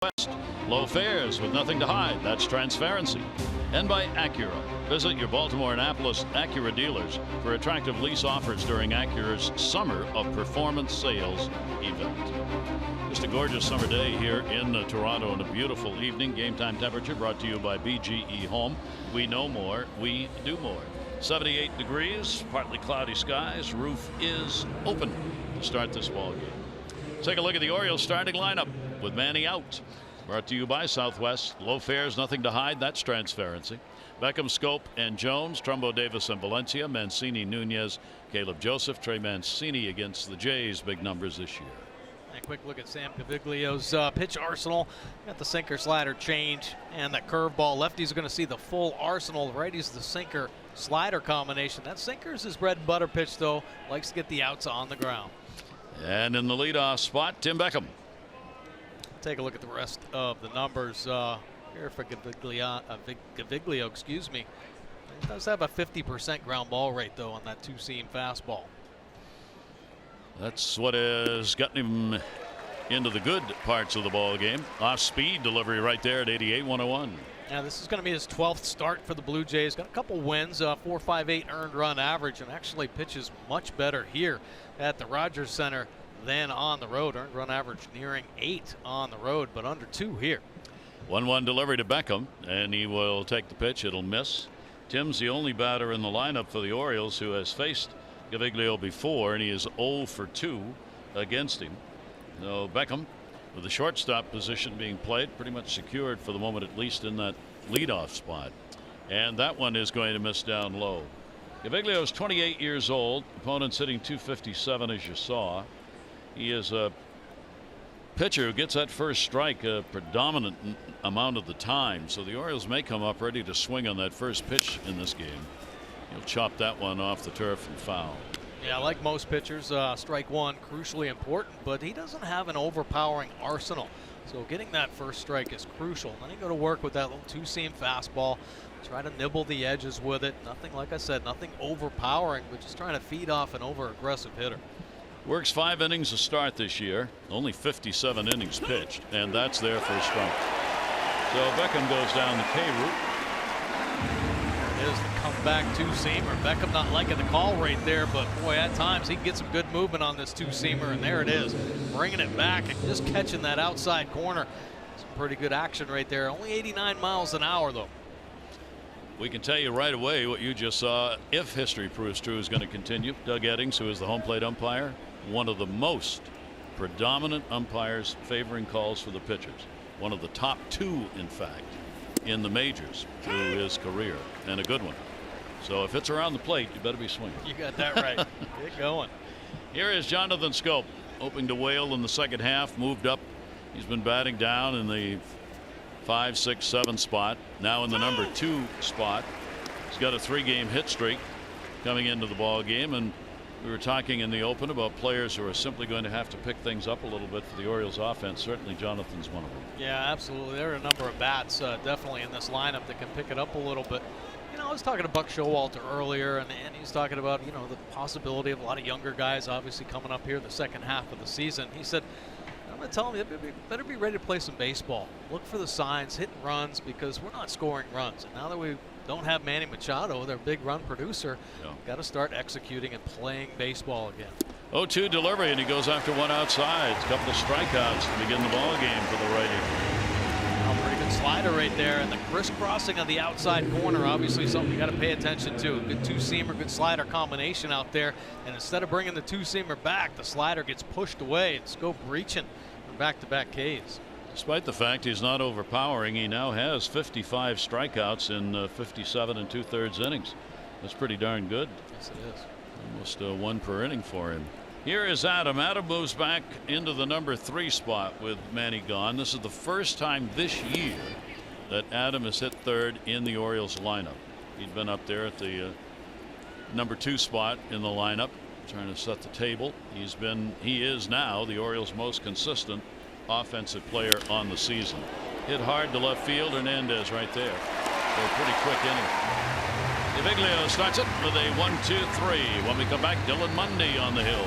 Southwest. Low fares with nothing to hide. That's transparency. And by Acura. Visit your Baltimore Annapolis Acura dealers for attractive lease offers during Acura's Summer of Performance Sales event. Just a gorgeous summer day here in Toronto and a beautiful evening. Game time temperature brought to you by BGE Home. We know more, we do more. 78 degrees, partly cloudy skies. Roof is open to start this ball game. Take a look at the Orioles starting lineup with Manny out. Brought to you by Southwest. Low fares, nothing to hide. That's transparency. Beckham, Scope, and Jones. Trumbo, Davis, and Valencia. Mancini, Nunez, Caleb Joseph. Trey Mancini against the Jays. Big numbers this year. A quick look at Sam Caviglio's pitch arsenal. Got the sinker slider change and that curveball. Lefties are going to see the full arsenal. Righties the sinker slider combination. That sinker is his bread and butter pitch, though. Likes to get the outs on the ground. And in the leadoff spot, Tim Beckham. Take a look at the rest of the numbers here for Caviglio, excuse me. He does have a 50% ground ball rate, though, on that two-seam fastball. That's what has gotten him into the good parts of the ball game. Off-speed delivery right there at 88-101. Yeah, this is going to be his 12th start for the Blue Jays. Got a couple wins, 4.58 earned run average, and actually pitches much better here at the Rogers Center than on the road. Earned run average nearing 8 on the road, but under 2 here. 1-1 delivery to Beckham, and he will take the pitch. It'll miss. Tim's the only batter in the lineup for the Orioles who has faced Caviglio before, and he is 0 for 2 against him. So Beckham, with the shortstop position being played, pretty much secured for the moment, at least in that leadoff spot. And that one is going to miss down low. Caviglio is 28 years old. Opponent's hitting .257, as you saw. He is a pitcher who gets that first strike a predominant amount of the time. So the Orioles may come up ready to swing on that first pitch in this game. He'll chop that one off the turf and foul. Yeah, like most pitchers, strike one crucially important, but he doesn't have an overpowering arsenal. So getting that first strike is crucial. Then you go to work with that little two-seam fastball, try to nibble the edges with it. Nothing, like I said, nothing overpowering, but just trying to feed off an over-aggressive hitter. Works 5 innings a start this year, only 57 innings pitched, and that's their first strike. So Beckham goes down the K route. Is the comeback two-seamer. Beckham not liking the call right there, but boy, at times he can get some good movement on this two-seamer, and there it is, bringing it back and just catching that outside corner. Some pretty good action right there. Only 89 miles an hour, though. We can tell you right away what you just saw, if history proves true, is going to continue. Doug Eddings, who is the home plate umpire, one of the most predominant umpires favoring calls for the pitchers. One of the top 2, in fact, in the majors through his career, and a good one. So if it's around the plate, you better be swinging. You got that right. Get going. Here is Jonathan Scope, hoping to whale in the second half. Moved up. He's been batting down in the 5, 6, 7 spot. Now in the number 2 spot. He's got a 3-game hit streak coming into the ball game, and we were talking in the open about players who are simply going to have to pick things up a little bit for the Orioles offense. Certainly Jonathan's one of them. Yeah, absolutely. There are a number of bats definitely in this lineup that can pick it up a little bit. You know, I was talking to Buck Showalter earlier, and he was talking about, you know, the possibility of a lot of younger guys obviously coming up here the second half of the season. He said, I'm going to tell them you better be ready to play some baseball. Look for the signs, hitting runs, because we're not scoring runs. And now that we don't have Manny Machado, their big run producer, got to start executing and playing baseball again. 0-2 delivery, and he goes after one outside. A couple of strikeouts to begin the ball game for the righty. Pretty good slider right there, and the crisscrossing of the outside corner, obviously something you got to pay attention to. Good two-seamer, good slider combination out there, and instead of bringing the two-seamer back, the slider gets pushed away and Scope reaching for back-to-back Ks. Despite the fact he's not overpowering, he now has 55 strikeouts in 57 2/3 innings. That's pretty darn good. Yes, it is. Almost 1 per inning for him. Here is Adam. Adam moves back into the number 3 spot with Manny gone. This is the first time this year that Adam has hit third in the Orioles lineup. He'd been up there at the number 2 spot in the lineup, trying to set the table. He is now the Orioles' most consistent offensive player on the season. Hit hard to left field. Hernandez right there. So a pretty quick inning. Caviglio starts it with a 1-2-3. When we come back, Dylan Mundy on the hill.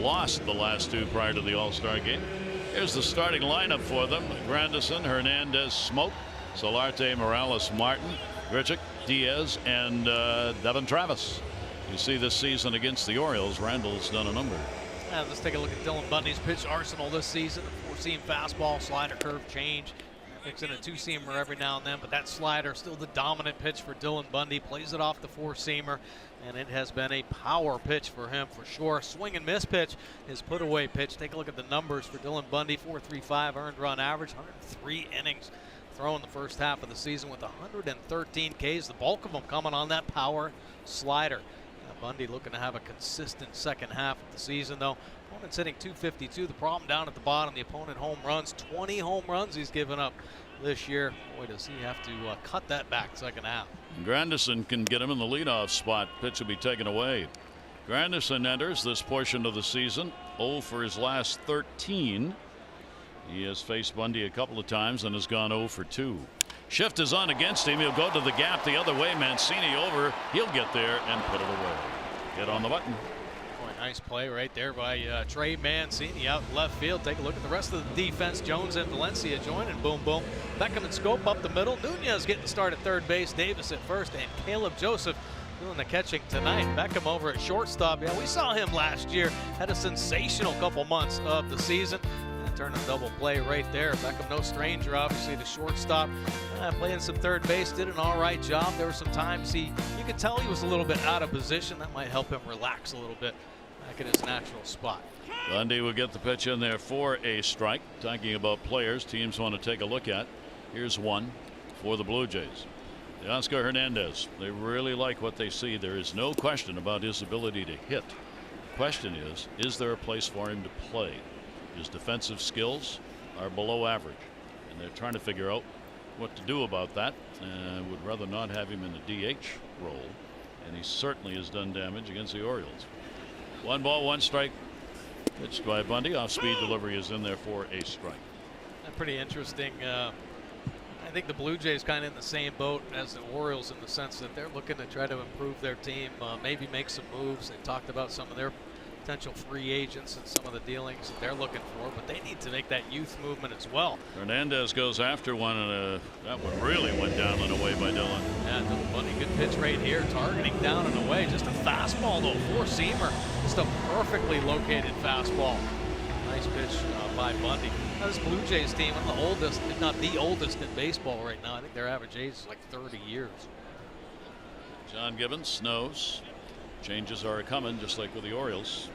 lost the last two prior to the All-Star game. Here's the starting lineup for them: Grandison, Hernandez, Smoke, Solarte, Morales, Martin, Grichuk, Diaz, and Devin Travis. You see this season against the Orioles, Randall's done a number. Let's take a look at Dylan Bundy's pitch arsenal this season. A 4-seam fastball, slider, curve, change. Mix in a 2-seamer every now and then, but that slider still the dominant pitch for Dylan Bundy. Plays it off the 4-seamer, and it has been a power pitch for him for sure. Swing and miss pitch, his put away pitch. Take a look at the numbers for Dylan Bundy: 4.35 earned run average, 103 innings thrown the first half of the season with 113 Ks. The bulk of them coming on that power slider. Bundy looking to have a consistent second half of the season, though. Opponent's hitting .252. The problem down at the bottom, the opponent home runs. 20 home runs he's given up this year. Boy, does he have to cut that back second half. Grandison can get him in the leadoff spot. Pitch will be taken away. Grandison enters this portion of the season 0 for his last 13. He has faced Bundy a couple of times and has gone 0 for 2. Shift is on against him. He'll go to the gap the other way. Mancini over. He'll get there and put it away. Get on the button. Boy, nice play right there by Trey Mancini out left field. Take a look at the rest of the defense. Jones and Valencia joining. Boom, boom. Beckham and Scope up the middle. Nunez getting the start at third base. Davis at first, and Caleb Joseph doing the catching tonight. Beckham over at shortstop. Yeah, we saw him last year. Had a sensational couple months of the season. Turn a double play right there. Beckham, no stranger, obviously, the shortstop. Playing some third base, did an all right job. There were some times you could tell he was a little bit out of position. That might help him relax a little bit back in his natural spot. Bundy will get the pitch in there for a strike. Talking about players teams want to take a look at. Here's one for the Blue Jays. Oscar Hernandez. They really like what they see. There is no question about his ability to hit. The question is there a place for him to play? His defensive skills are below average, and they're trying to figure out what to do about that. Would rather not have him in the DH role, and he certainly has done damage against the Orioles. 1 ball, 1 strike. Pitched by Bundy. Off speed delivery is in there for a strike. Pretty interesting. I think the Blue Jays kind of in the same boat as the Orioles in the sense that they're looking to try to improve their team, maybe make some moves. They talked about some of their potential free agents and some of the dealings that they're looking for, but they need to make that youth movement as well. Hernandez goes after one, and that one really went down and away by Dylan. Yeah, Dylan Bundy, good pitch right here, targeting down and away. Just a fastball though, 4-seamer, just a perfectly located fastball. Nice pitch by Bundy. Now, this Blue Jays team, one of the oldest, if not the oldest in baseball right now. I think their average age is like 30 years. John Gibbons knows changes are coming, just like with the Orioles.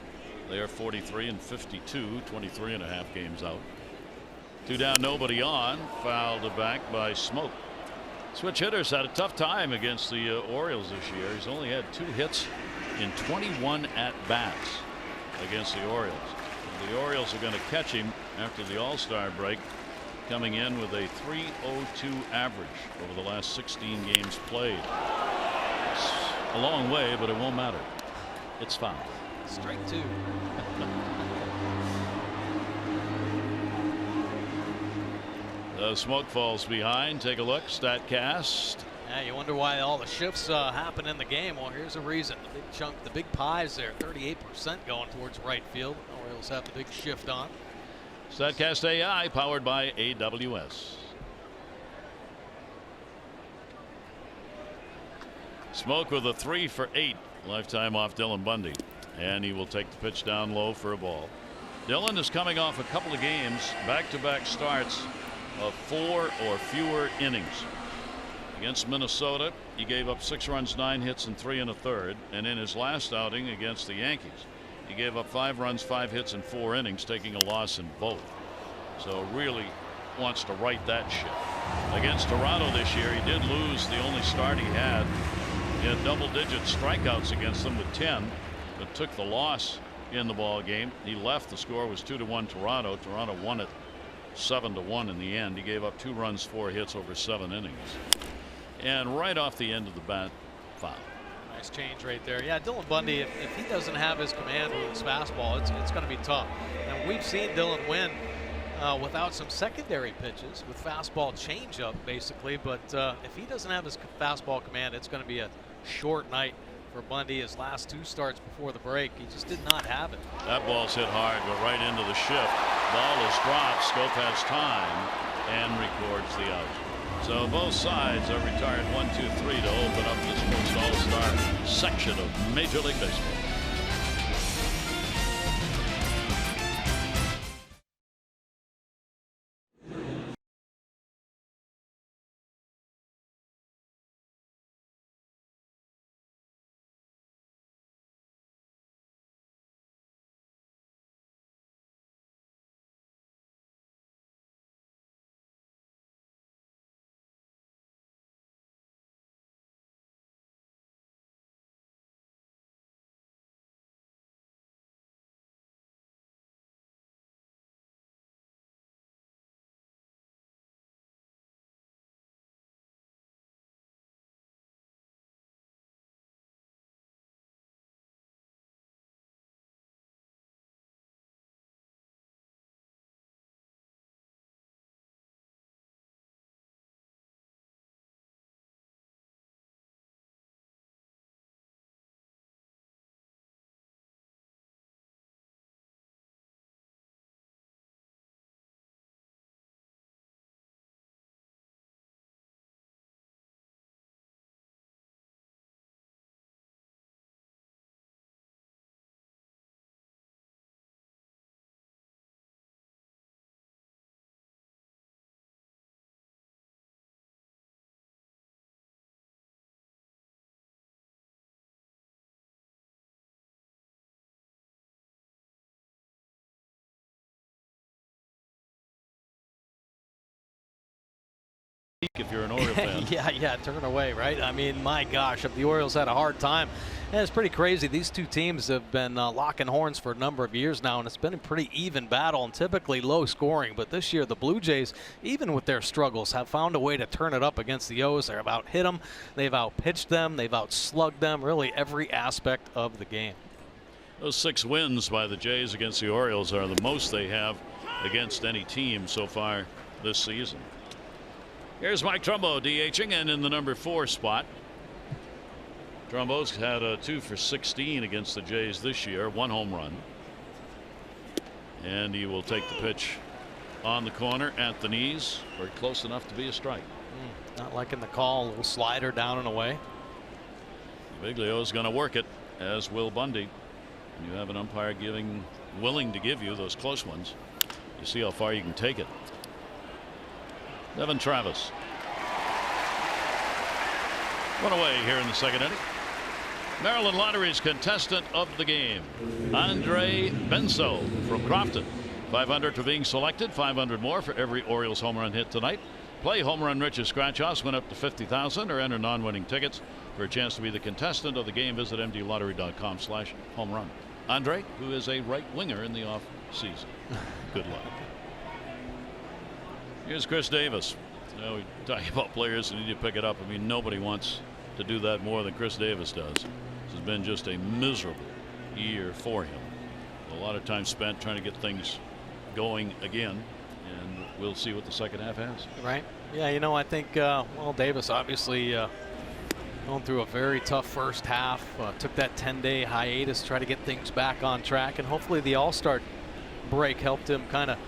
They are 43 and 52, 23 and a half games out. 2 down, nobody on. Fouled it back by Smoke. Switch hitters had a tough time against the Orioles this year. He's only had 2 hits in 21 at-bats against the Orioles. And the Orioles are going to catch him after the All-Star break, coming in with a .302 average over the last 16 games played. It's a long way, but it won't matter. It's foul. Strike 2. The Smoke falls behind. Take a look. StatCast. Yeah, you wonder why all the shifts happen in the game. Well, here's a reason. The big chunk, the big pies there, 38% going towards right field. The Orioles have the big shift on. StatCast AI powered by AWS. Smoke with a 3 for 8 lifetime off Dylan Bundy, and he will take the pitch down low for a ball. Dylan is coming off a couple of games, back-to-back starts of 4 or fewer innings. Against Minnesota, he gave up 6 runs, 9 hits, and 3 1/3. And in his last outing against the Yankees, he gave up 5 runs, 5 hits, and 4 innings, taking a loss in both. So really wants to right that ship. Against Toronto this year, he did lose the only start he had. He had double-digit strikeouts against them with 10, but took the loss in the ball game. He left. The score was 2-1 Toronto. Toronto won it 7-1 in the end. He gave up 2 runs, 4 hits over 7 innings. And right off the end of the bat, foul. Nice change right there. Yeah, Dylan Bundy, if he doesn't have his command with his fastball, it's going to be tough. And we've seen Dylan win without some secondary pitches, with fastball changeup basically. But if he doesn't have his fastball command, it's going to be a short night for Bundy. His last 2 starts before the break, he just did not have it. That ball's hit hard, but right into the shift. Ball is dropped. Schoop has time and records the out. So both sides are retired 1, 2, 3 to open up this first All-Star section of Major League Baseball. If you're an Oriole fan. yeah, turn away, right? I mean, my gosh, if the Orioles had a hard time. And it's pretty crazy. These two teams have been locking horns for a number of years now, and it's been a pretty even battle and typically low scoring. But this year, the Blue Jays, even with their struggles, have found a way to turn it up against the O's. They've out-hit them, they've out-pitched them, they've out-slugged them, really every aspect of the game. Those 6 wins by the Jays against the Orioles are the most they have against any team so far this season. Here's Mike Trumbo DHing, and in the number 4 spot. Trumbo's had a 2 for 16 against the Jays this year, 1 home run. And he will take the pitch on the corner at the knees, very close enough to be a strike. Not liking the call, a little slider down and away. Biglio's going to work it, as will Bundy. And you have an umpire willing to give you those close ones. You see how far you can take it. Devin Travis. One away here in the second inning. Maryland Lottery's contestant of the game, Andre Benso from Crofton. 500 for being selected, 500 more for every Orioles home run hit tonight. Play Home Run Rich's Scratch House, win up to $50,000 or enter non-winning tickets for a chance to be the contestant of the game. Visit mdlottery.com/home run. Andre, who is a right winger in the off season. Good luck. Here's Chris Davis. Now we talk about players who need to pick it up. I mean, nobody wants to do that more than Chris Davis does. This has been just a miserable year for him. A lot of time spent trying to get things going again, and we'll see what the second half has. Right. Yeah, you know, I think, well, Davis obviously going through a very tough first half. Took that 10-day hiatus, try to get things back on track, and hopefully the All-Star break helped him kind of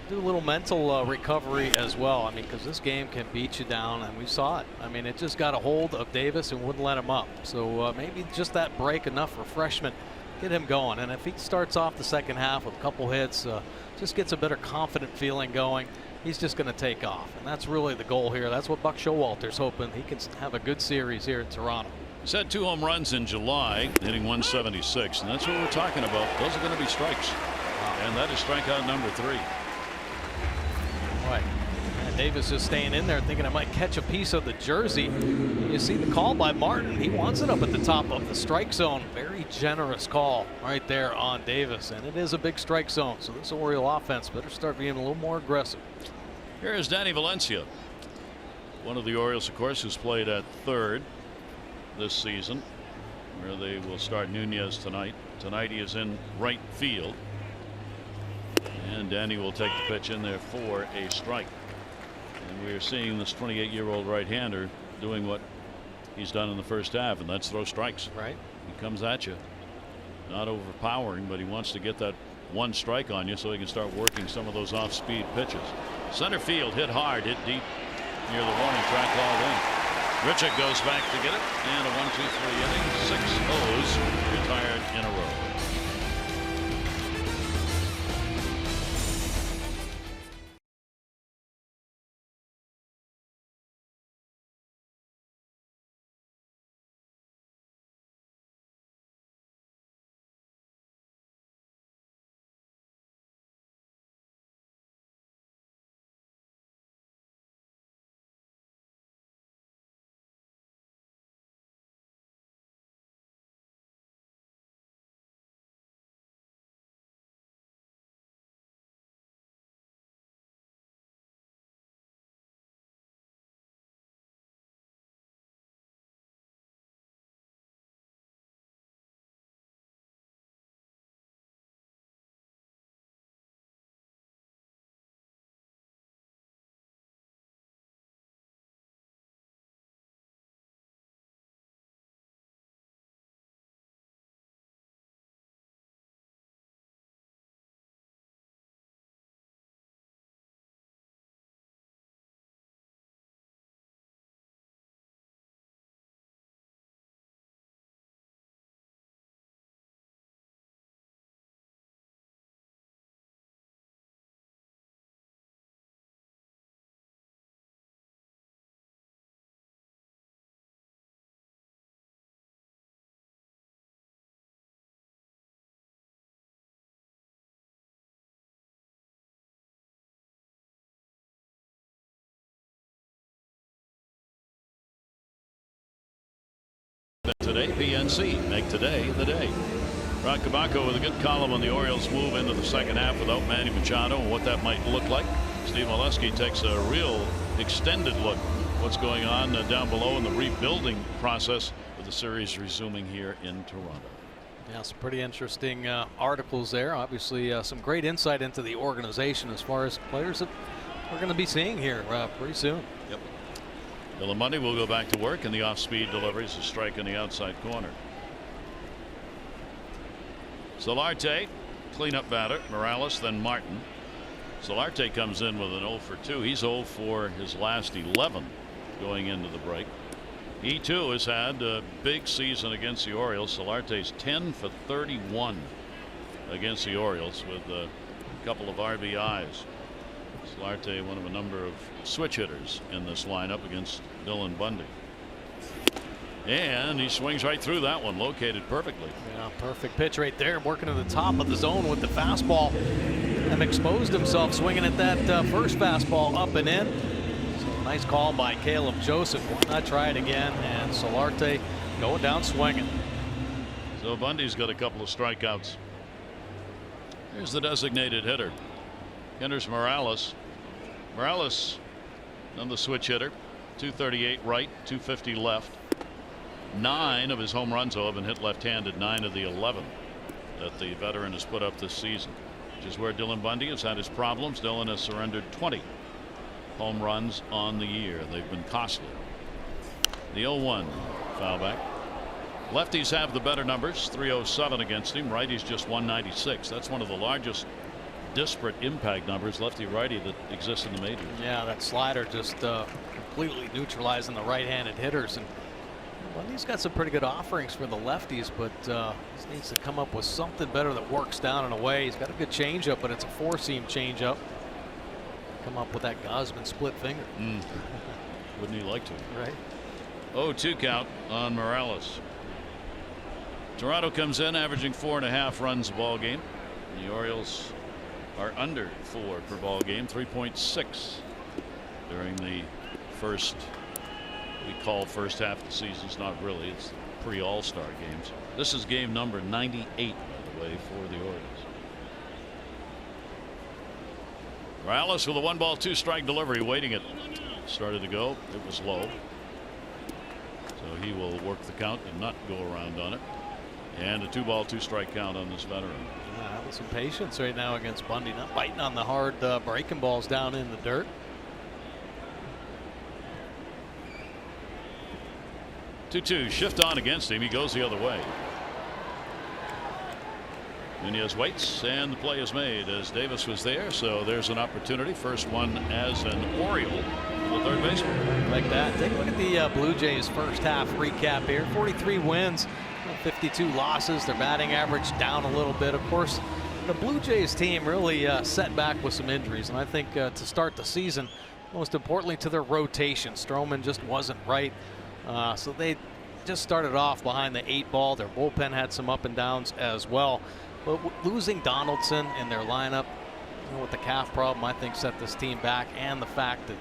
do a little mental recovery as well. I mean, because this game can beat you down, and we saw it. I mean, it just got a hold of Davis and wouldn't let him up. So maybe just that break, enough refreshment, get him going. And if he starts off the second half with a couple hits, just gets a better confident feeling going, he's just going to take off. And that's really the goal here. That's what Buck Showalter's hoping. He can have a good series here in Toronto. He's had 2 home runs in July, hitting 176, and that's what we're talking about. Those are going to be strikes. Wow. And that is strikeout number 3. Boy. And Davis is staying in there thinking I might catch a piece of the jersey. You see the call by Martin. He wants it up at the top of the strike zone. Very generous call right there on Davis. And it is a big strike zone. So this Oriole offense better start being a little more aggressive. Here is Danny Valencia. One of the Orioles, of course, who's played at third this season, where they will start Nunez tonight. Tonight he is in right field. And Danny will take the pitch in there for a strike. And we are seeing this 28-year-old right-hander doing what he's done in the first half, and that's throw strikes. Right. He comes at you, not overpowering, but he wants to get that one strike on you so he can start working some of those off-speed pitches. Center field hit hard, hit deep near the warning track, hauled in. Richard goes back to get it, and a 1-2-3 inning, 6 O's retired in a row. Today, PNC make today the day. Ron Kabako with a good column on the Orioles move into the second half without Manny Machado and what that might look like. Steve Molesky takes a real extended look what's going on down below in the rebuilding process with the series resuming here in Toronto. Yeah, some pretty interesting articles there. Obviously, some great insight into the organization as far as players that we're going to be seeing here pretty soon. Yep. Dylan Bundy will go back to work, and the off-speed delivers a strike in the outside corner. Solarte, cleanup batter. Morales, then Martin. Solarte comes in with an 0 for 2. He's 0 for his last 11 going into the break. He too has had a big season against the Orioles. Solarte's 10 for 31 against the Orioles with a couple of RBIs. Solarte, one of a number of switch hitters in this lineup against Dylan Bundy. And he swings right through that one, located perfectly. Yeah, perfect pitch right there, working to the top of the zone with the fastball, and exposed himself swinging at that first fastball up and in. So nice call by Caleb Joseph. Why not try it again? And Solarte going down swinging. So Bundy's got a couple of strikeouts. Here's the designated hitter. Enters Morales. Morales on the switch hitter. 238 right, 250 left. 9 of his home runs have been hit left-handed. 9 of the 11 that the veteran has put up this season, which is where Dylan Bundy has had his problems. Dylan has surrendered 20 home runs on the year. They've been costly. The 0-1 foul back. Lefties have the better numbers, 307 against him. Righties just 196. That's one of the largest disparate impact numbers, lefty righty, that exists in the majors. Yeah, that slider just completely neutralizing the right-handed hitters. And Bundy's got some pretty good offerings for the lefties, but he needs to come up with something better that works down and away. He's got a good changeup, but it's a four-seam changeup. Come up with that Gosman split finger. Wouldn't he like to? Right. 0-2 count on Morales. Toronto comes in averaging 4.5 runs a ball game. The Orioles are under 4 per ball game, 3.6 during the first, we call first half of the season. It's not really, it's pre-All-Star games. This is game number 98, by the way, for the Orioles. Morales with a 1-ball 2-strike delivery, waiting it. Started to go, it was low. So he will work the count and not go around on it. And a 2-ball 2-strike count on this veteran. Having some patience right now against Bundy, not biting on the hard breaking balls down in the dirt. 2-2 shift on against him. He goes the other way. Nunez waits, and the play is made as Davis was there. So there's an opportunity. First one as an Oriole for the third baseman. Like that. Take a look at the Blue Jays first half recap here. 43 wins, 52 losses. Their batting average down a little bit. Of course, the Blue Jays team really set back with some injuries. And I think to start the season, most importantly to their rotation, Stroman just wasn't right. So they just started off behind the 8 ball. Their bullpen had some up and downs as well. But losing Donaldson in their lineup, with the calf problem, I think set this team back, and the fact that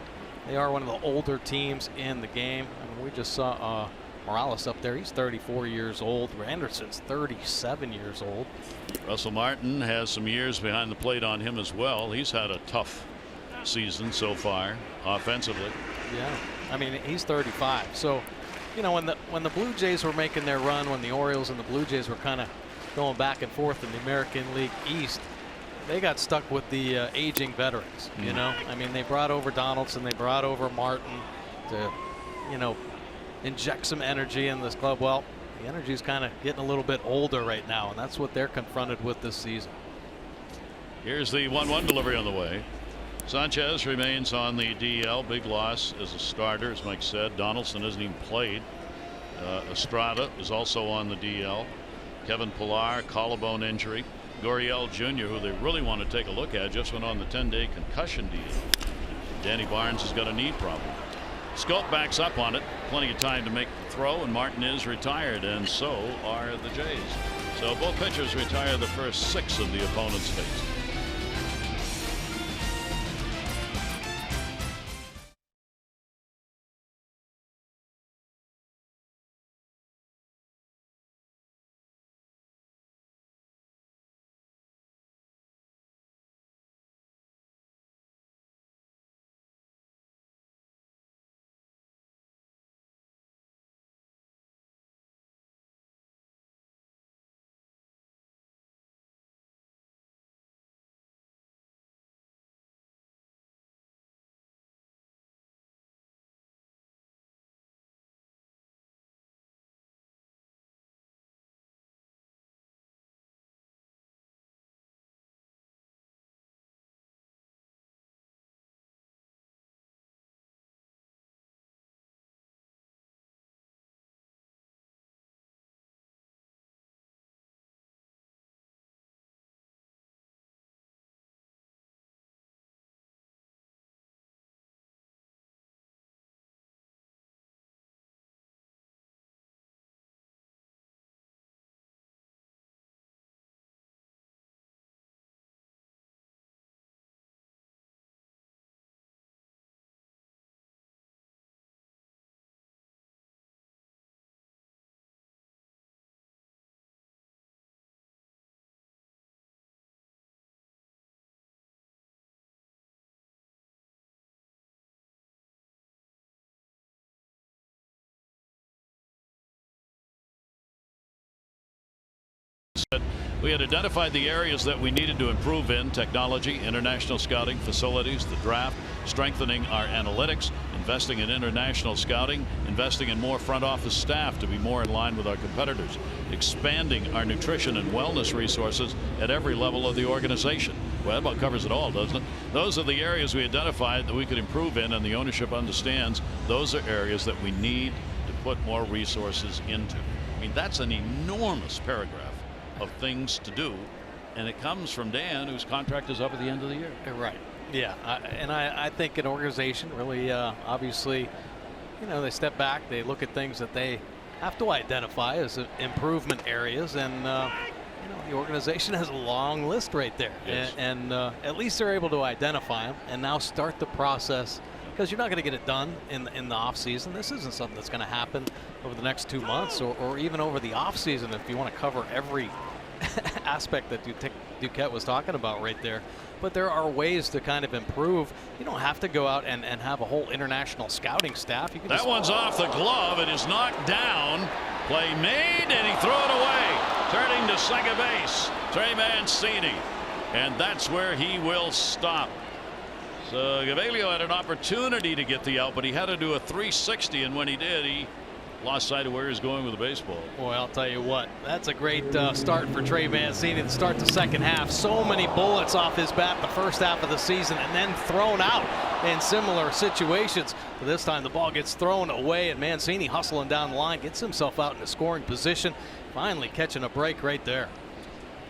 they are one of the older teams in the game. I mean, we just saw Morales up there. He's 34 years old. Anderson's 37 years old. Russell Martin has some years behind the plate on him as well. He's had a tough season so far offensively. Yeah, I mean, he's 35. So, when the Blue Jays were making their run, when the Orioles and the Blue Jays were kind of going back and forth in the American League East, they got stuck with the aging veterans. I mean, they brought over Donaldson, they brought over Martin to, inject some energy in this club. Well, the energy is kind of getting a little bit older right now, and that's what they're confronted with this season. Here's the 1-1 delivery on the way. Sanchez remains on the DL. Big loss as a starter, as Mike said. Donaldson hasn't even played. Estrada is also on the DL. Kevin Pillar, collarbone injury. Gurriel Jr., who they really want to take a look at, just went on the 10-day concussion deal. Danny Barnes has got a knee problem. Scope backs up on it. Plenty of time to make the throw, and Martin is retired, and so are the Jays. So both pitchers retire the first 6 of the opponent's face. We had identified the areas that we needed to improve in: technology, international scouting, facilities, the draft, strengthening our analytics, investing in international scouting, investing in more front office staff to be more in line with our competitors, expanding our nutrition and wellness resources at every level of the organization. Well, that about covers it all, doesn't it? Those are the areas we identified that we could improve in, and the ownership understands those are areas that we need to put more resources into. I mean, that's an enormous paragraph of things to do, and it comes from Dan, whose contract is up at the end of the year. Right. Yeah. I think an organization really obviously, they step back, they look at things that they have to identify as improvement areas, and the organization has a long list right there. Yes. And at least they're able to identify them and now start the process, because you're not going to get it done in the off season. This isn't something that's going to happen over the next 2 months or even over the off season if you want to cover every aspect that Duquette was talking about right there. But there are ways to kind of improve. You don't have to go out and have a whole international scouting staff. You can that one's off the glove. It is knocked down. Play made, and he threw it away. Turning to second base, Trey Mancini. And that's where he will stop. So Gavelio had an opportunity to get the out, but he had to do a 360, and when he did, he lost sight of where he's going with the baseball. Boy, I'll tell you what, that's a great start for Trey Mancini to start the second half. So many bullets off his bat the first half of the season, and then thrown out in similar situations. But this time the ball gets thrown away, and Mancini hustling down the line, gets himself out in a scoring position, finally catching a break right there.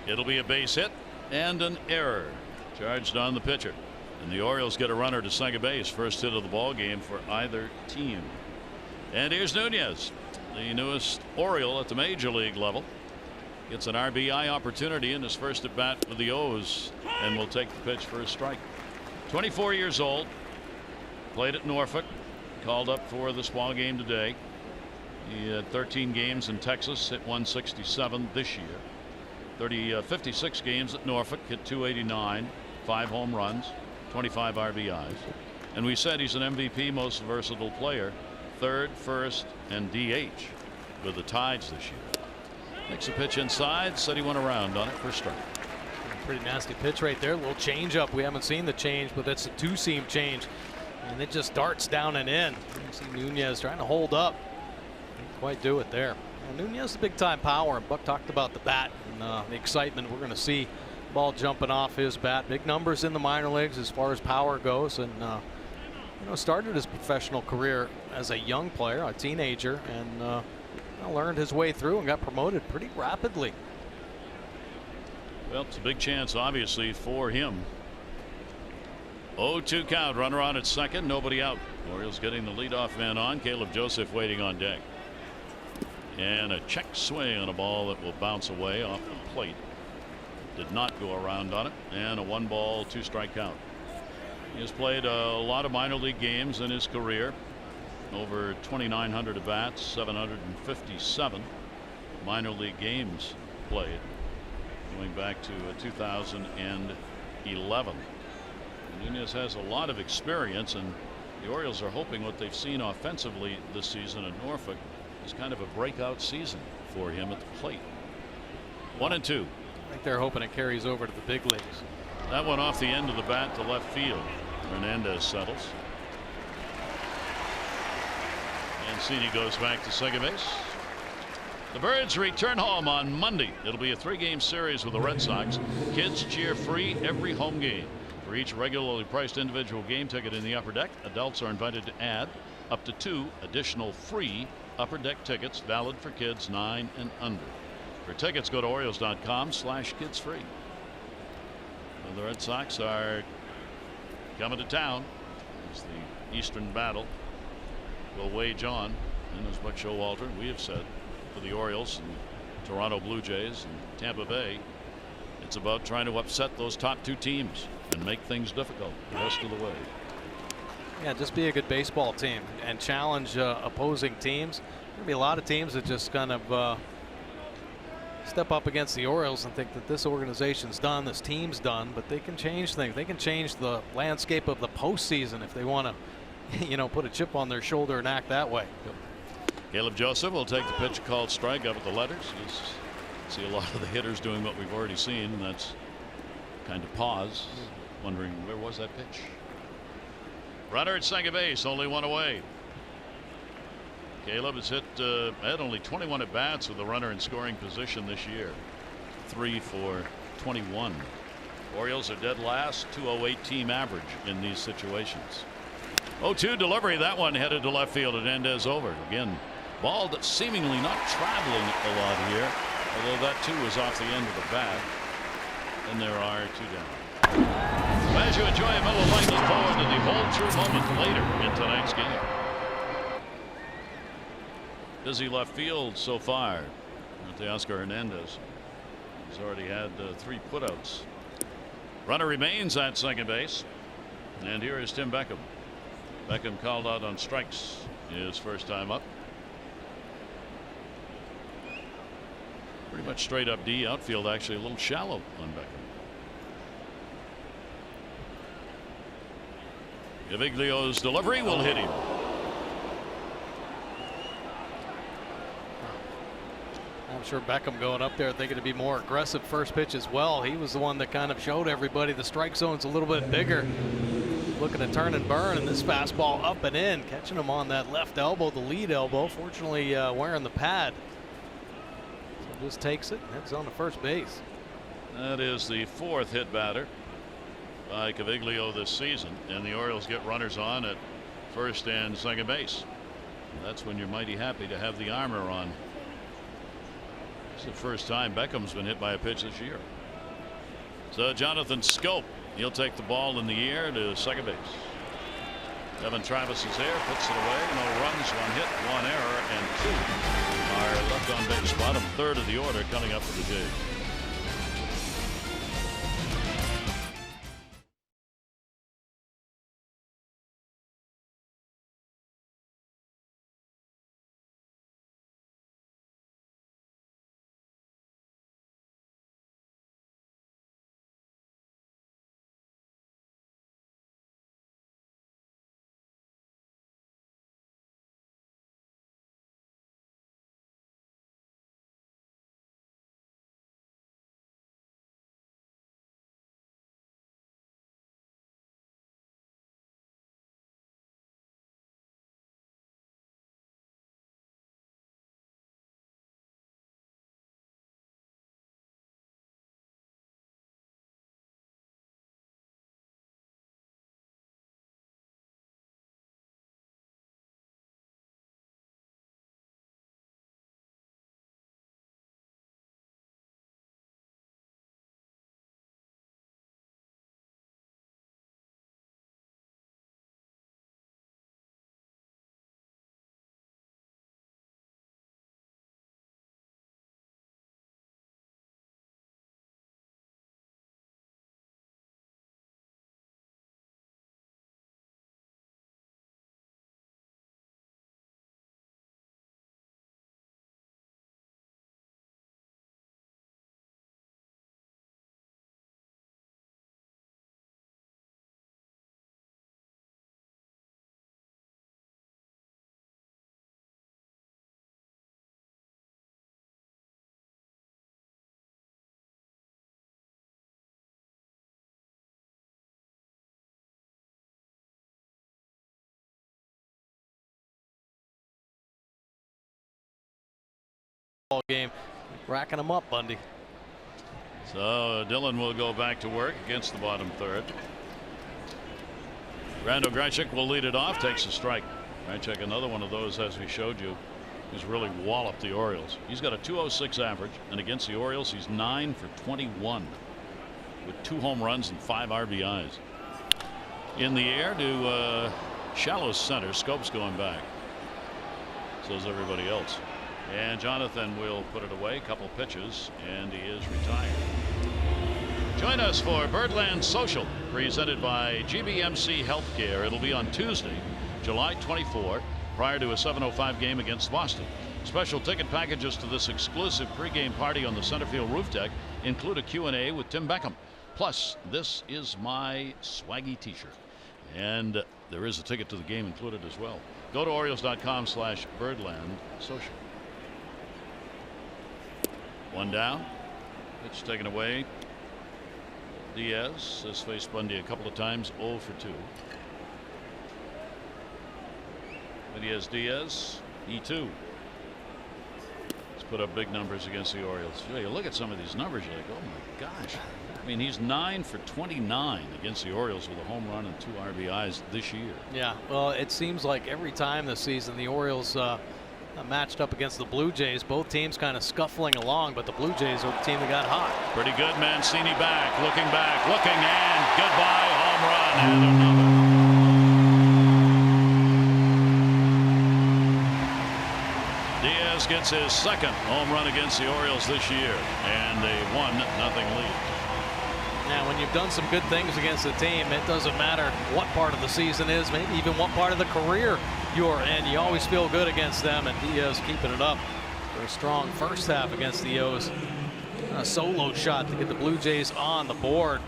It'll be a base hit and an error charged on the pitcher, and the Orioles get a runner to second base. First hit of the ball game for either team. And here's Nunez, the newest Oriole at the major league level. Gets an RBI opportunity in his first at bat with the O's, and will take the pitch for a strike. 24 years old, played at Norfolk, called up for this ball game today. He had 13 games in Texas, hit 167 this year. 56 games at Norfolk, hit 289, 5 home runs, 25 RBIs. And we said he's an MVP, most versatile player. Third, first, and DH with the Tides this year. Makes a pitch inside, said he went around on it for a strike. Pretty nasty pitch right there. A little change up. We haven't seen the change, but it's a two-seam change, and it just darts down and in. You see Nunez trying to hold up. Didn't quite do it there. Well, Nunez is big-time power, and Buck talked about the bat and the excitement we're going to see. Ball jumping off his bat. Big numbers in the minor leagues as far as power goes, and started his professional career as a young player, a teenager, and learned his way through and got promoted pretty rapidly. Well, it's a big chance, obviously, for him. 0-2 count, runner on at second, nobody out. Orioles getting the leadoff man on. Caleb Joseph waiting on deck. And a check swing on a ball that will bounce away off the plate. Did not go around on it, and a 1-ball, 2-strike count. He has played a lot of minor league games in his career. Over 2,900 at bats, 757 minor league games played, going back to 2011. Nunez has a lot of experience, and the Orioles are hoping what they've seen offensively this season at Norfolk is kind of a breakout season for him at the plate. 1-2. I think they're hoping it carries over to the big leagues. That one off the end of the bat to left field. Hernandez settles. Mancini goes back to second base. The Birds return home on Monday. It'll be a 3-game series with the Red Sox. Kids cheer free every home game. For each regularly priced individual game ticket in the upper deck, adults are invited to add up to 2 additional free upper deck tickets valid for kids 9 and under. For tickets, go to Orioles.com/kidsfree. The Red Sox are coming to town as the Eastern battle will wage on. And as Buck Showalter, we have said, for the Orioles and Toronto Blue Jays and Tampa Bay, it's about trying to upset those top 2 teams and make things difficult the rest of the way. Yeah, just be a good baseball team and challenge opposing teams. There'll be a lot of teams that just kind of step up against the Orioles and think that this organization's done, this team's done, but they can change things. They can change the landscape of the postseason if they want to, put a chip on their shoulder and act that way. Caleb Joseph will take the pitch called strike up at the letters. You see a lot of the hitters doing what we've already seen, and that's kind of pause, wondering where was that pitch. Runner at second base, only one away. Caleb has had only 21 at bats with a runner in scoring position this year. 3 for 21. Orioles are dead last, 208 team average in these situations. 0-2 delivery, that one headed to left field, and Hernandez over. Again, ball that's seemingly not traveling a lot here, although that too was off the end of the bat. And there are 2 down. As you enjoy a Miller Lite, look forward to the whole true moment later in tonight's game. Busy left field so far with the Oscar Hernandez. He's already had 3 putouts. Runner remains at second base, and here is Tim Beckham. Beckham called out on strikes his first time up. Pretty much straight up D. Outfield actually a little shallow on Beckham. Gaviglio's delivery will hit him. I'm sure Beckham going up there thinking to be more aggressive first pitch as well. He was the one that kind of showed everybody the strike zone's a little bit bigger. looking to turn and burn, and this fastball up and in, catching him on that left elbow, the lead elbow. Fortunately, wearing the pad. So just takes it and heads on to first base. That is the 4th hit batter by Caviglio this season, and the Orioles get runners on at first and second base. That's when you're mighty happy to have the armor on. It's the first time Beckham's been hit by a pitch this year. So Jonathan Scope, he'll take the ball in the air to second base. Devin Travis is there, puts it away. No runs, 1 hit, 1 error, and 2 are left on base. Bottom third of the order coming up for the Jays. Ball game, racking them up, Bundy. So Dillon will go back to work against the bottom third. Rando Grichuk will lead it off, takes a strike. Grichuk, another one of those, as we showed you, who's really walloped the Orioles. He's got a 206 average, and against the Orioles, he's 9 for 21 with 2 home runs and 5 RBIs. In the air to shallow center. Scope's going back. So is everybody else. And Jonathan will put it away. Couple pitches, and he is retired. Join us for Birdland Social, presented by GBMC Healthcare. It'll be on Tuesday, July 24, prior to a 7:05 game against Boston. Special ticket packages to this exclusive pregame party on the center field roof deck include a Q&A with Tim Beckham. Plus, this is my swaggy t-shirt. And there is a ticket to the game included as well. Go to Orioles.com/Birdland Social. 1 down. Pitch taken away. Diaz has faced Bundy a couple of times. 0 for 2. Diaz, E2. He's put up big numbers against the Orioles. You look at some of these numbers, you're like, oh my gosh. I mean, he's 9 for 29 against the Orioles with a home run and 2 RBIs this year. Yeah, well, it seems like every time this season the Orioles matched up against the Blue Jays, both teams kind of scuffling along, but the Blue Jays are the team that got hot. Pretty good. Mancini back, looking, and goodbye, home run, and another. Diaz gets his second home run against the Orioles this year, and a 1-0 lead. Now, when you've done some good things against the team, it doesn't matter what part of the season is, maybe even what part of the career you're in. You always feel good against them, and Diaz keeping it up for a strong first half against the O's. A solo shot to get the Blue Jays on the board.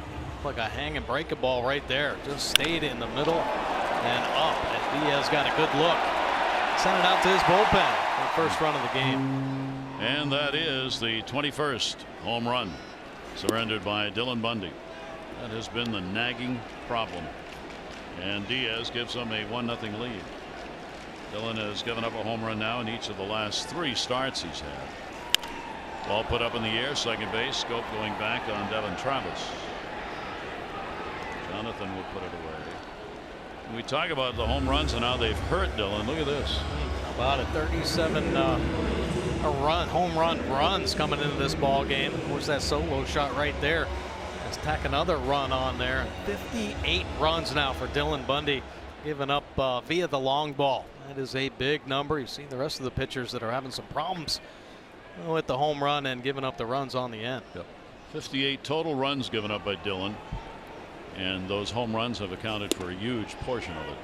Like a hang and break a ball right there. Just stayed in the middle and up, and Diaz got a good look. Sent it out to his bullpen for the first run of the game. And that is the 21st home run surrendered by Dylan Bundy. That has been the nagging problem And Diaz gives them a 1-0 lead. Dillon has given up a home run now in each of the last 3 starts he's had. Ball put up in the air, second base. Scope going back on Devin Travis. Jonathan will put it away. We talk about the home runs and how they've hurt Dillon. Look at this. About a 37 home run runs coming into this ball game. Of course, that solo shot right there has tack another run on there. 58 runs now for Dylan Bundy, given up via the long ball. That is a big number. You've seen the rest of the pitchers that are having some problems with the home run and giving up the runs on the end. Yep. 58 total runs given up by Dillon, and those home runs have accounted for a huge portion of it.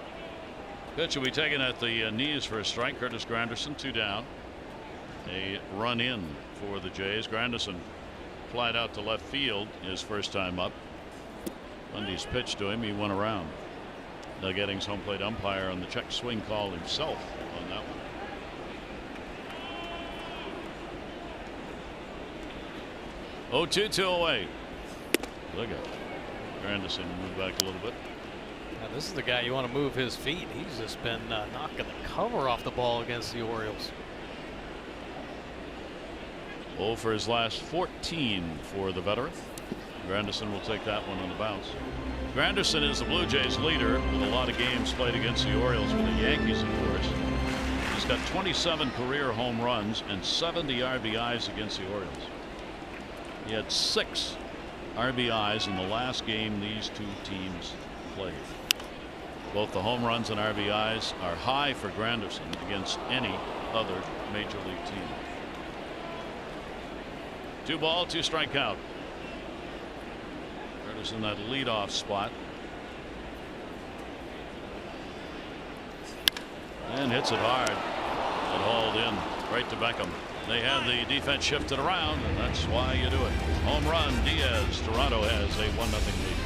Pitch will be taken at the knees for a strike. Curtis Granderson, 2 down. A run in for the Jays. Granderson flied out to left field his first time up. Bundy's pitch to him. He went around. Doug Eddings, home plate umpire, on the check swing call himself on that one. 0-2 away. Look at Granderson move back a little bit. Now, this is the guy you want to move his feet. He's just been knocking the cover off the ball against the Orioles. 0 for his last 14 for the veteran. Granderson will take that one on the bounce. Granderson is the Blue Jays leader with a lot of games played against the Orioles for the Yankees, of course. He's got 27 career home runs and 70 RBIs against the Orioles. He had 6 RBIs in the last game these 2 teams played. Both the home runs and RBIs are high for Granderson against any other major league team. 2 ball, 2 strike count. Granderson in that leadoff spot. And hits it hard. It hauled in right to Beckham. They had the defense shifted around, and that's why you do it. Home run, Diaz. Toronto has a 1-0 lead.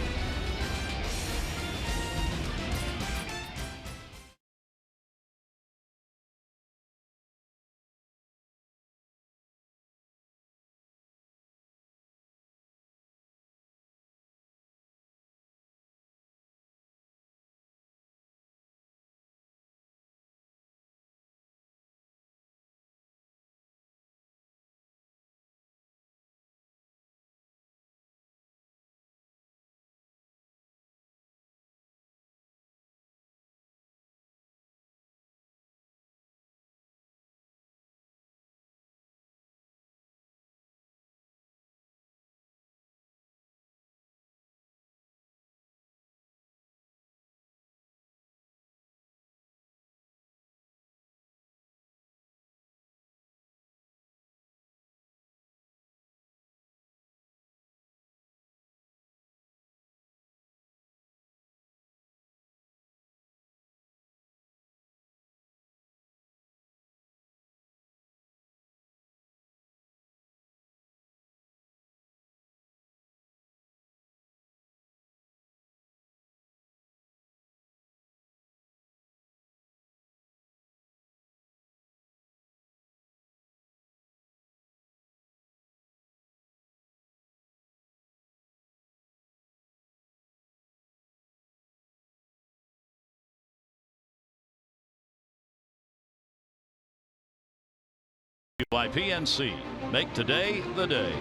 By PNC, make today the day.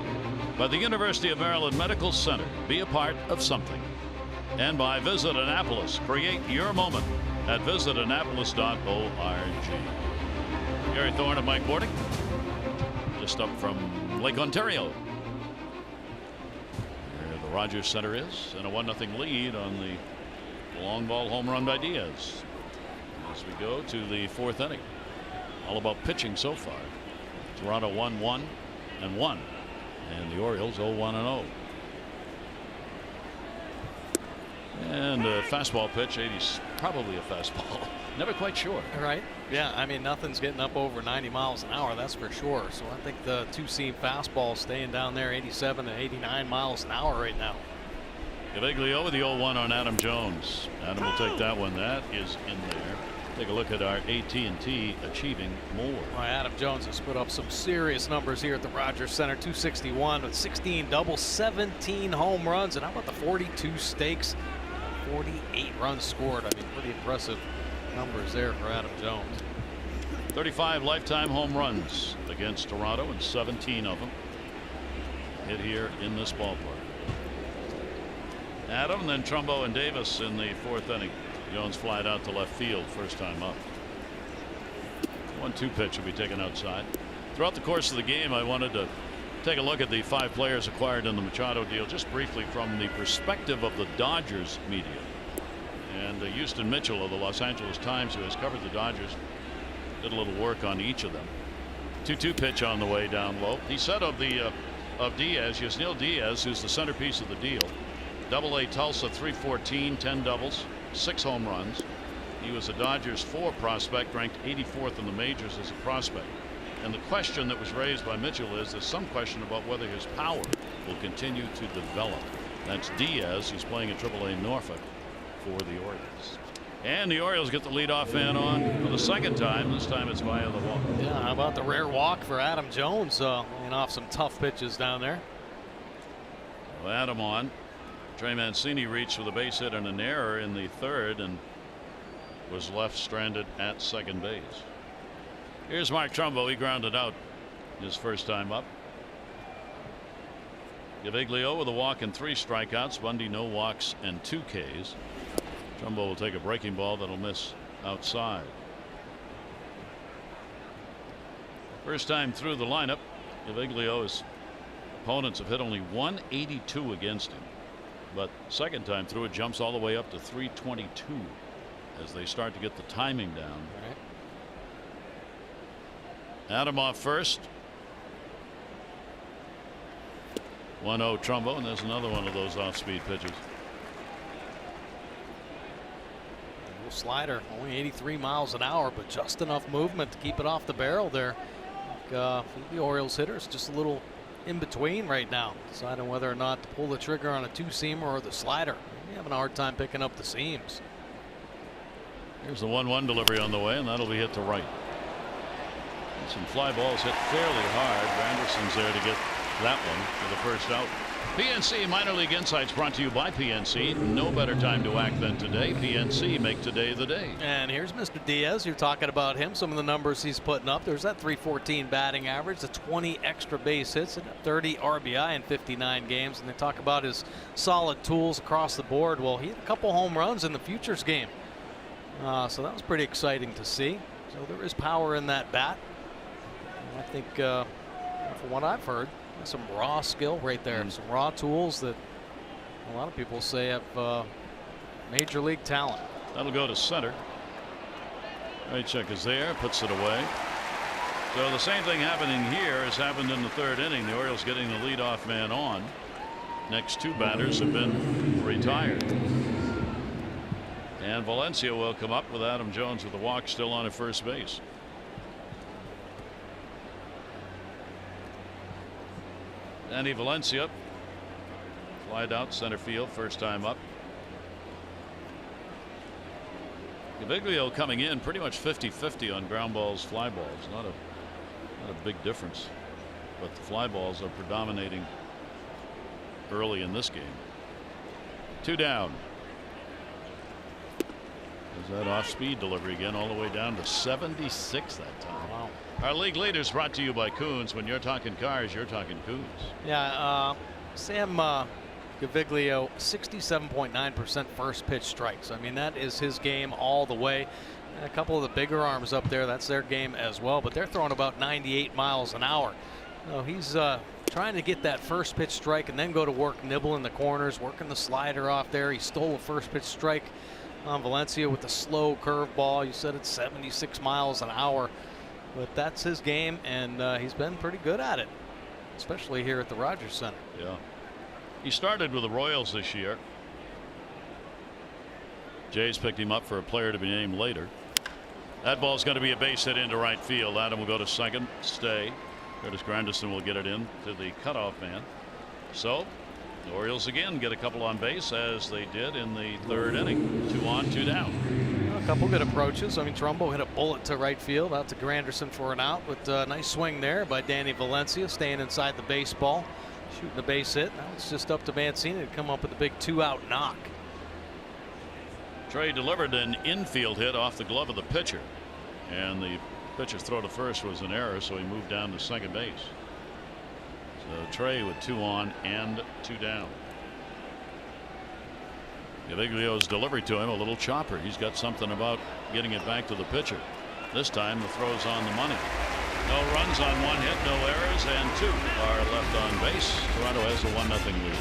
By the University of Maryland Medical Center, be a part of something. And by Visit Annapolis, create your moment at visitannapolis.org. Gary Thorne and Mike Bordick, just up from Lake Ontario, where the Rogers Center is, and a 1-0 lead on the long ball home run by Diaz. As we go to the 4th inning, all about pitching so far. Toronto 1-1 and 1, and the Orioles 0-1-0. And a fastball pitch. 80's probably a fastball. Never quite sure. Right. Yeah. I mean, nothing's getting up over 90 miles an hour. That's for sure. So I think the 2-seam fastball staying down there 87 to 89 miles an hour right now. Gaviglio with the 0-1 on Adam Jones. Adam will take that one. That is in there. Take a look at our AT&T achieving more. Well, Adam Jones has put up some serious numbers here at the Rogers Center. 261 with 16 doubles, 17 home runs, and how about the 42 stakes? 48 runs scored. I mean, pretty impressive numbers there for Adam Jones. 35 lifetime home runs against Toronto, and 17 of them hit here in this ballpark. Adam, then Trumbo and Davis in the 4th inning. Jones flied out to left field first time up. 1-2 pitch will be taken outside. Throughout the course of the game, I wanted to take a look at the 5 players acquired in the Machado deal just briefly from the perspective of the Dodgers media. And Houston Mitchell of the Los Angeles Times, who has covered the Dodgers, did a little work on each of them. 2-2 pitch on the way down low. He said of Diaz, Yasniel Diaz, who's the centerpiece of the deal, Double-A Tulsa, 314, 10 doubles, 6 home runs. He was a Dodgers 4 prospect, ranked 84th in the majors as a prospect. And the question that was raised by Mitchell is there's some question about whether his power will continue to develop. That's Diaz, who's playing at Triple-A Norfolk for the Orioles. And the Orioles get the leadoff man on for the 2nd time. This time it's via the walk. Yeah, how about the rare walk for Adam Jones, laying off some tough pitches down there. Well, Adam on. Trey Mancini reached with a base hit and an error in the 3rd and was left stranded at second base. Here's Mark Trumbo. He grounded out his first time up. Gaviglio with a walk and 3 strikeouts. Bundy no walks and 2 Ks. Trumbo will take a breaking ball that'll miss outside. First time through the lineup, Gaviglio's opponents have hit only 182 against him. But second time through, it jumps all the way up to 322 as they start to get the timing down. Right. Adam off first. 1-0 Trumbo, and there's another one of those off-speed pitches. A little slider, only 83 miles an hour, but just enough movement to keep it off the barrel there. For the Orioles hitters, just a little in between right now, deciding whether or not to pull the trigger on a 2-seamer or the slider. Maybe having a hard time picking up the seams. Here's the 1-1 delivery on the way, and that'll be hit to right. And some fly balls hit fairly hard. Granderson's there to get that one for the first out. PNC Minor League Insights brought to you by PNC. No better time to act than today. PNC, make today the day. And here's Mr. Diaz. You're talking about him, some of the numbers he's putting up. There's that 314 batting average, the 20 extra base hits, and 30 RBI in 59 games. And they talk about his solid tools across the board. Well, he had a couple home runs in the Futures game. So that was pretty exciting to see. So there is power in that bat. And I think, from what I've heard, some raw skill right there. Some raw tools that a lot of people say have major league talent. That'll go to center. Right check is there, puts it away. So the same thing happening here has happened in the 3rd inning. The Orioles getting the leadoff man on. Next 2 batters have been retired. And Valencia will come up with Adam Jones with the walk still on at first base. Danny Valencia flied out center field first time up. Gaviglio coming in pretty much 50-50 on ground balls, fly balls. Not a big difference, but the fly balls are predominating early in this game. 2 down. There's that off-speed delivery again, all the way down to 76 that time. Wow. Our league leaders brought to you by Coons. When you're talking cars, you're talking Coons. Yeah, Sam Gaviglio, 67.9% first pitch strikes. I mean, that is his game all the way. And a couple of the bigger arms up there, that's their game as well. But they're throwing about 98 miles an hour. So he's trying to get that first pitch strike and then go to work nibbling the corners, working the slider off there. He stole a first pitch strike on Valencia with the slow curveball. You said it's 76 miles an hour. But that's his game, and he's been pretty good at it, especially here at the Rogers Center. Yeah. He started with the Royals this year. Jays picked him up for a player to be named later. That ball's going to be a base hit into right field. Adam will go to second, stay. Curtis Granderson will get it in to the cutoff man. So the Orioles again get a couple on base, as they did in the 3rd inning. 2 on, 2 down. A couple good approaches. I mean, Trumbo hit a bullet to right field, out to Granderson for an out, with a nice swing there by Danny Valencia, staying inside the baseball, shooting the base hit. Now it's just up to Mancini to come up with a big 2-out knock. Trey delivered an infield hit off the glove of the pitcher, and the pitcher's throw to first was an error, so he moved down to second base. So Trey with 2 on and 2 down. Gaviglio's delivery to him, a little chopper. He's got something about getting it back to the pitcher. This time the throw's on the money. No runs on 1 hit, no errors, and 2 are left on base. Toronto has a 1-0 lead.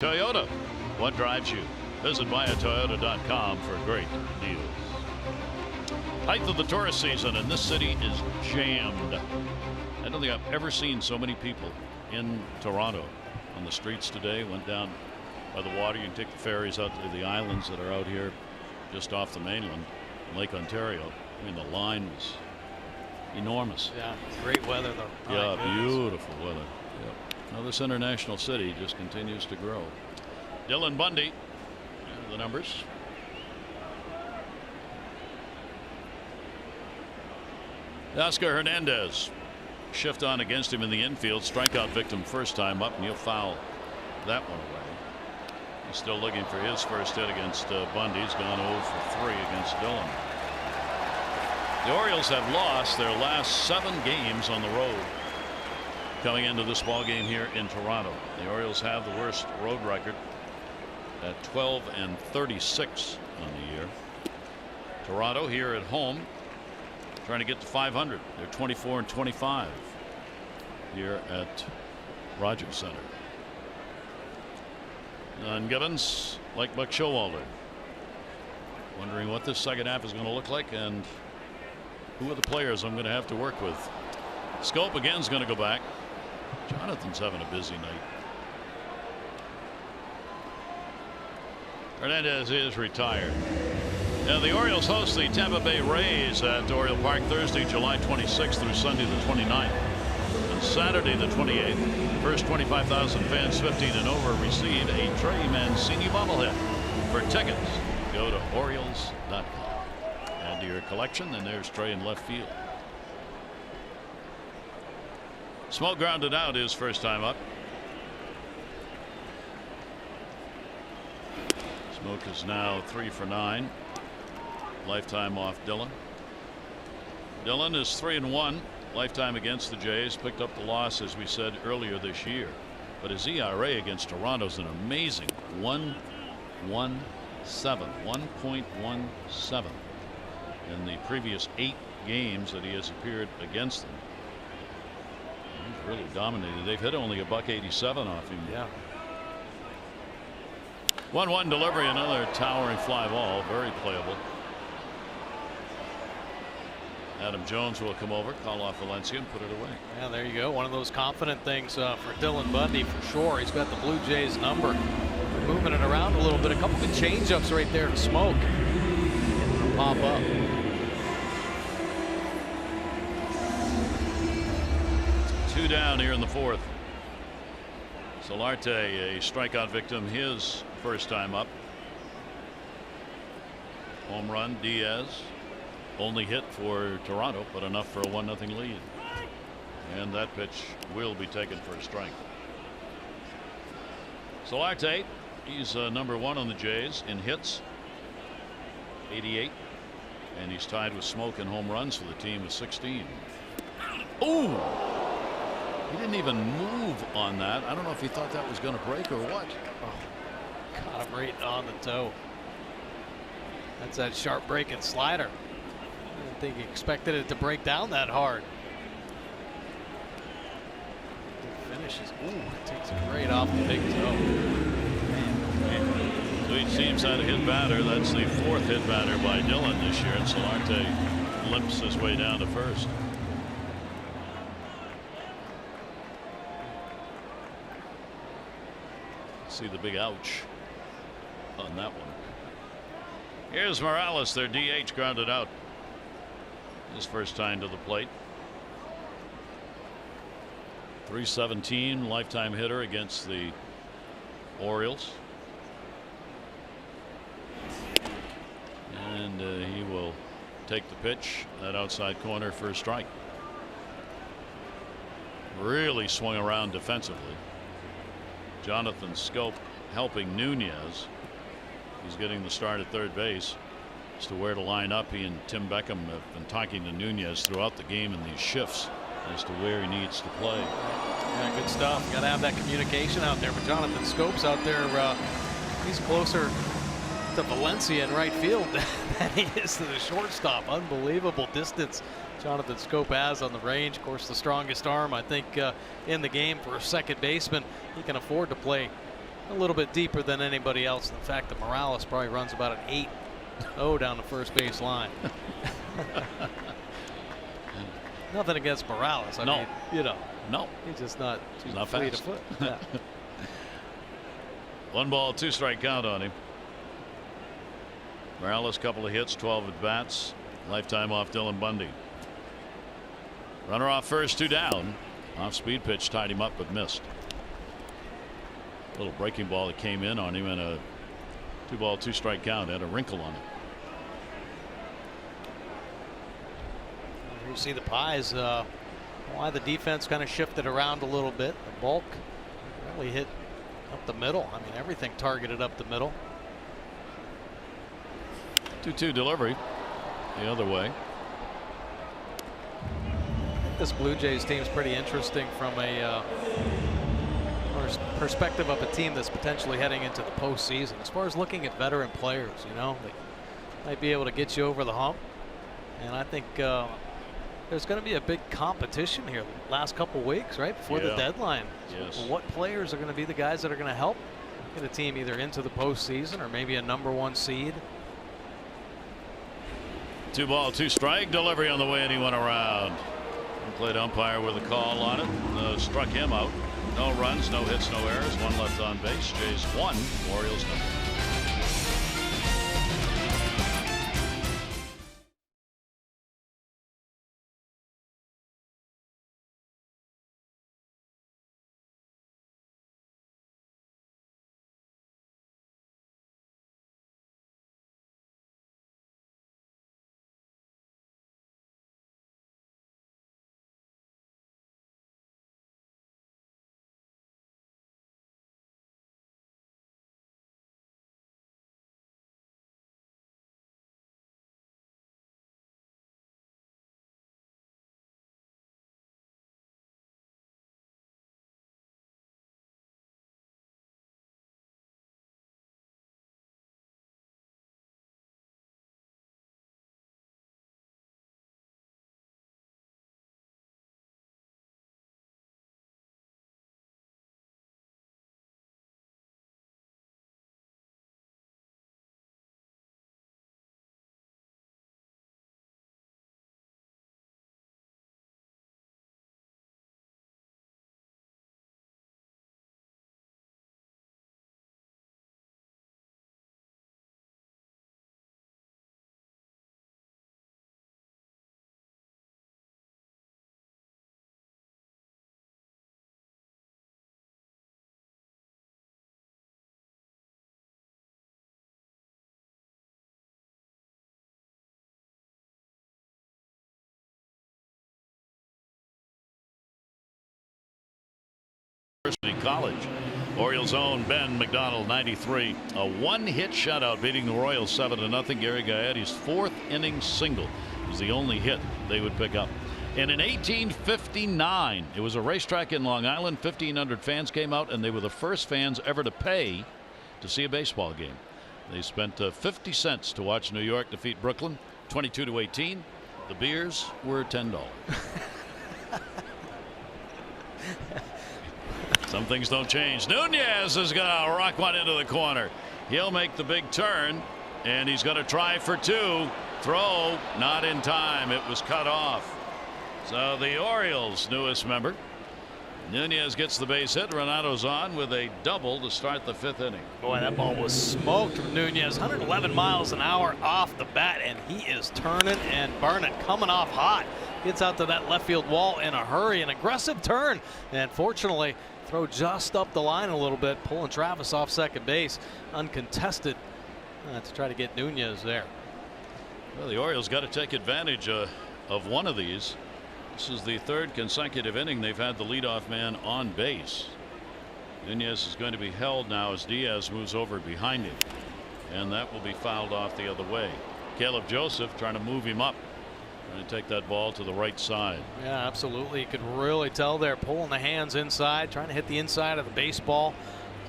Toyota, what drives you? Visit buyatoyota.com for great deals. Height of the tourist season, and this city is jammed. I don't think I've ever seen so many people in Toronto on the streets today. Went down by the water. You can take the ferries out to the islands that are out here just off the mainland, Lake Ontario. I mean, the line was enormous. Yeah, great weather though. Yeah, beautiful weather. Yep. Now this international city just continues to grow. Dylan Bundy, the numbers. Oscar Hernandez, shift on against him in the infield. Strikeout victim first time up, and he'll foul that one away. He's still looking for his first hit against Bundy. He's gone 0 for 3 against Dylan. The Orioles have lost their last 7 games on the road coming into this ball game here in Toronto. The Orioles have the worst road record at 12-36 on the year. Toronto here at home trying to get to 500. They're 24-25 here at Rogers Center. And Gibbons, like Buck Showalter, wondering what this second half is going to look like and who are the players I'm going to have to work with. Scope again is going to go back. Jonathan's having a busy night. Hernandez is retired. Now the Orioles host the Tampa Bay Rays at Oriole Park Thursday, July 26th through Sunday the 29th. On Saturday the 28th, first 25,000 fans 15 and over receive a Trey Mancini bobblehead. For tickets, go to Orioles.com. Add to your collection, and there's Trey in left field. Smoke grounded out his first time up. Smoke is now 3 for 9. Lifetime off Dylan. Dylan is 3-1 lifetime against the Jays. Picked up the loss, as we said earlier this year, but his ERA against Toronto is an amazing 1.17 in the previous 8 games that he has appeared against them. He's really dominated. They've hit only $187 off him. Yeah. 1-1 delivery, another towering fly ball, very playable. Adam Jones will come over, call off Valencia, and put it away. Yeah, there you go. One of those confident things for Dylan Bundy for sure. He's got the Blue Jays number. Moving it around a little bit. A couple good changeups right there to Smoke. Pop up. down here in the fourth. Solarte, a strikeout victim, his first time up. Home run, Diaz. Only hit for Toronto, but enough for a 1-0 lead. And that pitch will be taken for a strike. Solarte, he's number 1 on the Jays in hits, 88. And he's tied with Smoke in home runs for the team with 16. Oh! He didn't even move on that. I don't know if he thought that was going to break or what. Oh, got him right on the toe. That's that sharp breaking slider. I didn't think he expected it to break down that hard. Good finishes. Ooh, takes it right off the big toe. Man. So each team's had a hit batter. That's the 4th hit batter by Dillon this year, and Solarte limps his way down to first. See the big ouch on that one. Here's Morales, their DH, grounded out. His first time to the plate. .317 lifetime hitter against the Orioles. And he will take the pitch, that outside corner for a strike. Really swung around defensively. Jonathan Schoop helping Nunez. He's getting the start at third base. As to where to line up, he and Tim Beckham have been talking to Nunez throughout the game in these shifts as to where he needs to play. Yeah, good stuff. Got to have that communication out there. But Jonathan Schoop's out there. He's closer to Valencia in right field than he is to the shortstop. Unbelievable distance Jonathan Schoop has on the range. Of course, the strongest arm, I think, in the game for a second baseman. He can afford to play a little bit deeper than anybody else. In fact, that Morales probably runs about an 8-0 down the first base line. Nothing against Morales. I mean, you know, no, he's just not fleet of foot. Yeah. 1 ball, 2 strike count on him. Morales, couple of hits, 12 at bats. Lifetime off Dylan Bundy. Runner off first, 2 down. Off speed pitch tied him up but missed. Little breaking ball that came in on him, and a 2 ball, 2 strike count. Had a wrinkle on it. You see the Pies, why the defense kind of shifted around a little bit. The bulk really hit up the middle. I mean, everything targeted up the middle. 2-2 delivery the other way. This Blue Jays team is pretty interesting from a perspective of a team that's potentially heading into the postseason. As far as looking at veteran players, you know, they might be able to get you over the hump. And I think there's going to be a big competition here the last couple weeks, right before the deadline. Yes. So what players are going to be the guys that are going to help get a team either into the postseason or maybe a #1 seed? 2 ball, 2 strike delivery on the way, and he went around. Played umpire with a call on it. Struck him out. No runs, no hits, no errors. 1 left on base. Jays 1, Orioles 0. University College. Orioles' own Ben McDonald, 93. A one-hit shutout beating the Royals 7-0. Gary Gaetti's fourth inning single was the only hit they would pick up. And in 1859, it was a racetrack in Long Island. 1,500 fans came out, and they were the first fans ever to pay to see a baseball game. They spent 50 cents to watch New York defeat Brooklyn, 22-18. The beers were $10. Some things don't change. Nunez is going to rock one into the corner. He'll make the big turn, and he's going to try for two. Throw not in time. It was cut off. So the Orioles' newest member, Nunez, gets the base hit. Renato's on with a double to start the fifth inning. Boy, that ball was smoked from Nunez. 111 miles an hour off the bat, and he is turning and burning, coming off hot. Gets out to that left field wall in a hurry. An aggressive turn, and fortunately throw just up the line a little bit, pulling Travis off second base uncontested to try to get Nunez there. Well, the Orioles got to take advantage of one of these. This is the third consecutive inning they've had the leadoff man on base. Nunez is going to be held now as Diaz moves over behind him, and that will be fouled off the other way. Caleb Joseph trying to move him up, trying to take that ball to the right side. Yeah, absolutely. You could really tell they're pulling the hands inside, trying to hit the inside of the baseball.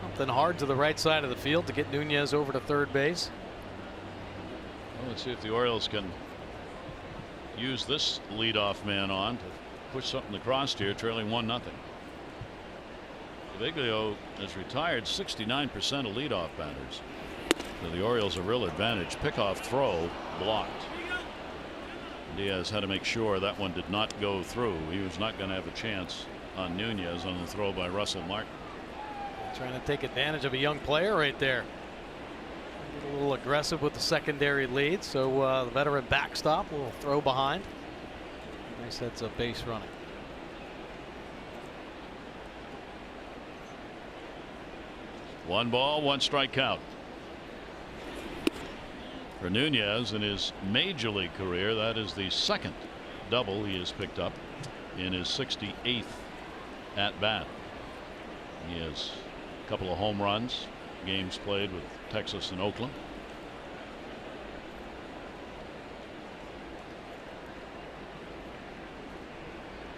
Something hard to the right side of the field to get Nunez over to third base. Well, let's see if the Orioles can use this leadoff man on to push something across here, trailing 1-0. Viglio has retired 69% of leadoff batters. So the Orioles a real advantage. Pickoff throw blocked. Diaz had to make sure that one did not go through. He was not going to have a chance on Nunez on the throw by Russell Martin. Trying to take advantage of a young player right there. A little aggressive with the secondary lead, so the veteran backstop, a little throw behind. Nice, that's a base running. One ball, one strike count for Nunez in his major league career. That is the second double he has picked up in his 68th at bat. He has a couple of home runs, games played with Texas and Oakland.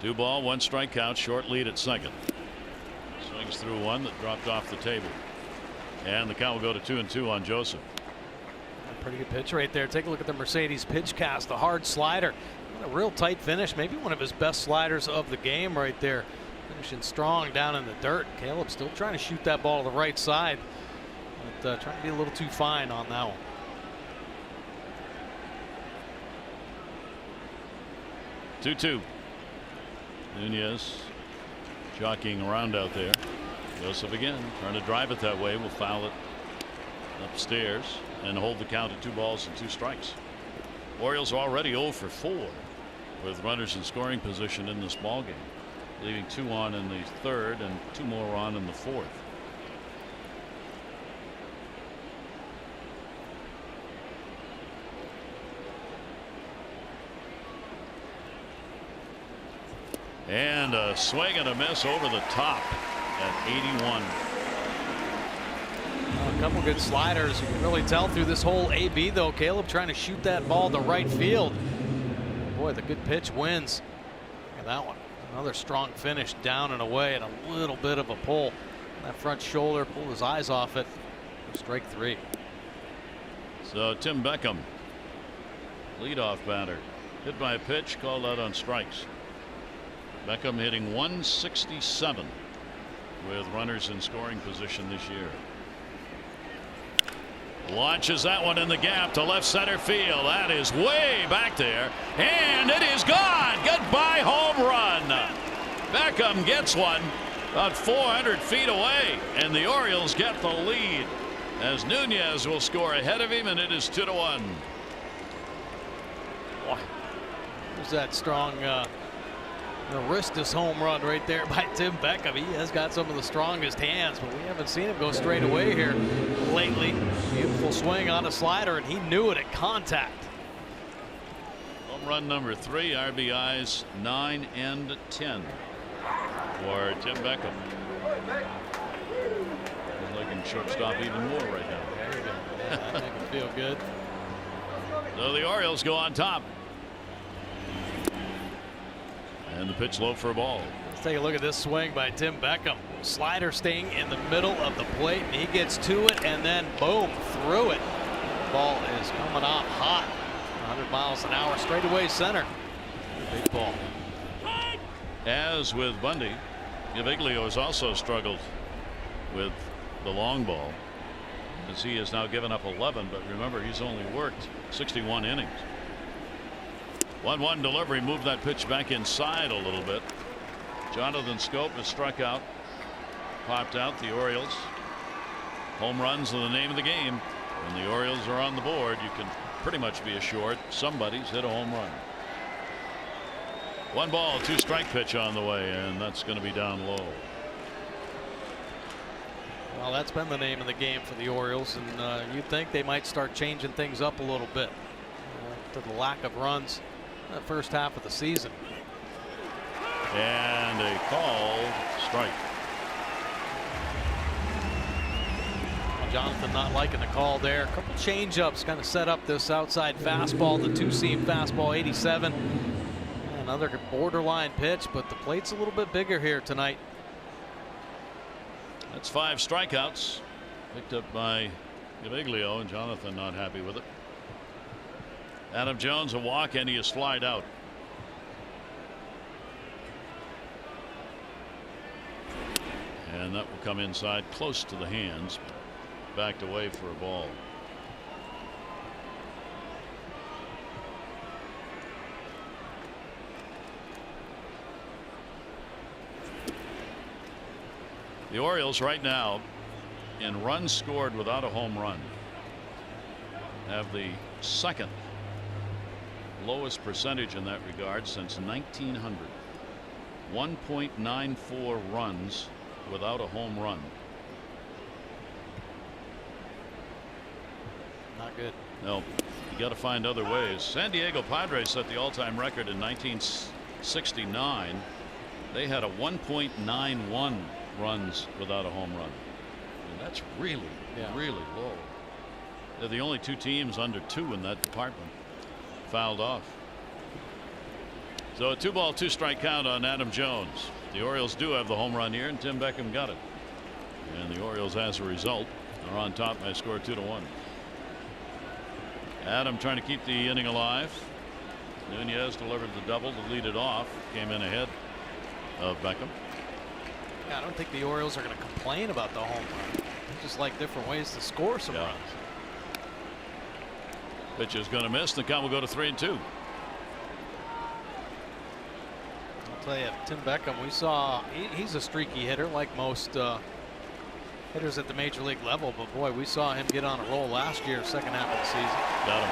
Two ball, one strike count, short lead at second. Swings through one that dropped off the table, and the count will go to 2-2 on Joseph. A pretty good pitch right there. Take a look at the Mercedes pitch cast, the hard slider, a real tight finish, maybe one of his best sliders of the game right there. Finishing strong down in the dirt. Caleb still trying to shoot that ball to the right side, but trying to be a little too fine on that one. Two. Nunez jockeying around out there. Joseph again trying to drive it that way. Will foul it upstairs and hold the count at 2 balls and 2 strikes. Orioles are already 0 for 4 with runners in scoring position in this ball game, leaving 2 on in the third and 2 more on in the fourth. And a swing and a miss over the top at 81. A couple good sliders. You can really tell through this whole AB though. Caleb trying to shoot that ball to right field. Boy, the good pitch wins. Look at that one. Another strong finish down and away, and a little bit of a pull. That front shoulder, pulled his eyes off it. Strike 3. So Tim Beckham, leadoff batter, hit by a pitch, called out on strikes. Beckham hitting 167 with runners in scoring position this year. Launches that one in the gap to left center field. That is way back there, and it is gone. Goodbye home run. Beckham gets one about 400 feet away, and the Orioles get the lead as Nunez will score ahead of him, and it is 2-1. There's that strong wristless home run right there by Tim Beckham. He has got some of the strongest hands, but we haven't seen him go straight away here lately. Beautiful swing on a slider, and he knew it at contact. Home run number 3, RBIs 9 and 10 for Tim Beckham. He's liking shortstop even more right now. There you go. Yeah, that make him feel good. So the Orioles go on top. And the pitch low for a ball. Let's take a look at this swing by Tim Beckham. Slider staying in the middle of the plate, and he gets to it, and then boom, through it. Ball is coming off hot. 100 miles an hour, straightaway center. Big ball. As with Bundy, Gaviglio has also struggled with the long ball, as he has now given up 11. But remember, he's only worked 61 innings. 1-1 delivery, moved that pitch back inside a little bit. Jonathan Scope has struck out, popped out. The Orioles. Home runs are the name of the game. When the Orioles are on the board, you can pretty much be assured somebody's hit a home run. 1 ball, 2 strike pitch on the way, and that's going to be down low. Well, that's been the name of the game for the Orioles, and you'd think they might start changing things up a little bit to the lack of runs in the first half of the season. And a called strike. Jonathan not liking the call there. A couple change-ups kind of set up this outside fastball, the 2-seam fastball, 87. Another borderline pitch, but the plate's a little bit bigger here tonight. That's 5 strikeouts picked up by Gaviglio, and Jonathan not happy with it. Adam Jones a walk, and he is flied out. And that will come inside close to the hands, backed away for a ball. The Orioles right now, in runs scored without a home run, have the second lowest percentage in that regard since 1900. 1.94 runs without a home run. Not good. No, you got to find other ways. San Diego Padres set the all-time record in 1969. They had a 1.91 runs without a home run. And that's really, really low. They're the only 2 teams under 2 in that department. Fouled off. So a 2-ball 2-strike count on Adam Jones. The Orioles do have the home run here, and Tim Beckham got it. And the Orioles, as a result, are on top by a score 2-1. Adam trying to keep the inning alive. Nunez delivered the double to lead it off. Came in ahead of Beckham. Yeah, I don't think the Orioles are going to complain about the home run. They just like different ways to score some runs. Pitch is going to miss. The count will go to 3-2. I'll tell you, Tim Beckham, we saw he's a streaky hitter like most hitters at the major league level, but boy, we saw him get on a roll last year, second half of the season. Got him.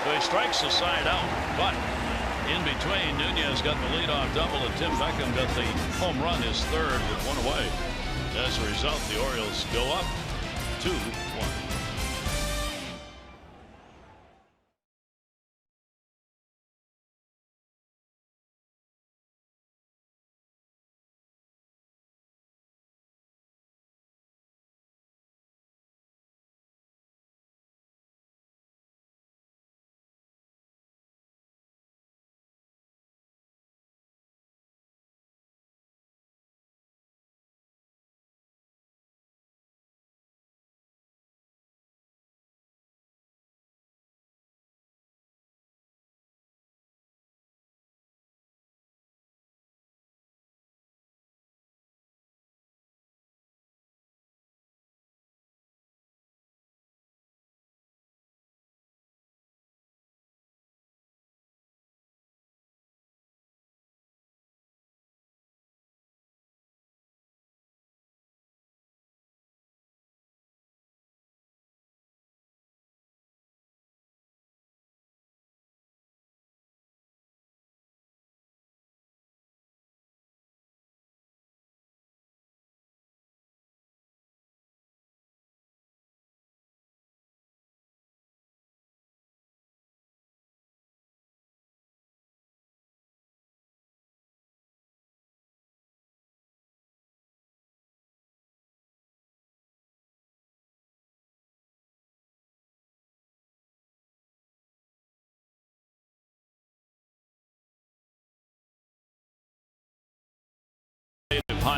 So he strikes the side out, but in between, Nunez got the leadoff double, and Tim Beckham got the home run, his third, with 1 away. As a result, the Orioles go up 2-1.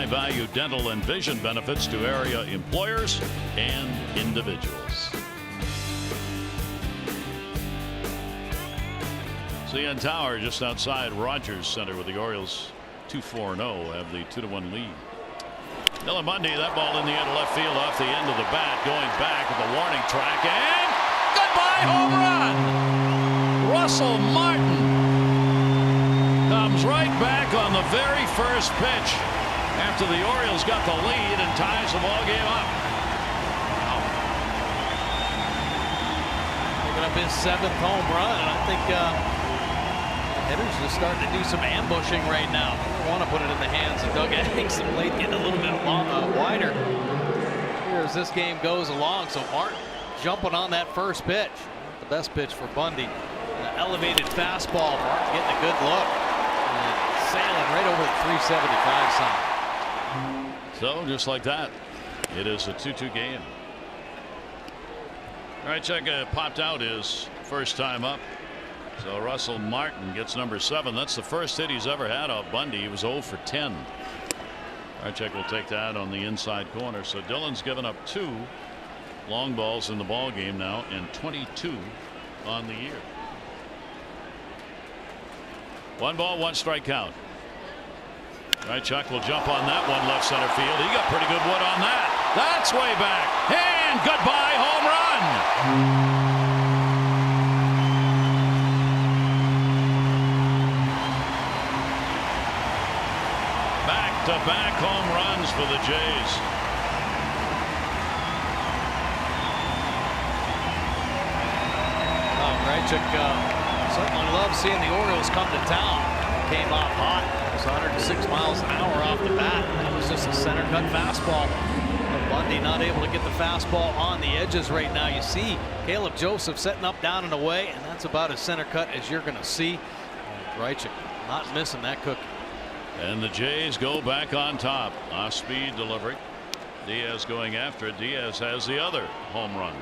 high-value dental and vision benefits to area employers and individuals. CN Tower just outside Rogers Center with the Orioles 2-4-0 have the 2-1 lead. Dylan Bundy, that ball in the end of left field off the end of the bat, going back at the warning track, and goodbye home run. Russell Martin comes right back on the very first pitch after the Orioles got the lead and ties the ball game up. Wow. Picking up his 7th home run, and I think hitters are starting to do some ambushing right now. I want to put it in the hands of Doug Eddings of late, getting a little bit wider here as this game goes along. So Martin jumping on that first pitch. The best pitch for Bundy. An elevated fastball. Martin getting a good look. And sailing right over the 375 sign. So just like that, it is a 2-2 game. All right, check popped out his first time up. So Russell Martin gets number 7. That's the first hit he's ever had off Bundy. He was 0 for 10. Archek will take that on the inside corner. So Dylan's given up 2 long balls in the ball game now, and 22 on the year. 1 ball, 1 strike count. Archek will jump on that one left center field. He got pretty good wood on that. That's way back. And goodbye home run. Back-to-back home runs for the Jays. Graychick certainly loves seeing the Orioles come to town. Came off hot. It was 106 miles an hour off the bat. That was just a center cut fastball. But Bundy not able to get the fastball on the edges right now. You see Caleb Joseph setting up, down, and away, and that's about as center cut as you're going to see. Graychick not missing that cookie. And the Jays go back on top. Off-speed delivery. Diaz going after it. Diaz has the other home run.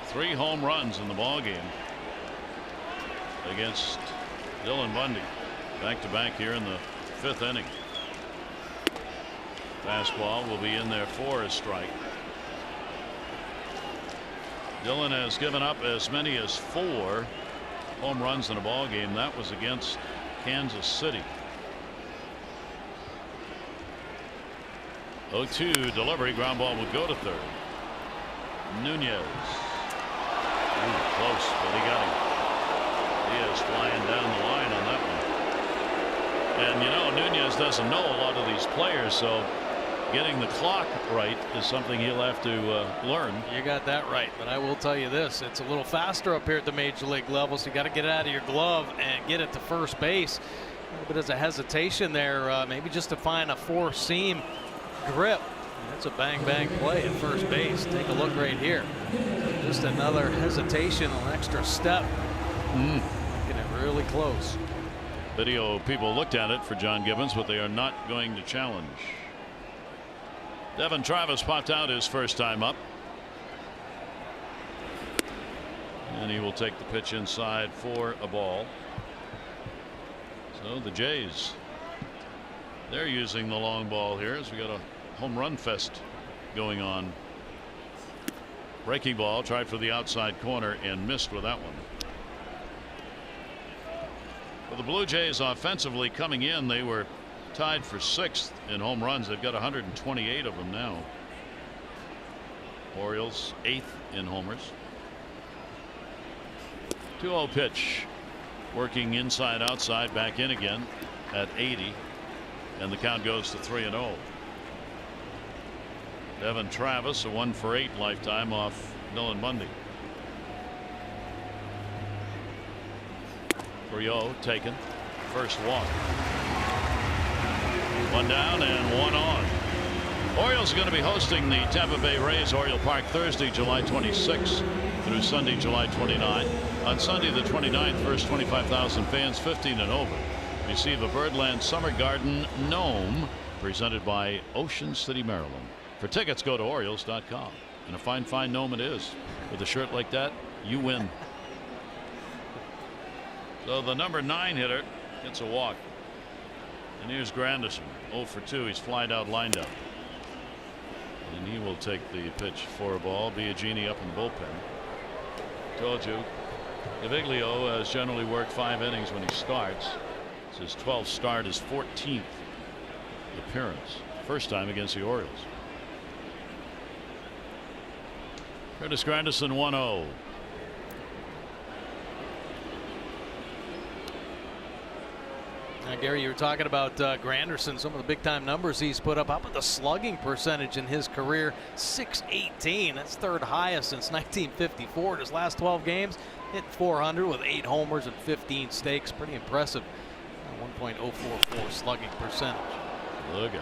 3 home runs in the ball game against Dylan Bundy. Back-to-back here in the 5th inning. Fastball will be in there for a strike. Dylan has given up as many as 4 home runs in a ball game. That was against Kansas City. 0-2 delivery. Ground ball would go to third. Nunez. Ooh, close, but he got him. He is flying down the line on that one. And you know, Nunez doesn't know a lot of these players, so getting the clock right is something he'll have to learn. You got that right, but I will tell you this, it's a little faster up here at the major league level, so you got to get it out of your glove and get it to first base. A little bit of a hesitation there, maybe just to find a 4-seam grip. That's a bang play at first base. Take a look right here. Just another hesitation, an extra step. Getting it really close. Video people looked at it for John Gibbons, but they are not going to challenge. Devin Travis popped out his first time up. And he will take the pitch inside for a ball. So the Jays, they're using the long ball here as we got a home run fest going on. Breaking ball, tried for the outside corner and missed with that one. Well, the Blue Jays offensively coming in, they were tied for 6th in home runs. They've got 128 of them now. Orioles 8th in homers. 2-0 pitch, working inside outside, back in again at 80, and the count goes to 3-0. Devin Travis, a 1 for 8 lifetime off Dylan Bundy. 3-0 taken. First walk. 1 down and 1 on. Orioles are going to be hosting the Tampa Bay Rays, Oriole Park, Thursday, July 26th through Sunday, July 29th. On Sunday the 29th, first 25,000 fans 15 and over receive a Birdland Summer Garden Gnome presented by Ocean City, Maryland. For tickets, go to Orioles.com. And a fine gnome it is. With a shirt like that, you win. So the number 9 hitter gets a walk. And here's Granderson, 0 for 2. He's flied out, lined out. And he will take the pitch for a ball. Biagini up in the bullpen. Told you, Gaviglio has generally worked 5 innings when he starts. It's his 12th start, his 14th appearance. First time against the Orioles. Curtis Granderson 1-0. Now, Gary, you were talking about Granderson, some of the big time numbers he's put up. How about the slugging percentage in his career? .618. That's third highest since 1954. In his last 12 games, hit .400 with 8 homers and 15 stakes. Pretty impressive. 1.044 slugging percentage. Look at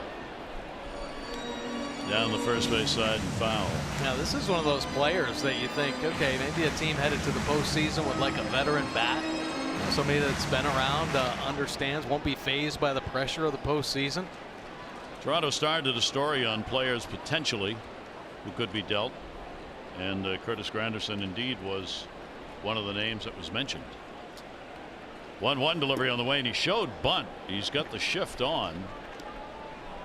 down the first base side and foul. Now, this is one of those players that you think, okay, maybe a team headed to the postseason with like a veteran bat. Somebody that's been around, understands, won't be fazed by the pressure of the postseason. Toronto started a story on players potentially who could be dealt, and Curtis Granderson indeed was one of the names that was mentioned. 1-1 delivery on the way, and he showed bunt. He's got the shift on.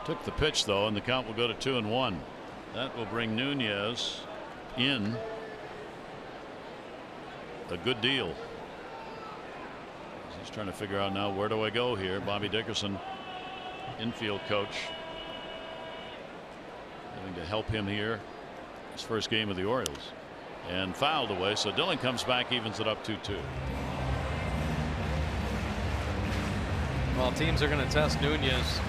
Took the pitch though, and the count will go to 2-1. That will bring Nunez in a good deal. He's trying to figure out now, where do I go here? Bobby Dickerson, infield coach, having to help him here. His first game of the Orioles, and fouled away. So Dillon comes back, evens it up 2-2. Well, teams are going to test Nunez,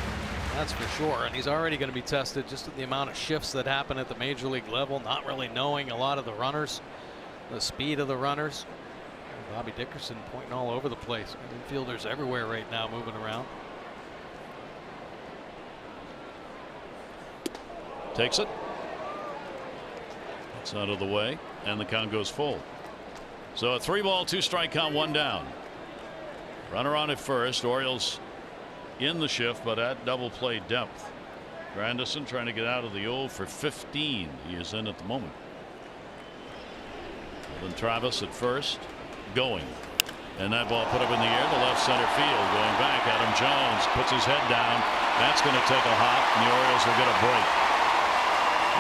that's for sure, and he's already going to be tested just at the amount of shifts that happen at the major league level, not really knowing a lot of the runners, the speed of the runners. Bobby Dickerson pointing all over the place. Infielders everywhere right now moving around. Takes it. It's out of the way, and the count goes full. So a 3-ball 2-strike count, 1 down. Runner on at first. Orioles in the shift, but at double play depth. Granderson trying to get out of the 0 for 15. He is in at the moment. Then Travis at first. Going, and that ball put up in the air to left center field. Going back, Adam Jones puts his head down. That's going to take a hop, and the Orioles will get a break.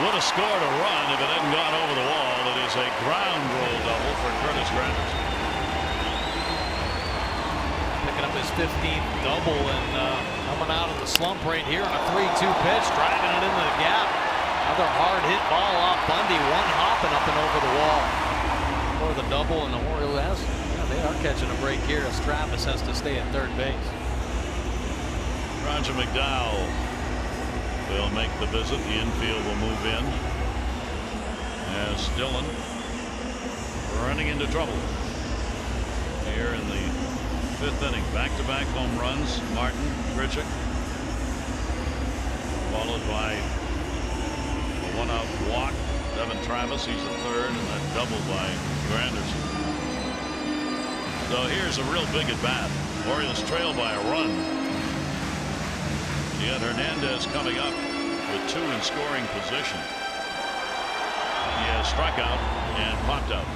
Would have scored a run if it hadn't gone over the wall. It is a ground rule double for Curtis Granderson. Picking up his 15th double, and coming out of the slump right here on a 3-2 pitch, driving it into the gap. Another hard hit ball off Bundy, one hopping up and over the wall. For the double, and the Orioles they are catching a break here as Travis has to stay at third base. Roger McDowell will make the visit. The infield will move in as Dillon running into trouble here in the 5th inning. Back-to-back home runs. Martin, Grichuk, followed by a 1-out walk. Devin Travis, he's a third, and that double by Granderson. So here's a real big at bat. Orioles trail by a run. You got Hernandez coming up with 2 in scoring position. He has struck out and popped out.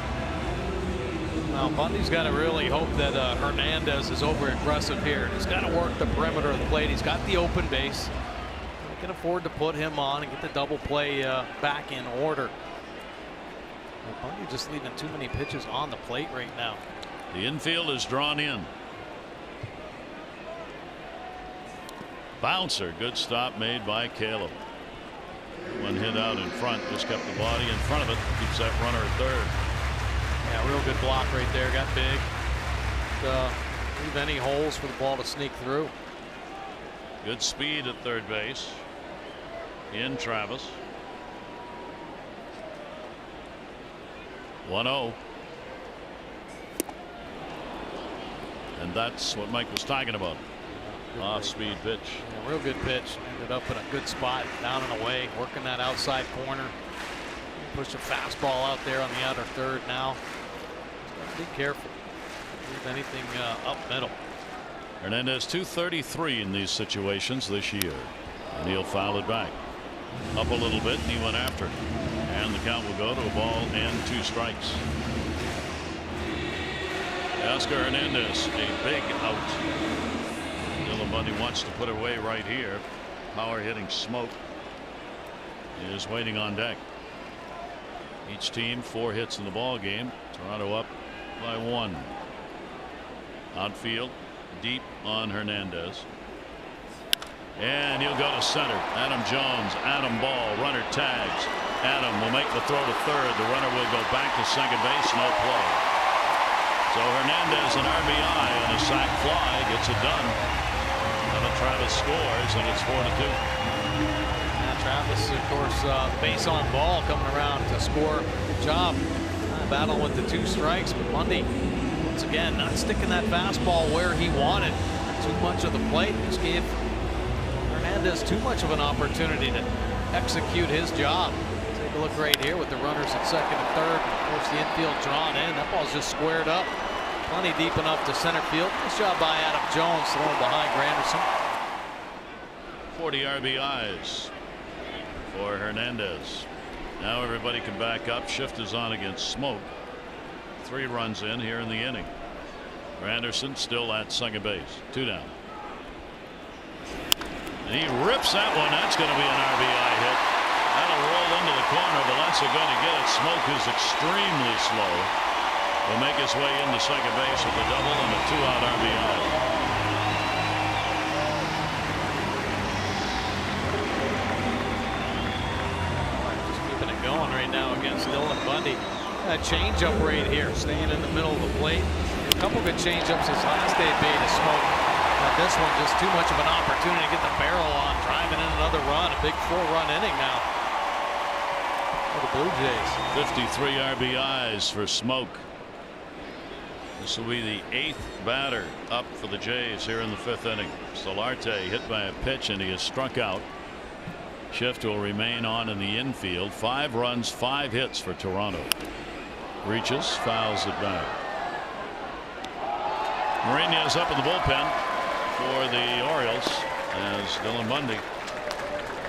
Now Bundy's got to really hope that Hernandez is over aggressive here. He's got to work the perimeter of the plate. He's got the open base. He can afford to put him on and get the double play back in order. Bundy just leaving too many pitches on the plate right now. The infield is drawn in. Bouncer, good stop made by Caleb. One hit out in front, just kept the body in front of it, keeps that runner at third. Yeah, real good block right there. Got big. Leave any holes for the ball to sneak through. Good speed at third base. In Travis. 1-0. And that's what Mike was talking about. Off-speed pitch. Yeah, real good pitch. Ended up in a good spot, down and away, working that outside corner. Push a fastball out there on the outer third now. Be careful. Leave anything up middle. Hernandez 233 in these situations this year, and he'll foul it back. Up a little bit, and he went after it. And the count will go to a ball and 2 strikes. Oscar Hernandez, a big out. Dylan Bundy wants to put away right here. Power hitting Smoke is waiting on deck. Each team 4 hits in the ball game. Toronto up by 1. Outfield deep on Hernandez. And he'll go to center. Adam Jones, Adam ball, runner tags. Adam will make the throw to third. The runner will go back to second base. No play. So Hernandez an RBI on a sac fly gets it done. And Travis scores, and it's 4-2. Yeah, Travis, of course, the base on ball coming around to score. Good job. Battle with the 2 strikes, but Bundy once again not sticking that fastball where he wanted. Too much of the plate. Just gave Hernandez too much of an opportunity to execute his job. Take a look right here with the runners at second and third. Of course, the infield drawn in. That ball's just squared up. Plenty deep enough to center field. Nice job by Adam Jones throwing behind Granderson. 40 RBIs for Hernandez. Now everybody can back up. Shift is on against Smoke. 3 runs in here in the inning. Granderson still at second base. 2 down. And he rips that one. That's going to be an RBI hit. That'll roll into the corner. Valencia going to get it. Smoke is extremely slow. Will make his way into second base with a double and a 2-out RBI. Just keeping it going right now against Dylan Bundy. A changeup right here, staying in the middle of the plate. A couple good changeups his last day bait to Smoke. This one just too much of an opportunity to get the barrel on, driving in another run. A big 4-run inning now for the Blue Jays. 53 RBIs for Smoke. This will be the 8th batter up for the Jays here in the 5th inning. Solarte hit by a pitch and he is struck out. Shift will remain on in the infield. 5 runs, 5 hits for Toronto. Reaches, fouls it back. Mourinho's up in the bullpen for the Orioles as Dylan Bundy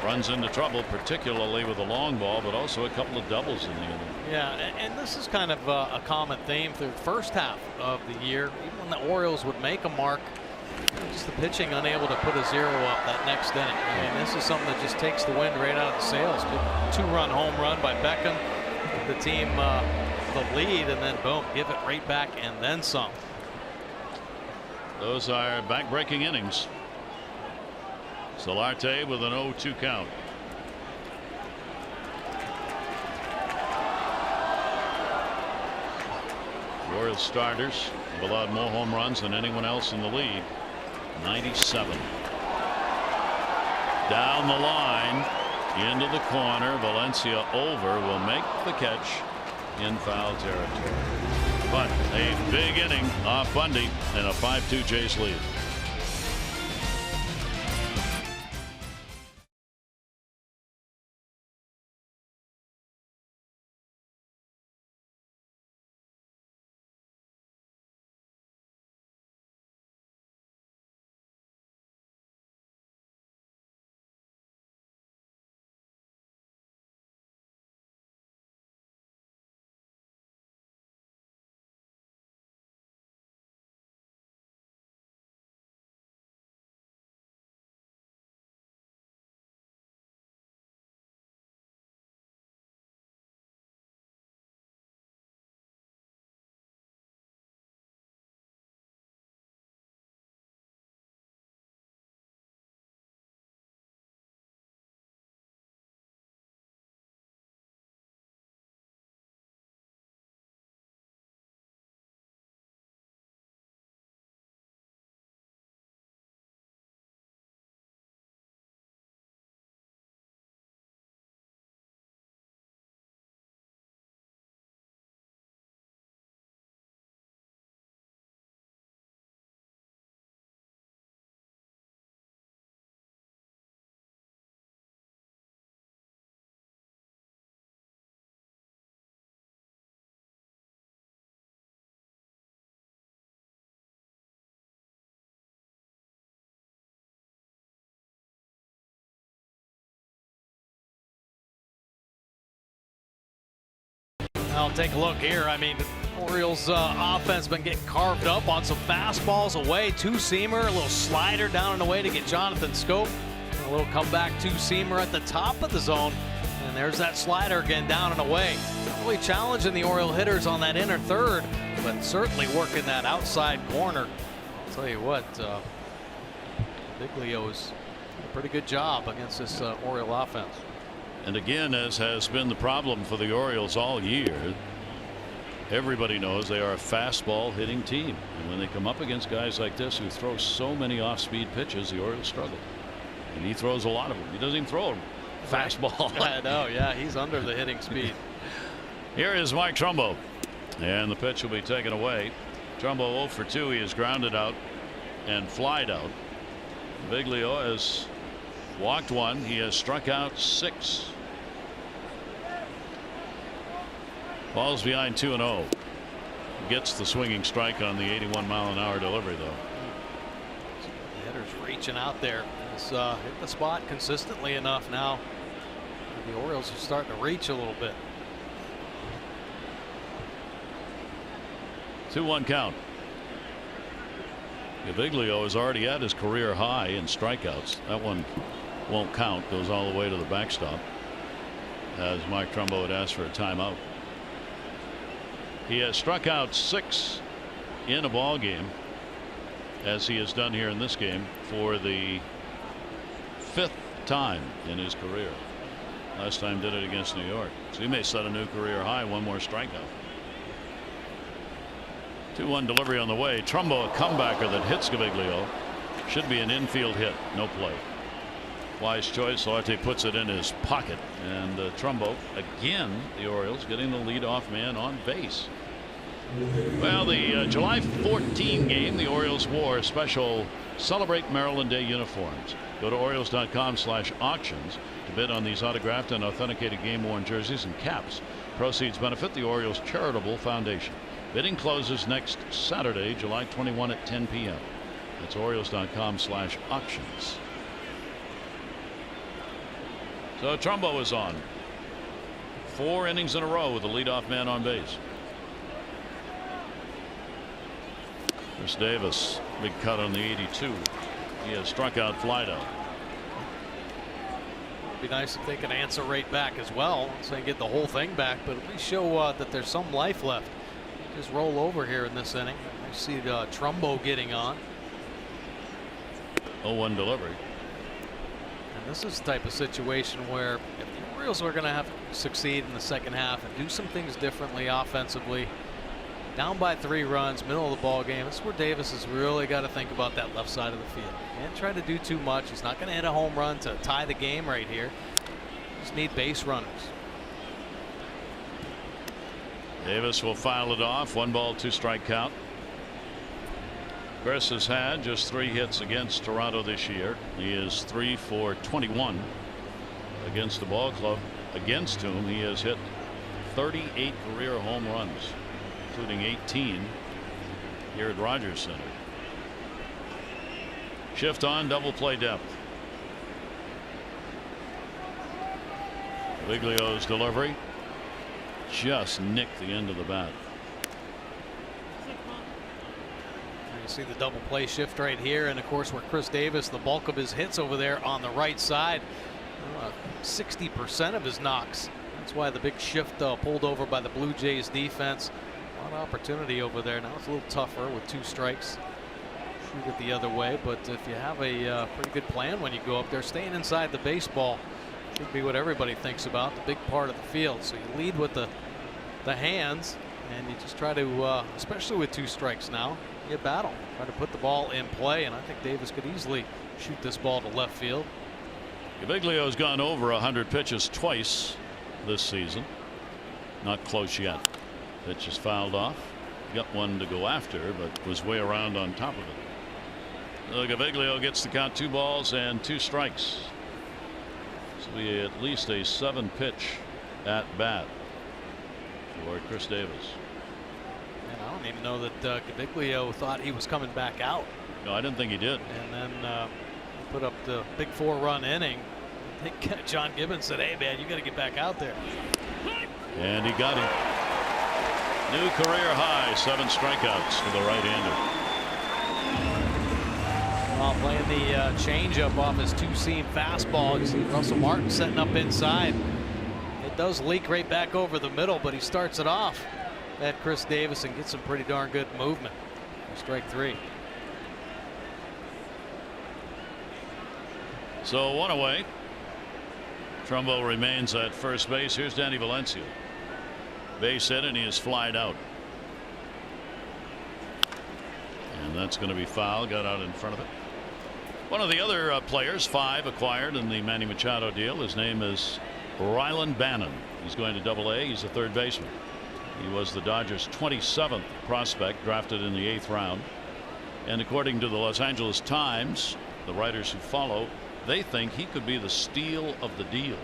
runs into trouble, particularly with a long ball, but also a couple of doubles in the inning. Yeah, and this is kind of a common theme through the first half of the year. Even when the Orioles would make a mark, just the pitching unable to put a 0 up that next inning. I mean, this is something that just takes the wind right out of the sails. Good 2-run home run by Beckham. Give the team the lead, and then boom, give it right back and then some. Those are back-breaking innings. Solarte with an 0-2 count. Orioles starters have allowed more home runs than anyone else in the league. 97. Down the line into the corner. Valencia over will make the catch in foul territory. But a big inning off Bundy and a 5-2 Jays lead. I'll take a look here. I mean, Orioles offense been getting carved up on some fastballs away, two-seamer, a little slider down and away to get Jonathan Scope. A little comeback two-seamer at the top of the zone. And there's that slider again down and away. Not really challenging the Oriole hitters on that inner third, but certainly working that outside corner. I'll tell you what, Biglio's did a pretty good job against this Oriole offense. And again, as has been the problem for the Orioles all year, everybody knows they are a fastball hitting team. And when they come up against guys like this who throw so many off-speed pitches, the Orioles struggle. And he throws a lot of them. He doesn't even throw a fastball. I know, yeah, he's under the hitting speed. Here is Mike Trumbo. And the pitch will be taken away. Trumbo 0 for 2. He is grounded out and flied out. Biglio has walked 1. He has struck out 6. Ball's behind 2-0. Gets the swinging strike on the 81-mile-an-hour delivery, though. The hitter's reaching out there. He's hit the spot consistently enough now. The Orioles are starting to reach a little bit. 2-1 count. Biglio is already at his career high in strikeouts. That one won't count. Goes all the way to the backstop, as Mike Trumbo had asked for a timeout. He has struck out 6 in a ball game, as he has done here in this game for the 5th time in his career. Last time did it against New York. So he may set a new career high. 1 more strikeout. 2-1 delivery on the way. Trumbo, a comebacker that hits Biglio. Should be an infield hit. No play. Wise choice. Larte puts it in his pocket. And Trumbo, again, the Orioles getting the leadoff man on base. Well, the July 14 game, the Orioles wore special Celebrate Maryland Day uniforms. Go to Orioles.com/auctions to bid on these autographed and authenticated game-worn jerseys and caps. Proceeds benefit the Orioles Charitable Foundation. Bidding closes next Saturday, July 21 at 10 p.m. That's Orioles.com/auctions. So Trumbo is on. 4 innings in a row with the leadoff man on base. Chris Davis, big cut on the 82. He has struck out, flied out. It'd be nice if they could answer right back as well. So they get the whole thing back, but at least show that there's some life left. Just roll over here in this inning. I see Trumbo getting on. 0-1 delivery. And this is the type of situation where if the Orioles are going to have to succeed in the second half and do some things differently offensively, down by 3 runs, middle of the ball game, this is where Davis has really got to think about that left side of the field. Can't try to do too much. He's not going to hit a home run to tie the game right here. Just need base runners. Davis will foul it off. 1 ball, 2 strike count. Chris has had just 3 hits against Toronto this year. He is 3 for 21 against the ball club, against whom he has hit 38 career home runs, including 18 here at Rogers Center. Shift on, double play depth. Biglio's delivery just nicked the end of the bat. You see the double play shift right here, and of course where Chris Davis, the bulk of his hits over there on the right side, 60% of his knocks. That's why the big shift pulled over by the Blue Jays defense. A lot of opportunity over there. Now it's a little tougher with 2 strikes. Shoot it the other way, but if you have a pretty good plan when you go up there, staying inside the baseball should be what everybody thinks about, the big part of the field. So you lead with the hands, and you just try to, especially with 2 strikes now, you battle, try to put the ball in play, and I think Davis could easily shoot this ball to left field. Biglio's gone over 100 pitches twice this season. Not close yet. Pitch is fouled off. Got one to go after, but was way around on top of it. Look, Biglio gets the count, 2 balls and 2 strikes. This will be at least a 7-pitch at bat for Chris Davis. And I don't even know that Biglio thought he was coming back out. No, I didn't think he did. And then put up the big 4-run inning. I think John Gibbons said, "Hey man, you got to get back out there." And he got him. New career high, 7 strikeouts for the right-hander. Well, playing the changeup off his two-seam fastball. You see Russell Martin setting up inside. It does leak right back over the middle, but he starts it off at Chris Davis and gets some pretty darn good movement. Strike 3. So 1 away. Trumbo remains at first base. Here's Danny Valencia. Base hit, and he is flied out. And that's going to be foul. Got out in front of it. One of the other players, 5 acquired in the Manny Machado deal. His name is Rylan Bannon. He's going to Double-A. He's a third baseman. He was the Dodgers' 27th prospect, drafted in the 8th round. And according to the Los Angeles Times, the writers who follow, they think he could be the steal of the deal.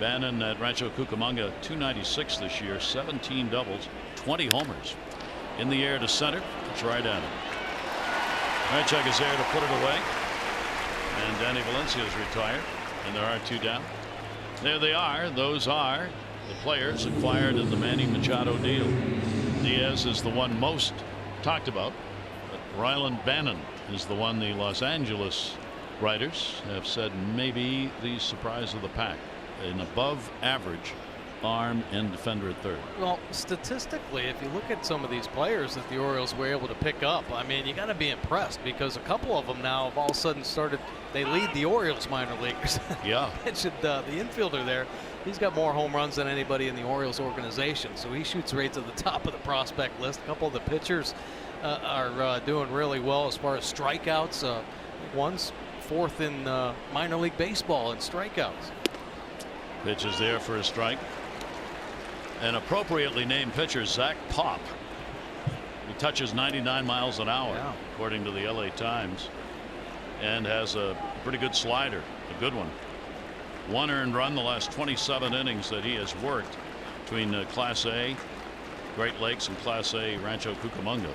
Bannon at Rancho Cucamonga, 296 this year, 17 doubles, 20 homers. In the air to center. It's right at him. Marichek is there to put it away. And Danny Valencia is retired. And there are 2 down. There they are. Those are the players acquired in the Manny Machado deal. Diaz is the one most talked about. But Rylan Bannon is the one the Los Angeles writers have said maybe the surprise of the pack. An above average arm and defender at third. Well, statistically, if you look at some of these players that the Orioles were able to pick up, I mean, you got to be impressed, because a couple of them now have all of a sudden started. They lead the Orioles minor leaguers. Yeah. Mentioned the infielder there. He's got more home runs than anybody in the Orioles organization, so he shoots right to the top of the prospect list. A couple of the pitchers are doing really well as far as strikeouts. One's 4th in minor league baseball in strikeouts. Pitch is there for a strike. An appropriately named pitcher, Zach Pop. He touches 99 miles an hour, according to the LA Times, and has a pretty good slider, a good one. 1 earned run the last 27 innings that he has worked between Class A Great Lakes and Class A Rancho Cucamonga.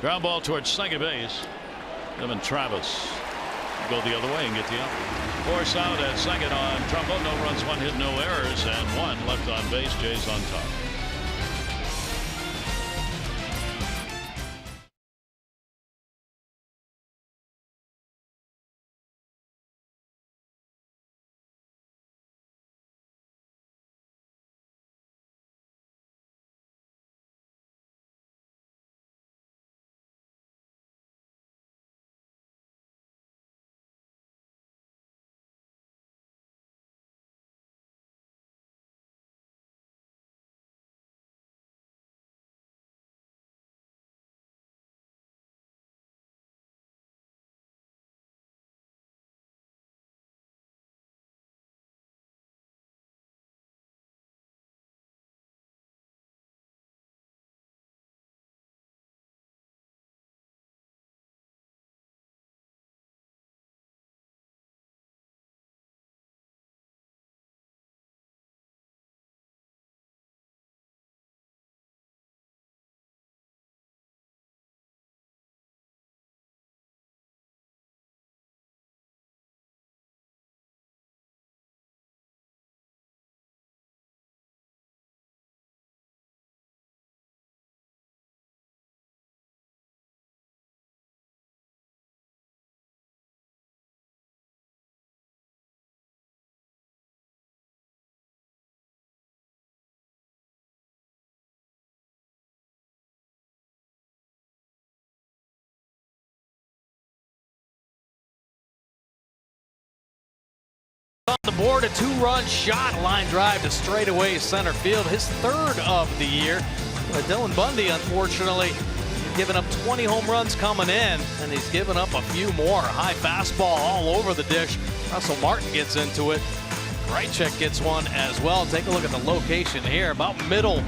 Ground ball towards second base. Evan Travis go the other way and get the out. Force out at second on Trumbo. No runs, 1 hit, no errors, and 1 left on base. Jays on top. On the board, a 2-run shot, line drive to straightaway center field, his 3rd of the year. Dylan Bundy, unfortunately, giving up 20 home runs coming in, and he's given up a few more. High fastball all over the dish. Russell Martin gets into it. Grichuk gets one as well. Take a look at the location here, about middle.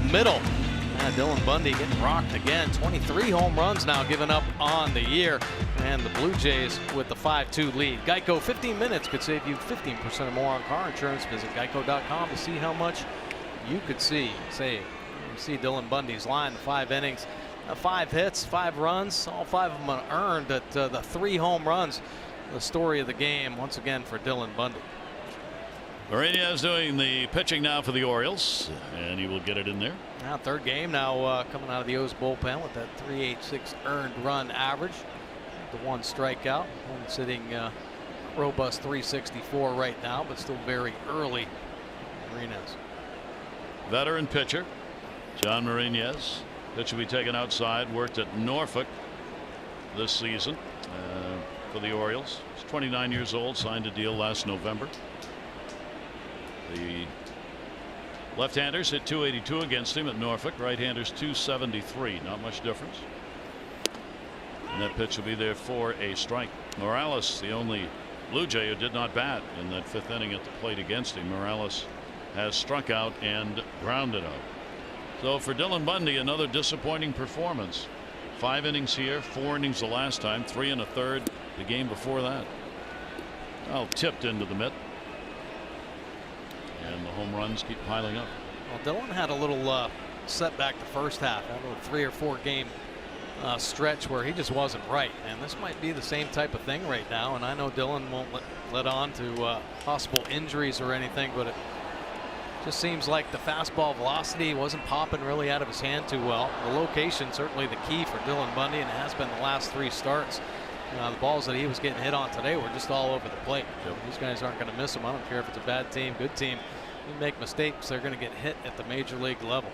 Dylan Bundy getting rocked again. 23 home runs now given up on the year. And the Blue Jays with the 5-2 lead. Geico, 15 minutes could save you 15% or more on car insurance. Visit geico.com to see how much you could save. You see Dylan Bundy's line, 5 innings, 5 hits, 5 runs, all 5 of them earned at the 3 home runs. The story of the game once again for Dylan Bundy. Mourinho's doing the pitching now for the Orioles, and he will get it in there. Now third game now coming out of the O's bullpen with that 3.86 earned run average. The one strikeout. One sitting robust 364 right now, but still very early. Mourinho's. Veteran pitcher John Mourinho's. Pitch will be taken outside. Worked at Norfolk this season for the Orioles. He's 29 years old. Signed a deal last November. The left-handers hit .282 against him at Norfolk. Right-handers .273. Not much difference. And that pitch will be there for a strike. Morales, the only Blue Jay who did not bat in that fifth inning at the plate against him. Morales has struck out and grounded out. So for Dylan Bundy, another disappointing performance. 5 innings here, 4 innings the last time, 3 1/3 the game before that. Oh, tipped into the mitt. And the home runs keep piling up. Well, Dylan had a little setback the first half. Had a little 3 or 4 game stretch where he just wasn't right. And this might be the same type of thing right now. And I know Dylan won't let on to possible injuries or anything, but it just seems like the fastball velocity wasn't popping really out of his hand too well. The location certainly the key for Dylan Bundy, and it has been the last 3 starts. The balls that he was getting hit on today were just all over the plate. Yep. These guys aren't going to miss him. I don't care if it's a bad team, good team. You make mistakes, they're going to get hit at the major league level.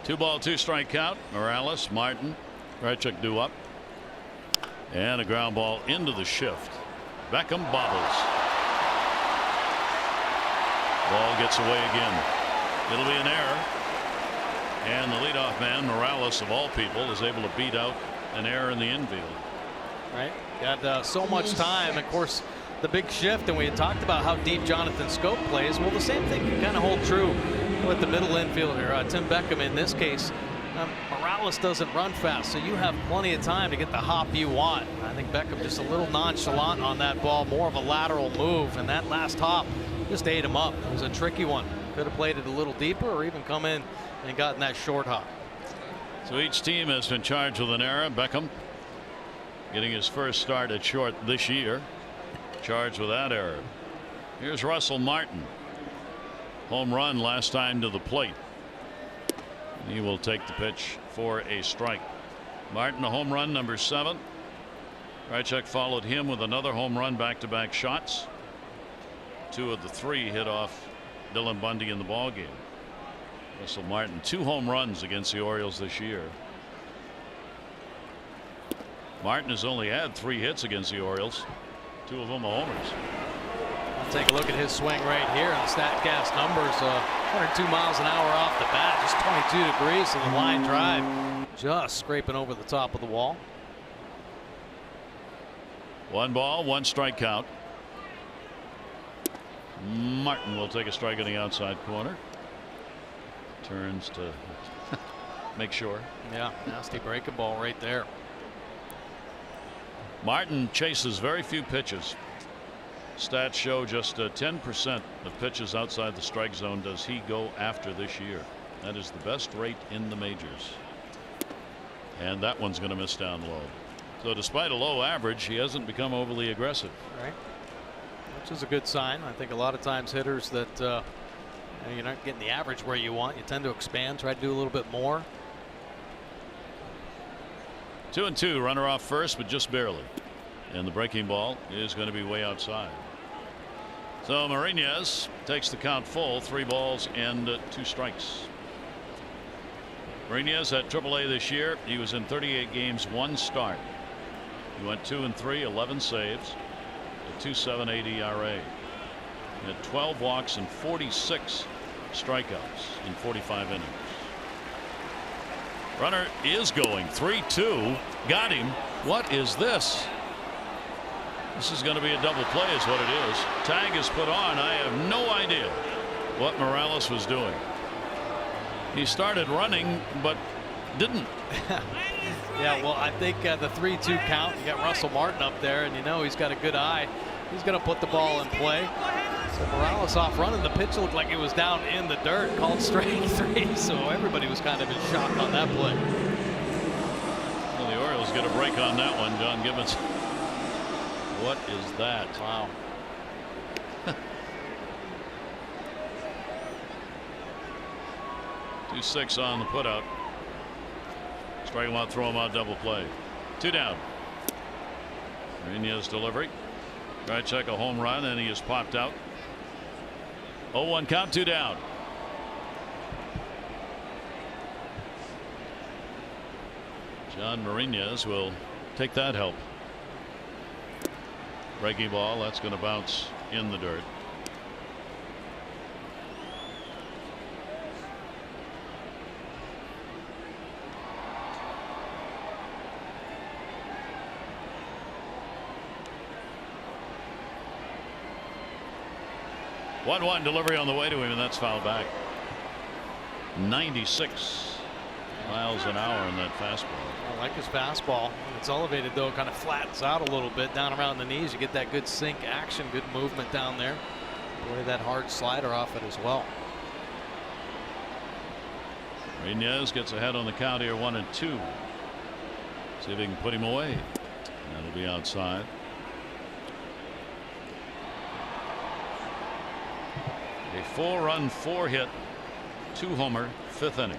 2-ball, 2-strike count. Morales, Martin, Reichuk due up. And a ground ball into the shift. Beckham bobbles. Ball gets away again. It'll be an error. And the leadoff man, Morales, of all people, is able to beat out an error in the infield. Right. Got so much time. Of course, the big shift, and we had talked about how deep Jonathan Scope plays. Well, the same thing can kind of hold true with the middle infielder, Tim Beckham in this case. Morales doesn't run fast, so you have plenty of time to get the hop you want. I think Beckham just a little nonchalant on that ball, more of a lateral move, and that last hop just ate him up. It was a tricky one. Could have played it a little deeper or even come in and gotten that short hop. So each team has been charged with an error. Beckham getting his first start at short this year, charged with that error. Here's Russell Martin. Home run last time to the plate. He will take the pitch for a strike. Martin, a home run number 7. Reichuk followed him with another home run, back-to-back shots. 2 of the 3 hit off Dylan Bundy in the ballgame. Russell Martin, 2 home runs against the Orioles this year. Martin has only had 3 hits against the Orioles. 2 of them are homers. I'll take a look at his swing right here, and the StatCast numbers. 102 miles an hour off the bat, just 22 degrees to the line drive, just scraping over the top of the wall. 1 ball, 1 strike count. Martin will take a strike in the outside corner. Turns to make sure. Yeah, nasty breaking ball right there. Martin chases very few pitches. Stats show just 10% of pitches outside the strike zone does he go after this year. That is the best rate in the majors. And that one's going to miss down low. So despite a low average, he hasn't become overly aggressive. Right. Which is a good sign. I think a lot of times hitters that you're not getting the average where you want, you tend to expand, try to do a little bit more. 2-2, runner off first, but just barely. And the breaking ball is going to be way outside. So Mourinho's takes the count full, 3 balls and 2 strikes. Mourinho's at AAA this year. He was in 38 games, 1 start. He went 2-3, 11 saves, a 2.78 ERA. He had 12 walks and 46 strikeouts in 45 innings. Runner is going 3-2. Got him. What is this? This is going to be a double play is what it is. Tag is put on. I have no idea what Morales was doing. He started running but didn't. Yeah, well, I think the 3-2 count, you got Russell Martin up there, and you know he's got a good eye. He's going to put the ball in play. So Morales off running. The pitch looked like it was down in the dirt, called strike 3. So everybody was kind of in shock on that play. Well, the Orioles get a break on that one. John Gibbons. What is that? Wow. 2-6 on the putout. Strike him out, throw him out, double play. 2 down. Mariña's delivery. Try to check a home run, and he is popped out. 0-1 count, 2 down. John Mariñez will take that help. Breaking ball, that's going to bounce in the dirt. One delivery on the way to him, and that's fouled back. 96 miles an hour in that fastball. I like his fastball. When it's elevated, though, it kind of flattens out a little bit down around the knees. You get that good sink action, good movement down there. Boy, that hard slider off it as well. Mariñez gets ahead on the count here, 1-2. See if he can put him away. That'll be outside. A 4-run, 4-hit, 2-homer 5th inning,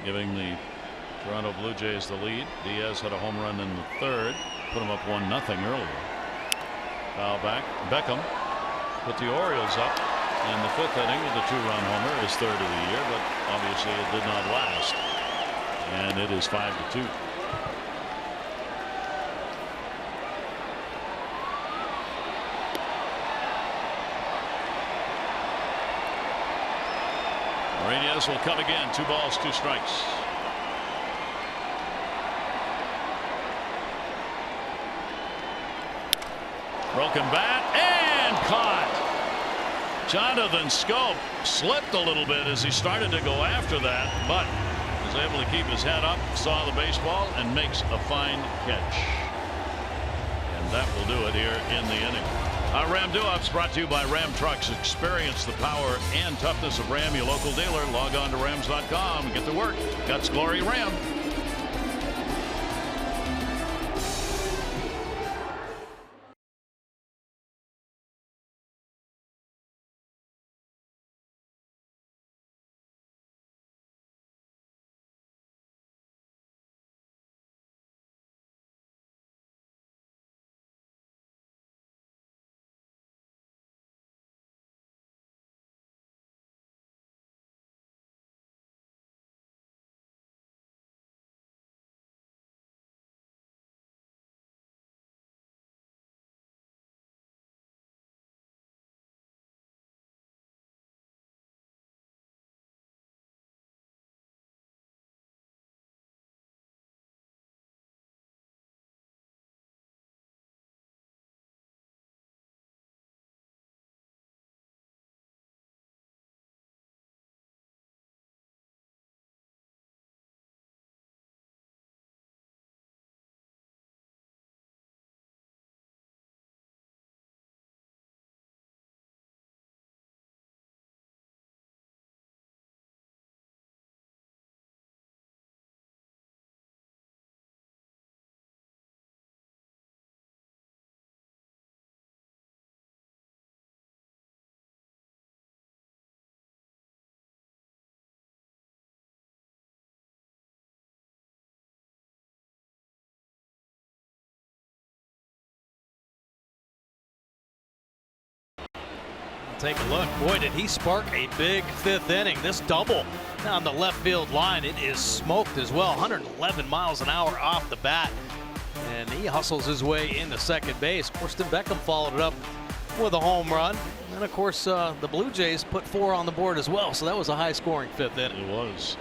giving the Toronto Blue Jays the lead. Diaz had a home run in the 3rd, put him up 1-0 earlier. Foul back. Beckham put the Orioles up in the 5th inning with a 2-run homer, his 3rd of the year, but obviously it did not last, and it is 5-2. Mariñez will come again. 2 balls, 2 strikes. Broken bat and caught. Jonathan Scope slipped a little bit as he started to go after that, but was able to keep his head up, saw the baseball, and makes a fine catch. And that will do it here in the inning. Our Ram Do-Ups brought to you by Ram Trucks. Experience the power and toughness of Ram, your local dealer. Log on to Rams.com and get to work. Guts Glory Ram. Take a look. Boy, did he spark a big 5th inning. This double down the left field line, it is smoked as well. 111 miles an hour off the bat. And he hustles his way into second base. Corsten Beckham followed it up with a home run. And of course, the Blue Jays put 4 on the board as well. So that was a high-scoring 5th inning. It was.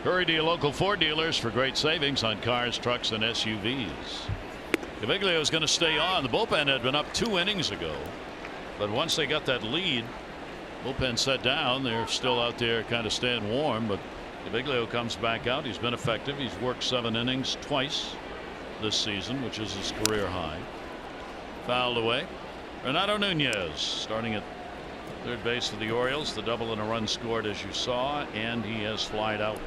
Hurry to your local Ford dealers for great savings on cars, trucks, and SUVs. Gaviglio is going to stay on. The bullpen had been up 2 innings ago. But once they got that lead, bullpen set down. They're still out there kind of staying warm, but Gaviglio comes back out. He's been effective. He's worked 7 innings twice this season, which is his career high. Fouled away. Renato Nunez starting at third base for the Orioles. The double and a run scored, as you saw, and he has flied out.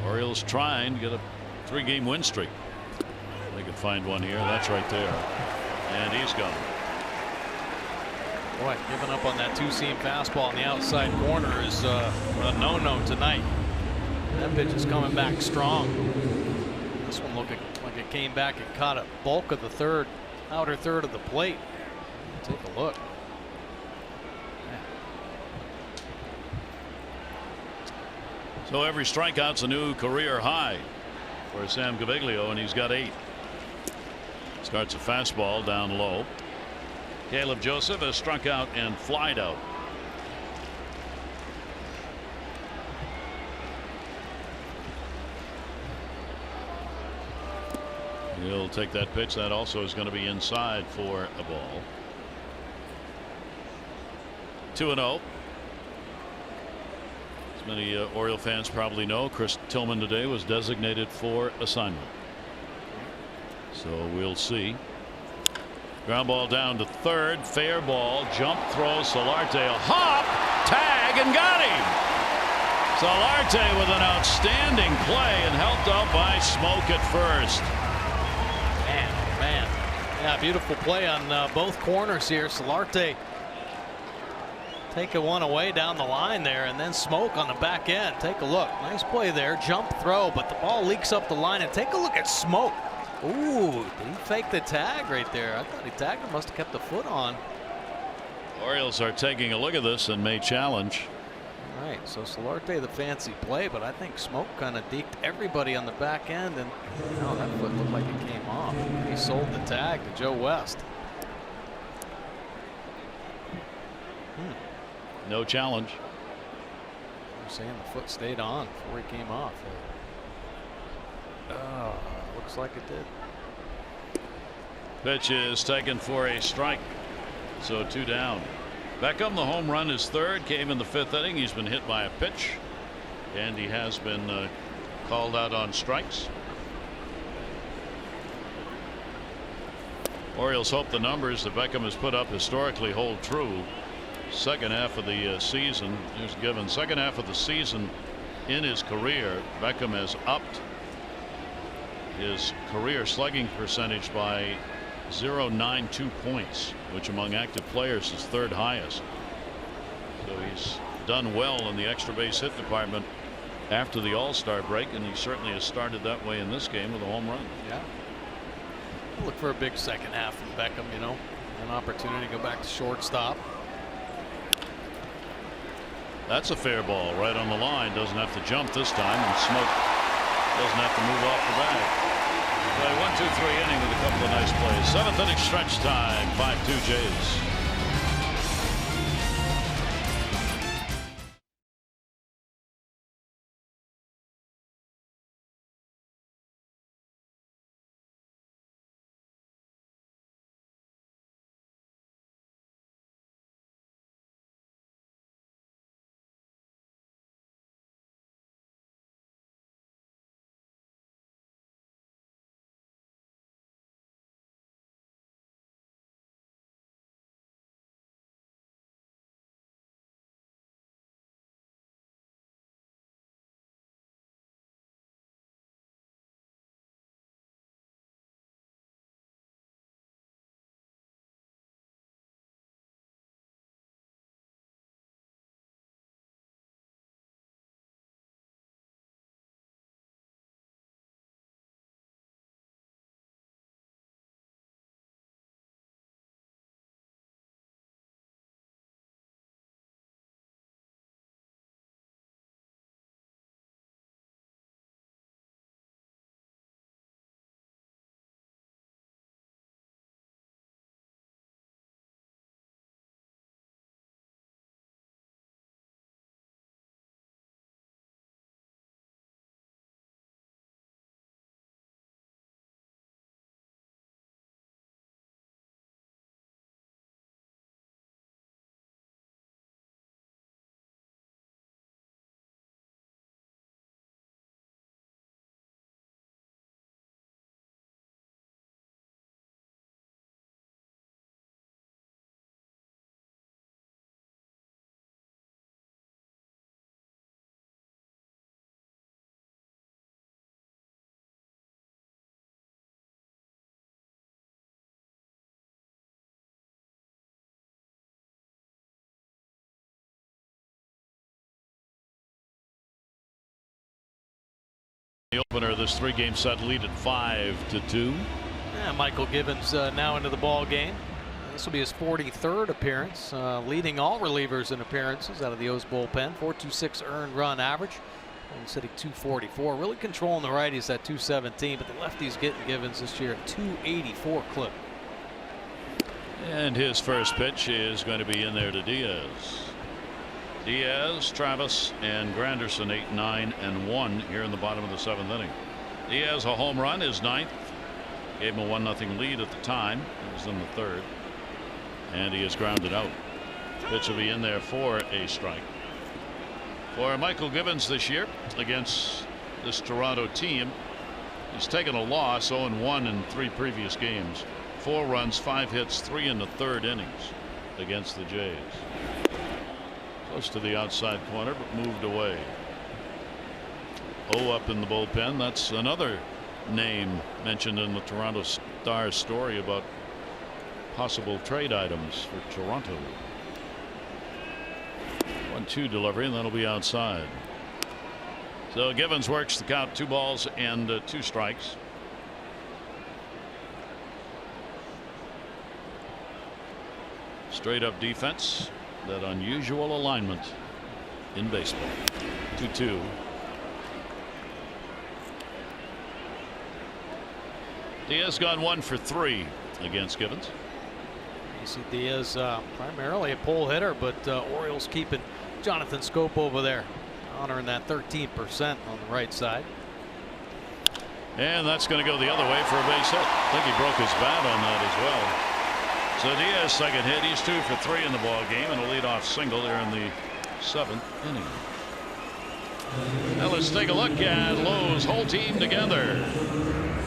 Orioles trying to get a 3-game win streak. They could find one here. That's right there. And he's gone. Boy, giving up on that two-seam fastball on the outside corner is a no-no tonight. That pitch is coming back strong. This one looking like it came back and caught a bulk of the outer third of the plate. Take a look. So every strikeout's a new career high for Sam Gaviglio, and he's got 8. Starts a fastball down low. Caleb Joseph has struck out and flied out. He'll take that pitch. That also is going to be inside for a ball. 2-0. As many Oriole fans probably know, Chris Tillman today was designated for assignment. So we'll see. Ground ball down to third. Fair ball. Jump throw. Solarte a hop. Tag and got him. Solarte with an outstanding play and helped out by Smoke at first. Man. Yeah, beautiful play on both corners here. Solarte taking one away down the line there, and then Smoke on the back end. Take a look. Nice play there. Jump throw, but the ball leaks up the line. And take a look at Smoke. Ooh, did he fake the tag right there? I thought he tagged him. Must have kept the foot on. Orioles are taking a look at this and may challenge. All right, so Solarte the fancy play, but I think Smoke kind of deked everybody on the back end, and that foot looked like it came off. He sold the tag to Joe West. No challenge. You're saying the foot stayed on before he came off. Looks like it did. Pitch is taken for a strike. So 2 down. Beckham, the home run, is third. Came in the 5th inning. He's been hit by a pitch, and he has been called out on strikes. Orioles hope the numbers that Beckham has put up historically hold true. Second half of the season is given. Second half of the season in his career, Beckham has upped his career slugging percentage by 0.92 points, which among active players is 3rd highest. So he's done well in the extra base hit department after the All-Star break, and he certainly has started that way in this game with a home run. Yeah. Look for a big second half from Beckham, an opportunity to go back to shortstop. That's a fair ball right on the line. Doesn't have to jump this time, and Smoke doesn't have to move off the bag. Play 1-2-3 inning with a couple of nice plays. 7th inning stretch time. 5-2 Jays. The opener, this 3-game set lead at 5-2. Yeah, Michael Gibbons now into the ball game. This will be his 43rd appearance, leading all relievers in appearances out of the O's bullpen. 4.26 earned run average. And sitting 244, really controlling the righties at 217, but the lefties getting Givens this year at 284 clip. And his first pitch is going to be in there to Diaz. Diaz, Travis, and Granderson 8, 9, and 1 here in the bottom of the 7th inning. Diaz a home run, his 9th. Gave him a 1-0 lead at the time. It was in the 3rd. And he is grounded out. Pitch will be in there for a strike. For Michael Gibbons this year against this Toronto team, he's taken a loss, 0-1 in 3 previous games. 4 runs, 5 hits, 3 in the 3rd innings against the Jays. Close to the outside corner, but moved away. Up in the bullpen. That's another name mentioned in the Toronto Star story about possible trade items for Toronto. 1-2 delivery, and that'll be outside. So Givens works the count, 2 balls and 2 strikes. Straight up defense, that unusual alignment in baseball. 2-2. Diaz gone 1 for 3 against Givens. You see Diaz primarily a pull hitter, but Orioles keeping Jonathan Schoop over there, honoring that 13% on the right side. And that's going to go the other way for a base hit. I think he broke his bat on that as well. So Diaz second hit. He's 2 for 3 in the ball game, and a leadoff single there in the 7th inning. Now let's take a look at Lowe's whole team together.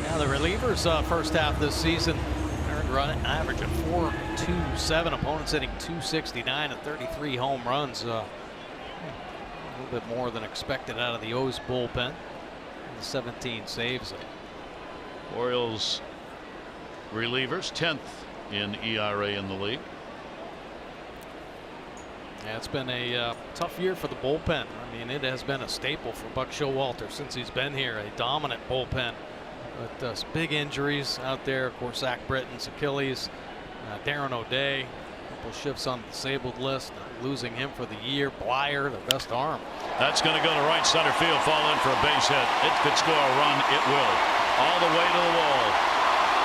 Now the relievers first half this season earned run average of 4.27. Opponents hitting 269 and 33 home runs. A little bit more than expected out of the O's bullpen. And 17 saves. Orioles relievers 10th in ERA in the league. Yeah, it's been a tough year for the bullpen. I mean, it has been a staple for Buck Showalter since he's been here. A dominant bullpen, but some big injuries out there. Of course, Zach Britton's Achilles, Darren O'Day, a couple shifts on the disabled list, losing him for the year. Blyer, the best arm. That's going to go to right center field, fall in for a base hit. It could score a run. It will. All the way to the wall.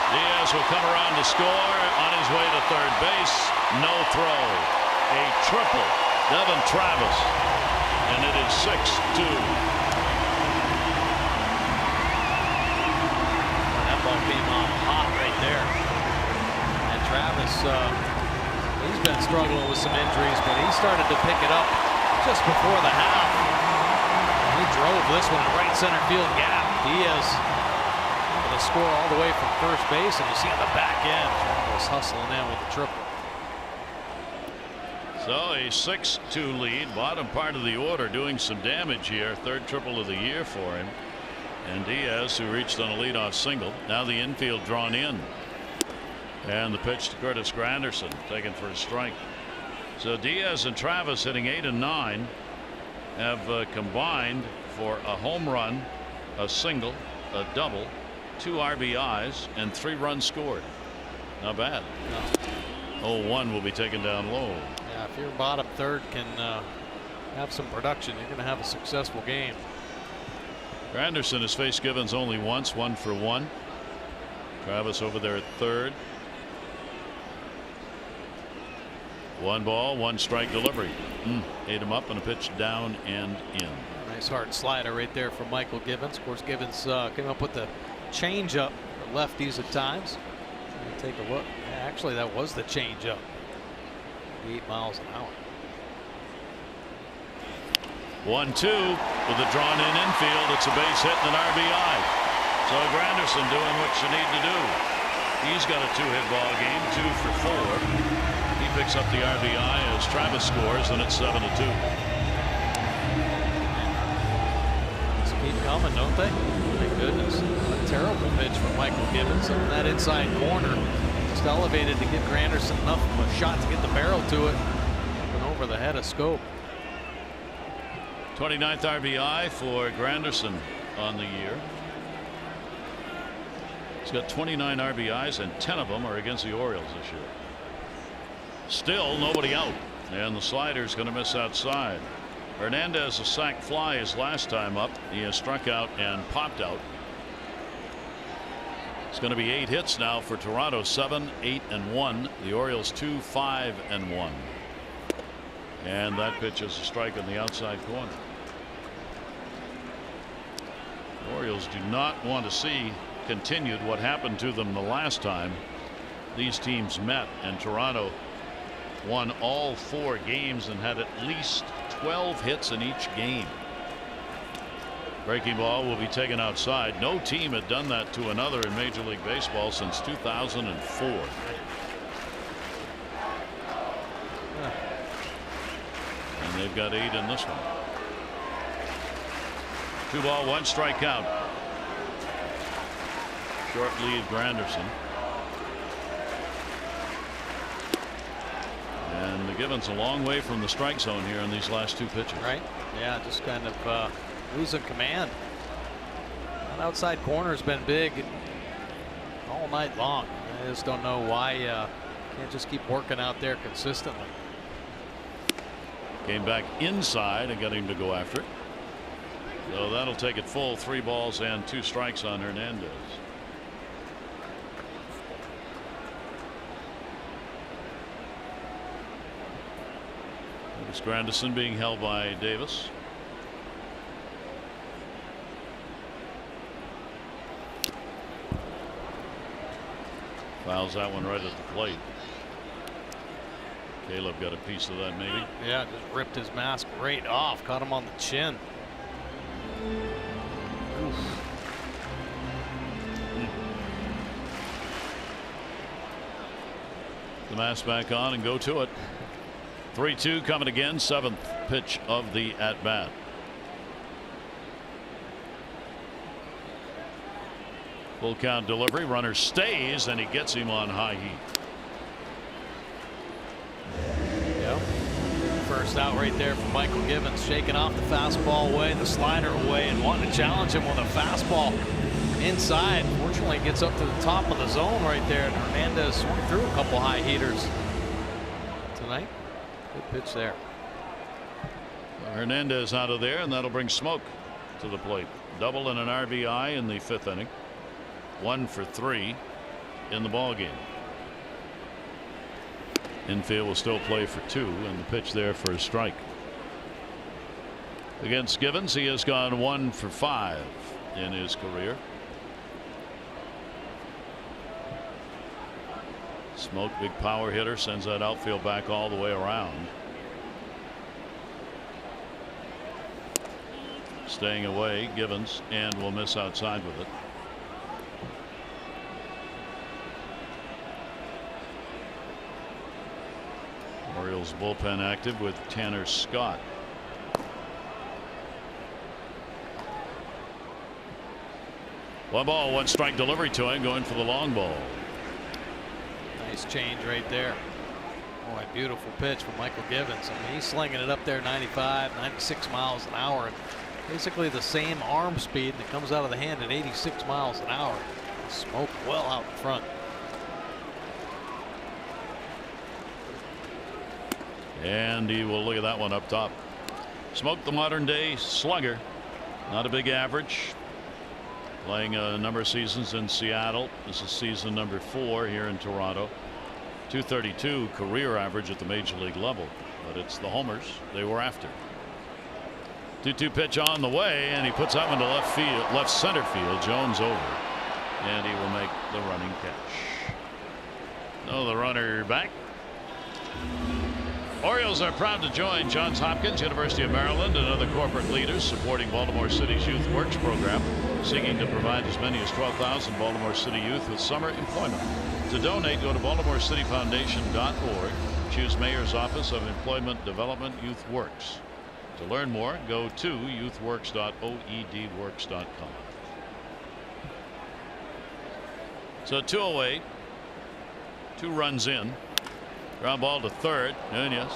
Diaz will come around to score on his way to third base. No throw. A triple. Devin Travis. And it is 6-2. That ball came off hot right there. And Travis, he's been struggling with some injuries, but he started to pick it up just before the half. He drove this one to right center field gap. Diaz able to score all the way from first base, and you see on the back end, Travis hustling in with the triple. So a 6-2 lead, bottom part of the order, doing some damage here. 3rd triple of the year for him. And Diaz, who reached on a leadoff single. Now the infield drawn in. And the pitch to Curtis Granderson, taken for a strike. So Diaz and Travis hitting 8 and 9 have combined for a home run, a single, a double, 2 RBIs, and 3 runs scored. Not bad. No. 0-1 will be taken down low. Yeah, if your bottom third can have some production, you're going to have a successful game. Granderson has faced Givens only once, 1 for 1. Travis over there at third. 1 ball, 1 strike delivery. Ate him up and a pitch down and in. Nice hard slider right there from Michael Gibbons. Of course, Gibbons came up with the changeup for lefties at times. Take a look. Yeah, actually, that was the changeup. 8 miles an hour. 1-2 with a drawn in infield. It's a base hit and an RBI. So Granderson doing what you need to do. He's got a 2-hit ball game, 2 for 4. He picks up the RBI as Travis scores, and it's 7-2. Let's keep coming, don't they? My goodness. A terrible pitch from Michael Gibbons on that inside corner. Just elevated to give Granderson enough of a shot to get the barrel to it. And over the head of Schoop. 29th RBI for Granderson on the year. He's got 29 RBIs, and 10 of them are against the Orioles this year. Still nobody out, and the slider's going to miss outside. Hernandez, a sac fly his last time up. He has struck out and popped out. It's going to be 8 hits now for Toronto. 7, 8, and 1. The Orioles 2, 5, and 1. And that pitch is a strike on the outside corner. The Orioles do not want to see continued what happened to them the last time these teams met, and Toronto won all 4 games and had at least 12 hits in each game. Breaking ball will be taken outside. No team had done that to another in Major League Baseball since 2004. And they've got 8 in this one. 2 ball, 1 strikeout. Short lead Granderson. And the Givens a long way from the strike zone here in these last 2 pitches. Right. Yeah, just kind of losing command. That outside corner has been big all night long. I just don't know why can't just keep working out there consistently. Came back inside and got him to go after it. So that'll take it full. 3 balls and 2 strikes on Hernandez. It's Granderson being held by Davis. Fouls that one right at the plate. Caleb got a piece of that maybe. Yeah, just ripped his mask right off. Caught him on the chin. Oof. The mask back on and go to it. 3-2 coming again. 7th pitch of the at bat. Full count delivery. Runner stays and he gets him on high heat. Yep. First out right there from Michael Givens, shaking off the fastball away, the slider away, and wanting to challenge him with a fastball inside. Fortunately, it gets up to the top of the zone right there, and Hernandez swung through a couple high heaters tonight. Good pitch there. Hernandez out of there, and that'll bring Smoke to the plate. Double and an RBI in the 5th inning. 1 for 3 in the ball game. Infield will still play for 2, and the pitch there for a strike. Against Givens, he has gone 1 for 5 in his career. Smoke, big power hitter, sends that outfield back all the way around. Staying away, Givens, and will miss outside with it. Orioles bullpen active with Tanner Scott. One ball, 1 strike delivery to him, going for the long ball. Nice change right there. Boy, beautiful pitch from Michael Givens. I mean, he's slinging it up there 95, 96 miles an hour. And basically the same arm speed, and it comes out of the hand at 86 miles an hour. Smoke well out in front. And he will look at that one up top. Smoke, the modern day slugger. Not a big average. Playing a number of seasons in Seattle. This is season number 4 here in Toronto. .232 career average at the major league level. But it's the homers they were after. 2-2 pitch on the way, and he puts that one to left center field. Jones over, and he will make the running catch. No, the runner back. Orioles are proud to join Johns Hopkins, University of Maryland, and other corporate leaders supporting Baltimore City's Youth Works program, seeking to provide as many as 12,000 Baltimore City youth with summer employment. To donate, go to BaltimoreCityFoundation.org. Choose Mayor's Office of Employment Development Youth Works. To learn more, go to youthworks.oedworks.com. So 2 away, 2 runs in. Ground ball to third. Nunez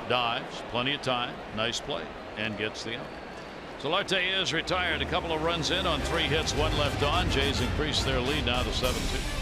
dives, plenty of time, nice play, and gets the out. Solarte is retired. A couple of runs in on 3 hits, 1 left on. Jays increase their lead now to 7-2.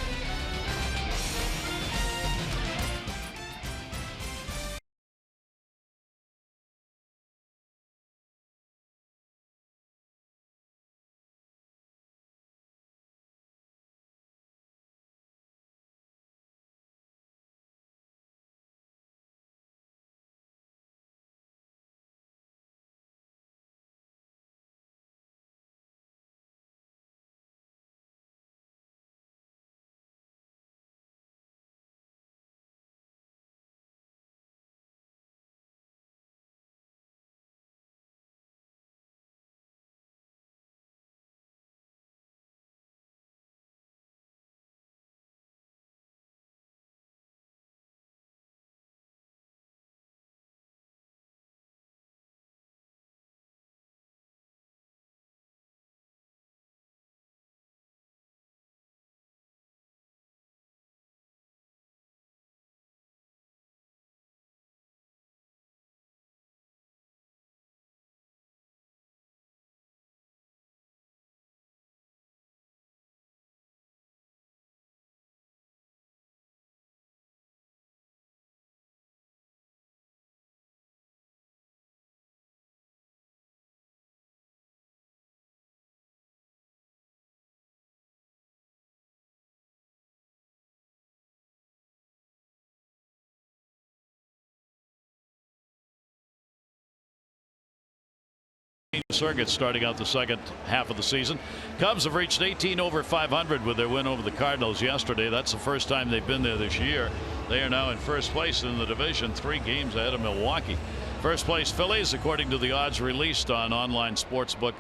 Circuit starting out the second half of the season. Cubs have reached 18 over 500 with their win over the Cardinals yesterday. That's the first time they've been there this year. They are now in first place in the division, 3 games ahead of Milwaukee. First place Phillies, according to the odds released on online sportsbook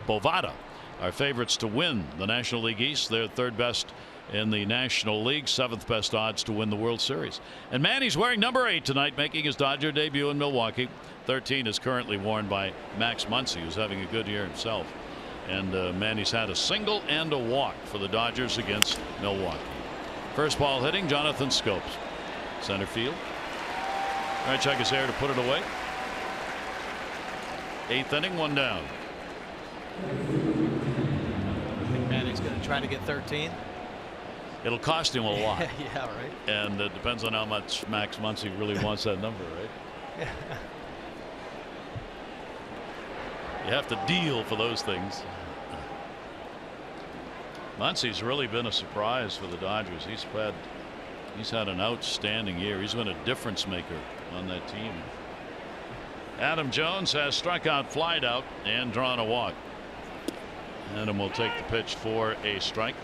Bovada, are favorites to win the National League East. They're third best in the National League, 7th best odds to win the World Series. And Manny's wearing number 8 tonight, making his Dodger debut in Milwaukee. 13 is currently worn by Max Muncy, who's having a good year himself. And Manny's had a single and a walk for the Dodgers against Milwaukee. First ball hitting, Jonathan Scopes. Center field. Grichuk is there to put it away. 8th inning, 1 down. I think Manny's going to try to get 13. It'll cost him a lot. Yeah, right. And it depends on how much Max Muncy really wants that number, right? Yeah. You have to deal for those things. Muncy's really been a surprise for the Dodgers. He's had an outstanding year. He's been a difference maker on that team. Adam Jones has struck out, flied out, and drawn a walk. Adam will take the pitch for a strike.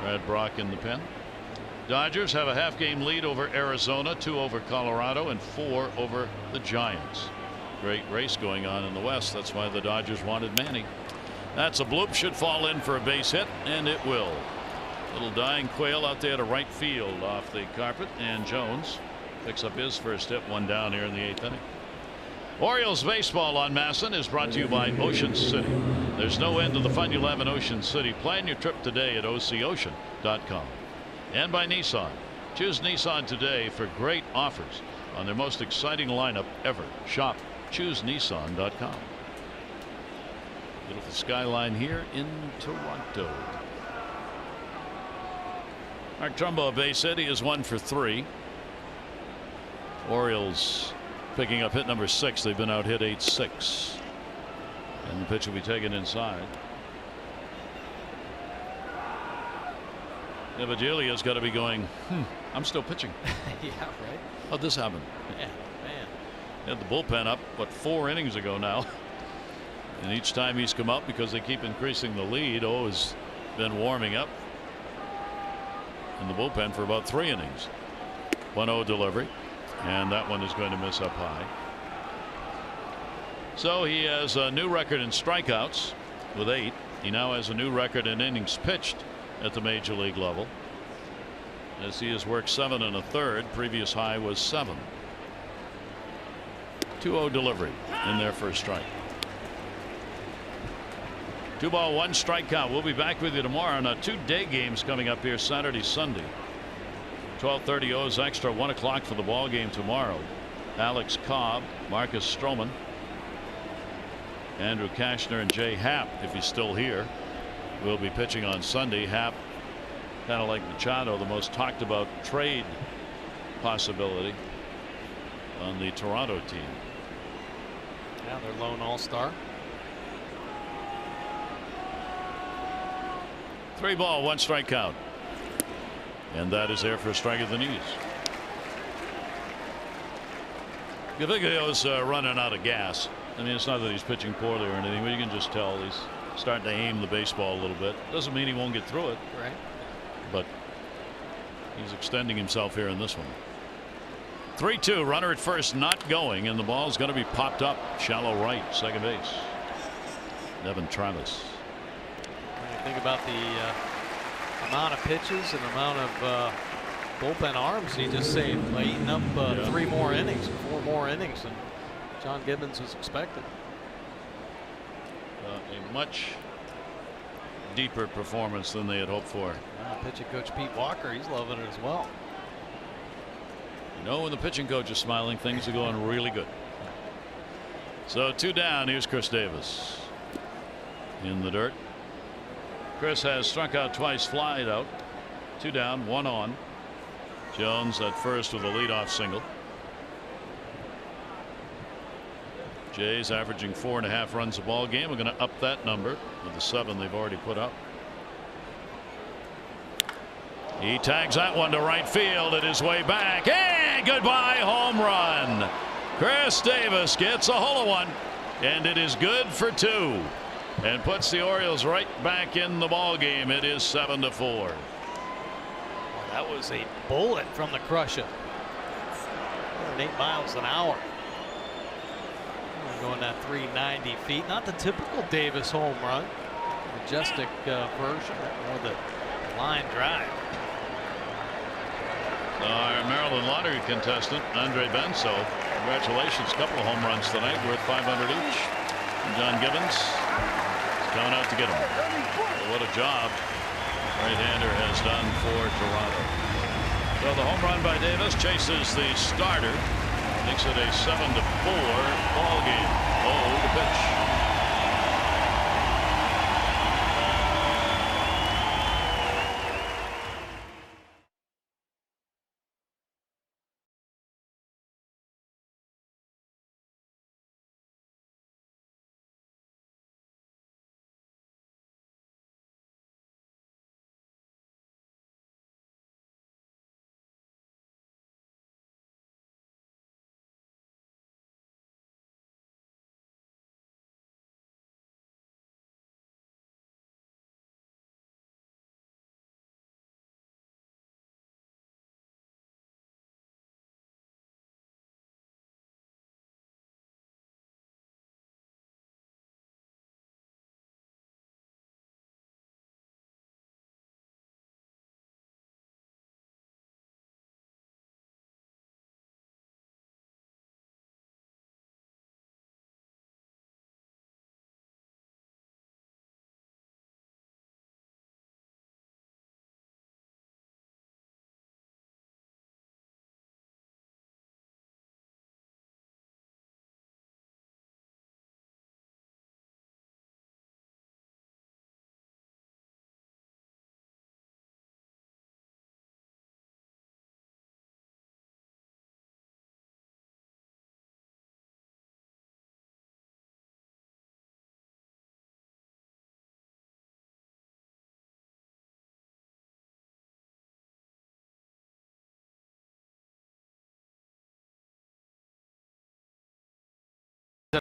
Brad Brock in the pen. Dodgers have a half-game lead over Arizona, 2 over Colorado, and 4 over the Giants. Great race going on in the West. That's why the Dodgers wanted Manny. That's a bloop. Should fall in for a base hit, and it will. Little dying quail out there to right field off the carpet, and Jones picks up his first hit. 1 down here in the 8th inning. Orioles baseball on Masson is brought to you by Ocean City. There's no end to the fun you'll have in Ocean City. Plan your trip today at OCOcean.com. And by Nissan. Choose Nissan today for great offers on their most exciting lineup ever. Shop ChooseNissan.com. Beautiful skyline here in Toronto. Mark Trumbo, base hit. He is 1 for 3. Orioles picking up hit number 6. They've been out hit 8-6. And the pitch will be taken inside. Evagilia's got to be going, I'm still pitching. Yeah, right. How'd this happen? Man. Had the bullpen up, 4 innings ago now. And each time he's come up, because they keep increasing the lead, has been warming up in the bullpen for about 3 innings. 1-0 delivery. And that one is going to miss up high. So he has a new record in strikeouts with 8. He now has a new record in innings pitched at the major league level, as he has worked 7 1/3. Previous high was 7. 2-0 delivery in their first strike. 2 ball 1 strike count. We'll be back with you tomorrow. Now 2 day games coming up here Saturday, Sunday. 12:30 O's extra, 1 o'clock for the ball game tomorrow. Alex Cobb, Marcus Stroman, Andrew Kashner and Jay Happ, if he's still here, will be pitching on Sunday. Happ, kind of like Machado, the most talked about trade possibility on the Toronto team. Yeah, their lone all-star. 3 ball, 1 strike count. And that is there for a strike at the knees. Gaviglio's running out of gas. I mean, it's not that he's pitching poorly or anything, but you can just tell he's starting to aim the baseball a little bit. Doesn't mean he won't get through it. Right. But he's extending himself here in this one. 3-2, runner at first not going, and the ball's going to be popped up shallow right, second base. Devin Travis. When you think about the amount of pitches and amount of bullpen arms he just saved by eating up 3 more innings, 4 more innings than John Gibbons was expected. A much deeper performance than they had hoped for. Pitching coach Pete Walker, he's loving it as well. You know, when the pitching coach is smiling, things are going really good. So 2 down. Here's Chris Davis in the dirt. Chris has struck out twice, flied out. 2 down, 1 on. Jones at first with a leadoff single. Jays averaging 4.5 runs a ball game. We're going to up that number with the 7 they've already put up. He tags that one to right field. It is way back. And goodbye, home run. Chris Davis gets a hole of 1, and it is good for 2, and puts the Orioles right back in the ball game. It is 7-4. Well, that was a bullet from the crusher. 108 miles an hour. Going at 390 feet. Not the typical Davis home run. Majestic version, or the line drive. Our Maryland lottery contestant, Andre Benso, congratulations, couple of home runs tonight worth $500 each. And John Gibbons is coming out to get them. Well, what a job right-hander has done for Toronto. So the home run by Davis chases the starter, makes it a 7-4 ball game. Oh, the pitch.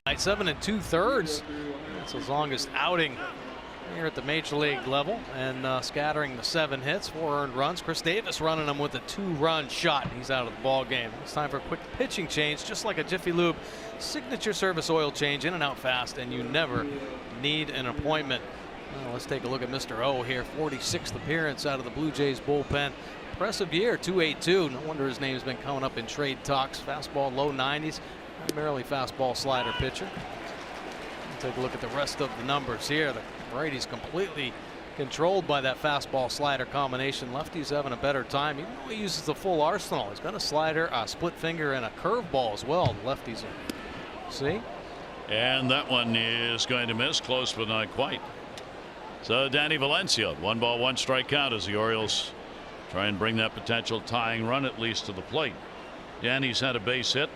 Tonight, 7 2/3. That's his longest outing here at the major league level, and scattering the 7 hits, 4 earned runs. Chris Davis running them with a 2-run shot. He's out of the ball game. It's time for a quick pitching change, just like a Jiffy Lube signature service oil change, in and out fast, and you never need an appointment. Well, let's take a look at Mr. O here. 46th appearance out of the Blue Jays bullpen. Impressive year, 2.82. No wonder his name's been coming up in trade talks. Fastball low 90s. Primarily fastball slider pitcher. Take a look at the rest of the numbers here. The righty's completely controlled by that fastball slider combination. Lefty's having a better time, even though he uses the full arsenal. He's got a slider, a split finger, and a curveball as well. The lefties are, see, And that one is going to miss, close but not quite. So Danny Valencia, 1 ball 1 strike count as the Orioles try and bring that potential tying run at least to the plate. Danny's had a base hit.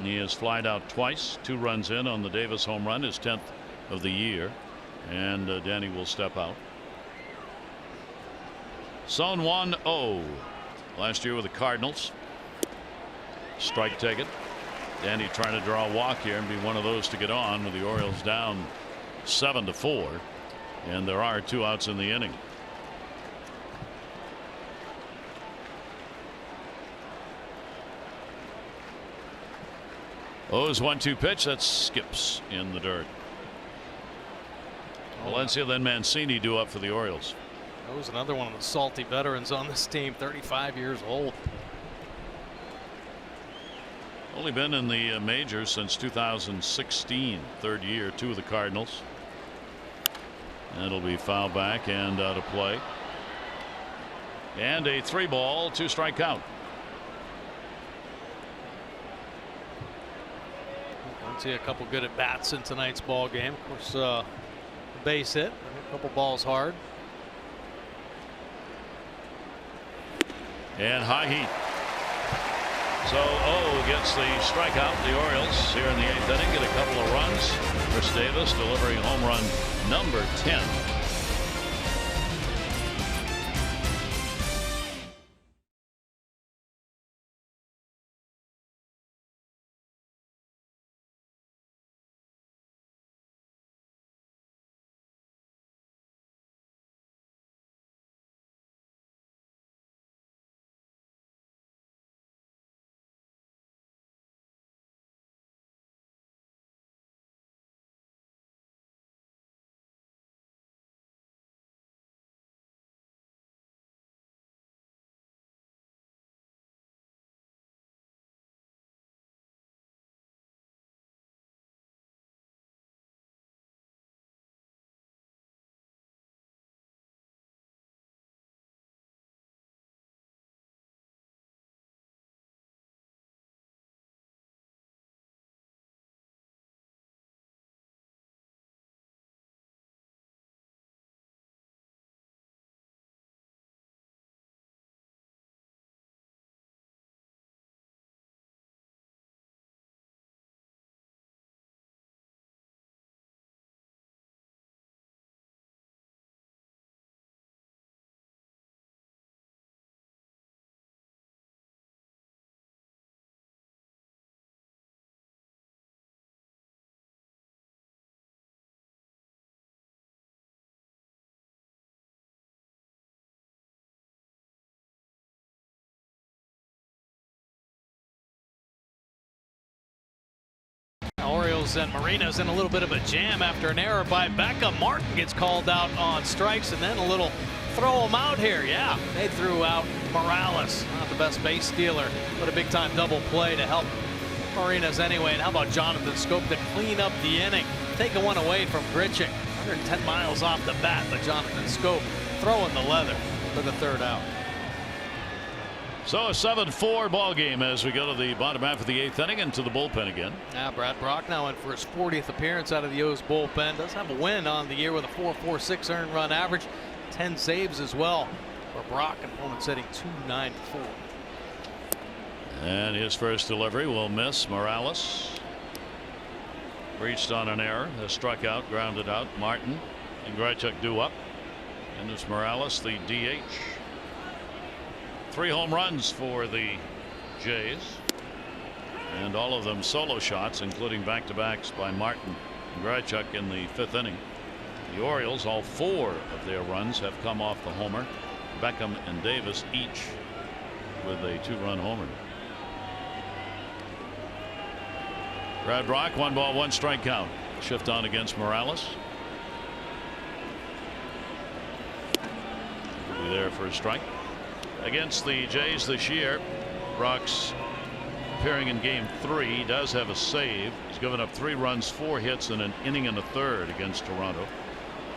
He has flied out twice, 2 runs in on the Davis home run, his 10th of the year, and Danny will step out. Son 1-0 last year with the Cardinals. Strike taken. Danny trying to draw a walk here and be one of those to get on with the Orioles down 7-4, and there are 2 outs in the inning. O's 1-2 pitch that skips in the dirt. Valencia, then Mancini due up for the Orioles. That was another one of the salty veterans on this team, 35 years old. Only been in the majors since 2016, 3rd year, 2 of the Cardinals. That'll be foul back and out of play. And a 3 ball 2 strike count. Let's see a couple good at bats in tonight's ball game. Of course, a base hit, a couple balls hard. And high heat. So gets the strikeout. The Orioles here in the 8th inning get a couple of runs. Chris Davis delivering home run number 10. Orioles and Marinas in a little bit of a jam after an error by Beckham. Martin gets called out on strikes, and then a little throw him out here. Yeah, they threw out Morales. Not the best base stealer, but a big time double play to help Marinas anyway. And how about Jonathan Schoop to clean up the inning, taking one away from Grichuk. 110 miles off the bat, but Jonathan Schoop throwing the leather for the 3rd out. So a 7-4 ball game as we go to the bottom half of the 8th inning and to the bullpen again. Now Brad Brock now in for his 40th appearance out of the O's bullpen. Does have a win on the year with a 4.46 earned run average, 10 saves as well for Brock, and opponent setting 2.94. And his first delivery will miss. Morales reached on an error, has struck out, grounded out. Martin and Grichuk due up, and it's Morales, the DH. 3 home runs for the Jays, and all of them solo shots, including back-to-backs by Martin and Grichuk in the 5th inning. The Orioles, all 4 of their runs have come off the homer. Beckham and Davis each with a 2-run homer. Brad Brock, 1 ball 1 strike count. Shift on against Morales. He'll be there for a strike. Against the Jays this year, Brock's appearing in game 3. He does have a save. He's given up 3 runs, 4 hits in an inning and a third against Toronto.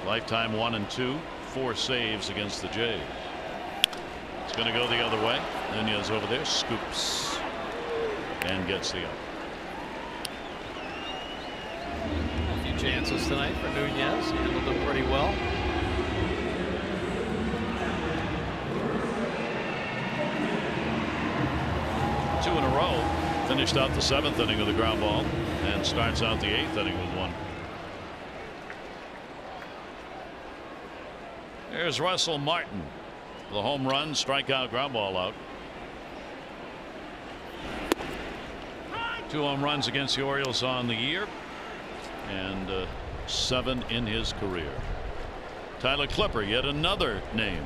Lifetime 1 and 2, 4 saves against the Jays. It's going to go the other way. Nunez over there scoops and gets the out. chances tonight for Nunez. Handled them pretty well. Two in a row. Finished out the 7th inning with a ground ball and starts out the 8th inning with one. There's Russell Martin. The home run, strikeout, ground ball out. 2 home runs against the Orioles on the year and 7 in his career. Tyler Clipper, yet another name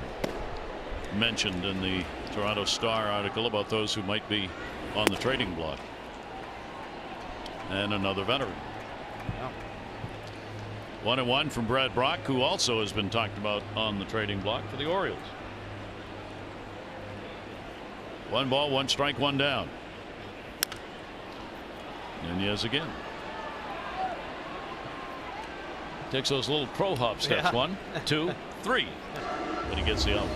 mentioned in the Toronto Star article about those who might be on the trading block. And another veteran. Yeah. 1-1 from Brad Brock, who also has been talked about on the trading block for the Orioles. 1 ball, 1 strike, 1 down. Nunez again. Takes those little crow hop steps. Yeah. 1, 2, 3. But he gets the out.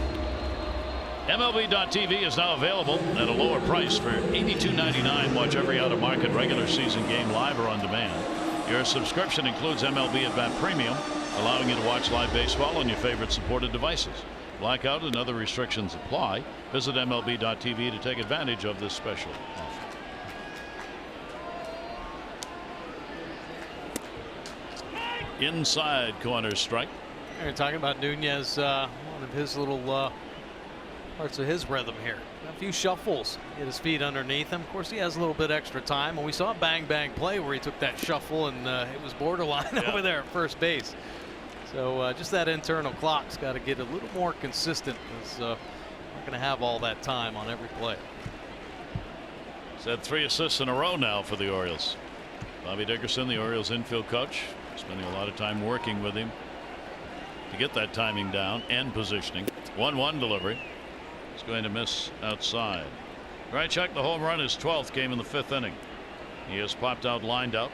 MLB.TV is now available at a lower price for $82.99. Watch every out-of-market regular season game live or on demand. Your subscription includes MLB at Bat Premium, allowing you to watch live baseball on your favorite supported devices. Blackout and other restrictions apply. Visit MLB.TV to take advantage of this special offer. Inside corner strike. You're talking about Nunez, one of his little parts of his rhythm here. A few shuffles, get his feet underneath him. Of course, he has a little bit extra time, and we saw a bang play where he took that shuffle and it was borderline over there at first base. So just that internal clock's got to get a little more consistent. Because not going to have all that time on every play. He's had 3 assists in a row now for the Orioles. Bobby Dickerson, the Orioles infield coach, spending a lot of time working with him to get that timing down and positioning. 1-1 delivery. He's going to miss outside. Grichuk, the home run, his 12th, came in the 5th inning. He has popped out, lined out.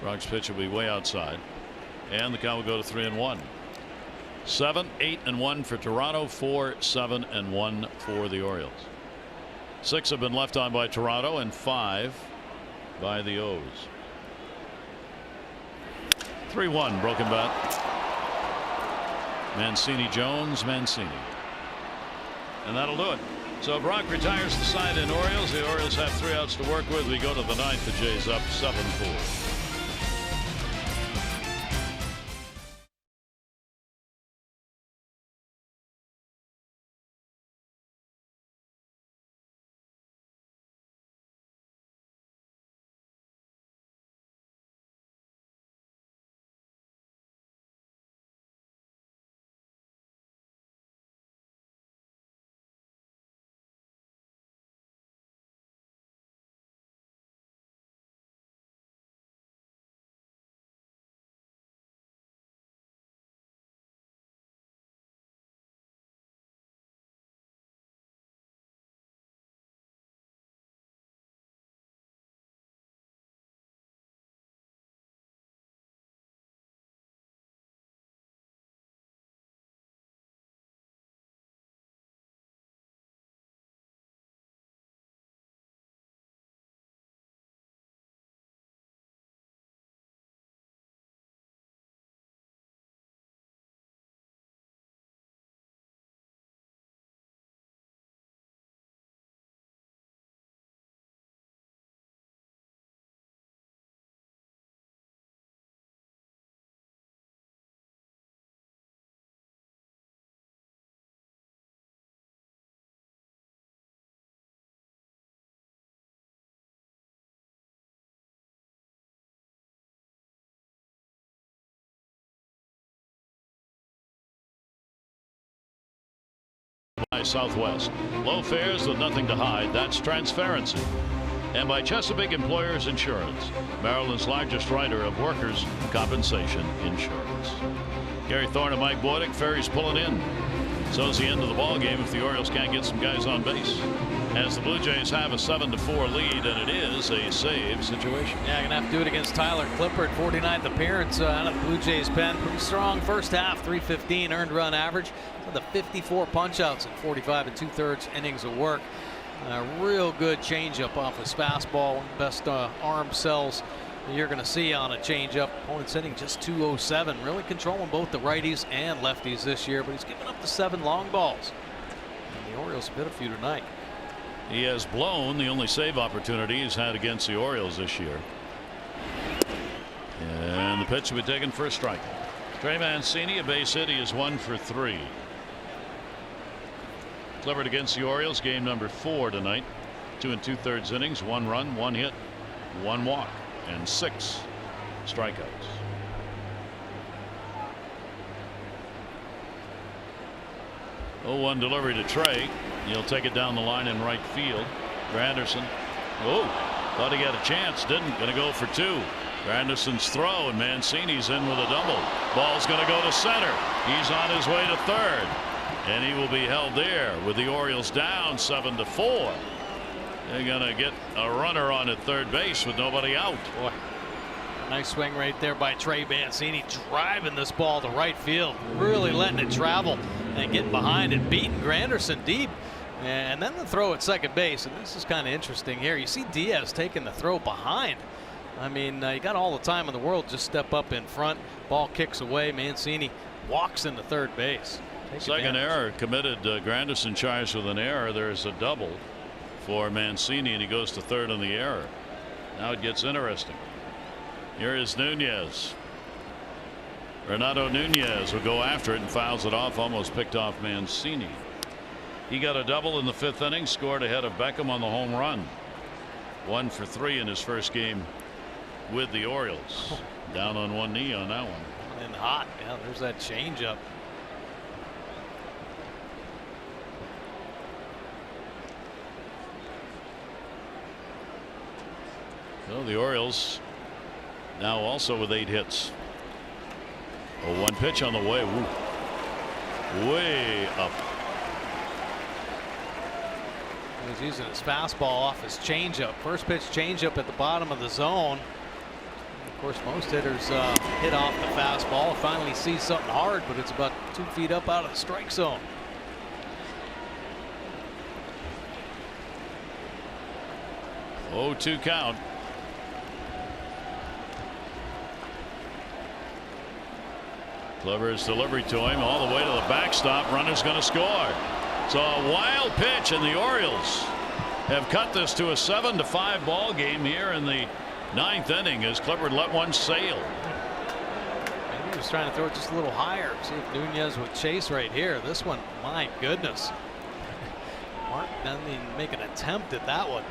Brock's pitch will be way outside, and the count will go to 3-1. 7, 8, and 1 for Toronto. 4, 7, and 1 for the Orioles. 6 have been left on by Toronto and 5 by the O's. 3-1 broken bat. Mancini, Jones, Mancini, and that'll do it. So Brock retires the side in Orioles. The Orioles have 3 outs to work with. We go to the 9th. The Jays up 7-4. By Southwest. Low fares with nothing to hide. That's transparency. And by Chesapeake Employers Insurance, Maryland's largest writer of workers' compensation insurance. Gary Thorne and Mike Bordick. Ferry's pulling in. So's the end of the ball game if the Orioles can't get some guys on base. As the Blue Jays have a 7-4 lead, and it is a save situation. Yeah, gonna have to do it against Tyler Clipper at 49th appearance out of the Blue Jays pen. Pretty strong first half, 315 earned run average. The 54 punch outs in 45 2/3 innings of work. A real good changeup off his fastball. One of the best arm cells you're going to see on a changeup. Opponent's hitting just 207. Really controlling both the righties and lefties this year, but he's given up the 7 long balls. And the Orioles have hit a few tonight. He has blown the only save opportunity he's had against the Orioles this year. And the pitch will be taken for a strike. Trey Mancini, a base hit. He is 1 for 3. Clippard against the Orioles, game number 4 tonight. 2 2/3 innings, 1 run, 1 hit, 1 walk, and 6 strikeouts. Oh, 1 delivery to Trey. He'll take it down the line in right field. Granderson. Oh, thought he got a chance. Didn't. Going to go for 2. Granderson's throw, and Mancini's in with a double. Ball's going to go to center. He's on his way to third. And he will be held there with the Orioles down 7-4. They're going to get a runner on at third base with nobody out. Boy, nice swing right there by Trey Mancini, driving this ball to right field, really letting it travel and getting behind it, beating Granderson deep. And then the throw at second base. And this is kind of interesting here. You see Diaz taking the throw behind. I mean, you got all the time in the world. Just step up in front. Ball kicks away. Mancini walks into third base. Second error committed. Granderson charged with an error. There's a double for Mancini, and he goes to third on the error. Now it gets interesting. Here is Nunez. Renato Nunez will go after it and fouls it off. Almost picked off Mancini. He got a double in the 5th inning. Scored ahead of Beckham on the home run. 1 for 3 in his first game with the Orioles. Down on one knee on that one. And hot. Yeah, there's that changeup. So the Orioles now also with 8 hits. Oh, 1 pitch on the way. Woo. Way up. He was using his fastball off his changeup. First pitch changeup at the bottom of the zone. Of course, most hitters hit off the fastball. Finally sees something hard, but it's about 2 feet up out of the strike zone. Oh, 2 count. Clever's delivery to him all the way to the backstop. Runner's going to score. So a wild pitch, and the Orioles have cut this to a 7-5 ball game here in the 9th inning as Clippard let one sail. Maybe he was trying to throw it just a little higher. See if Nunez would chase right here. This one, my goodness. Mark doesn't even make an attempt at that one.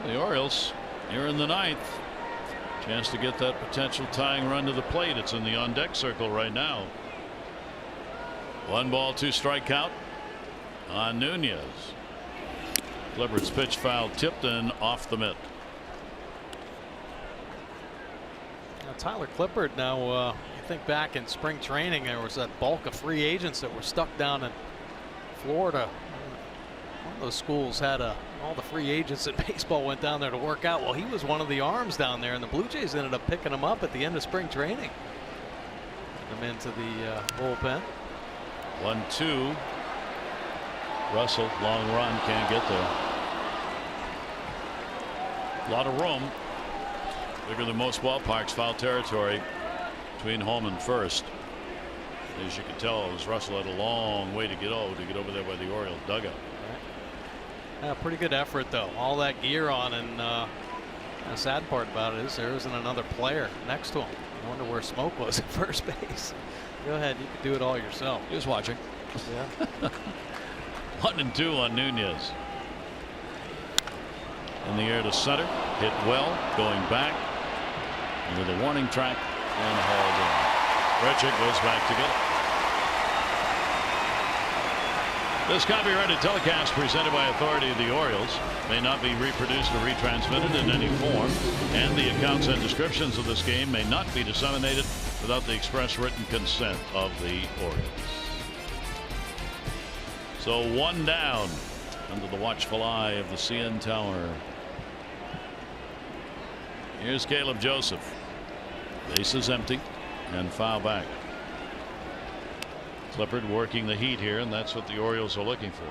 The Orioles here in the 9th. Chance to get that potential tying run to the plate. It's in the on deck circle right now. 1 ball, 2 strike count on Nunez. Clippard's pitch foul tipped and off the mitt. Now, Tyler Clippard, now you think back in spring training, there was that bulk of free agents that were stuck down in Florida. One of those schools had all the free agents in baseball went down there to work out. Well, he was one of the arms down there, and the Blue Jays ended up picking him up at the end of spring training. Him into the bullpen. 1-2. Russell, long run, can't get there. A lot of room. Bigger than most ballparks. Foul territory between home and first. As you can tell, as Russell had a long way to get over there by the Orioles dugout. Pretty good effort, though. All that gear on, and the sad part about it is there isn't another player next to him. I wonder where Smoke was at first base. Go ahead, you can do it all yourself. He was watching. Yeah. 1-2 on Nunez. In the air to center, hit well, going back with a warning track and hauled in. Richard goes back to get it. This copyrighted telecast presented by authority of the Orioles may not be reproduced or retransmitted in any form, and the accounts and descriptions of this game may not be disseminated without the express written consent of the Orioles. So 1 down under the watchful eye of the CN Tower. Here's Caleb Joseph. Base is empty and foul back. Clippard working the heat here, and that's what the Orioles are looking for.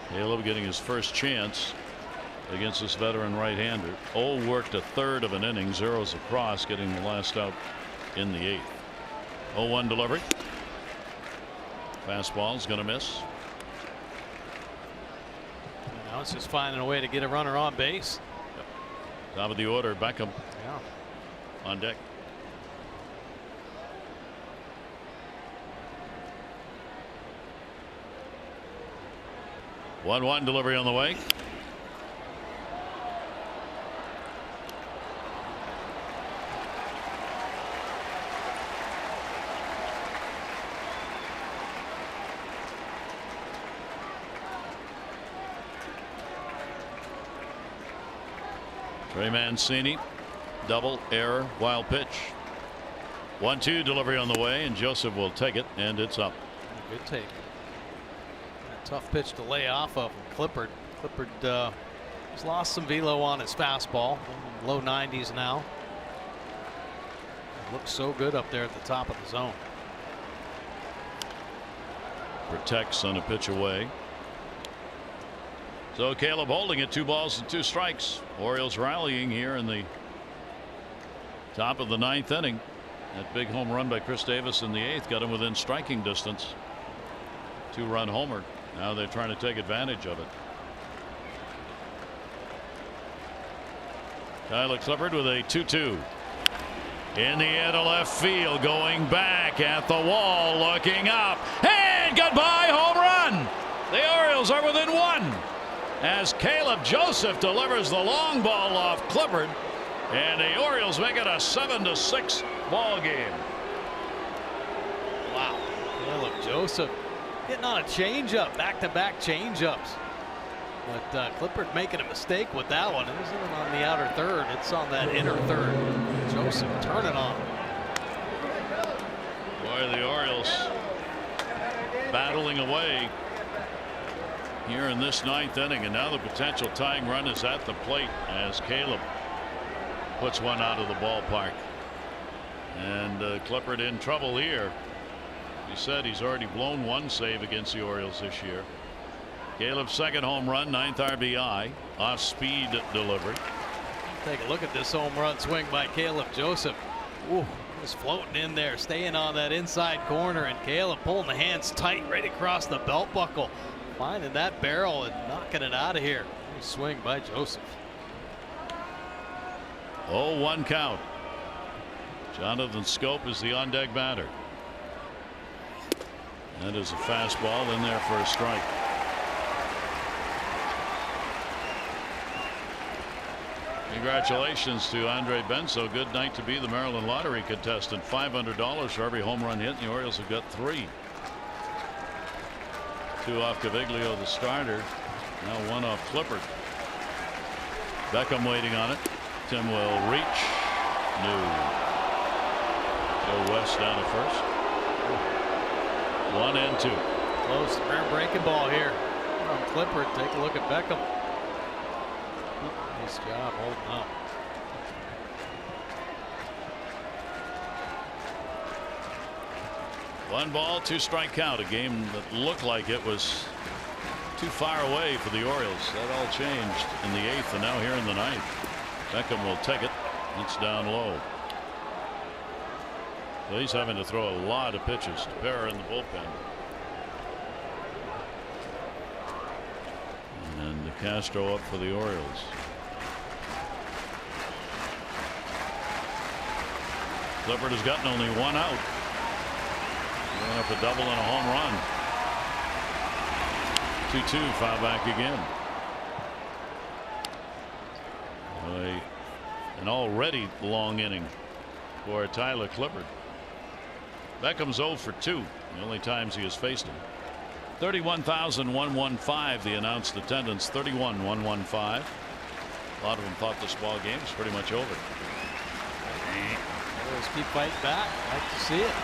Caleb getting his first chance against this veteran right-hander. Worked a third of an inning, zeros across, getting the last out in the 8th. 0-1 delivery. Fastball's going to miss. Now it's just finding a way to get a runner on base. Yep. Top of the order, Beckham. Yeah. On deck. One delivery on the way. Trey Mancini, double, error, wild pitch. 1-2 delivery on the way, and Joseph will take it, and it's up. Good take. A tough pitch to lay off of. Clippard has lost some velo on his fastball. Low 90s now. Looks so good up there at the top of the zone. Protects on a pitch away. So Caleb holding it, 2 balls and 2 strikes. Orioles rallying here in the top of the 9th inning. That big home run by Chris Davis in the 8th got him within striking distance. 2-run homer. Now they're trying to take advantage of it. Tyler Clippard with a 2-2. In the air to left field, going back at the wall, looking up, and goodbye, home run. The Orioles are within 1 as Caleb Joseph delivers the long ball off Clippard, and the Orioles make it a 7-6 ball game. Wow. Caleb Joseph getting on a changeup, back-to-back changeups. But Clippard making a mistake with that one. It isn't on the outer third, it's on that inner third. Joseph turning on. Boy, the Orioles battling away here in this 9th inning, and now the potential tying run is at the plate as Caleb puts one out of the ballpark. And Clippard in trouble here. He said he's already blown 1 save against the Orioles this year. Caleb's second home run, 9th RBI, off speed delivery. Take a look at this home run swing by Caleb Joseph. Ooh, just floating in there, staying on that inside corner, and Caleb pulling the hands tight right across the belt buckle, finding that barrel and knocking it out of here. Nice swing by Joseph. 0-1 count. Jonathan Scope is the on-deck batter. That is a fastball in there for a strike. Congratulations to Andre Benso. Good night to be the Maryland Lottery contestant. $500 for every home run hit, and the Orioles have got 3. 2 off Caviglio, the starter. Now 1 off Clippard. Beckham waiting on it. Tim will reach. No. Go West down to first. 1 and 2. Close. Rare breaking ball here from Clippard. Take a look at Beckham. Nice job holding up. One ball, 2 strike count. A game that looked like it was too far away for the Orioles. That all changed in the 8th, and now here in the 9th. Beckham will take it. It's down low. So he's having to throw a lot of pitches. Tepera in the bullpen. And Castro up for the Orioles. Clippard has gotten only 1 out. Going up a double and a home run. 2-2, foul back again. An already long inning for Tyler Clippard. Beckham's 0 for 2, the only times he has faced him. 31,115 the announced attendance. 31,115. A lot of them thought this ball game was pretty much over. Let's keep fighting back. Like to see it.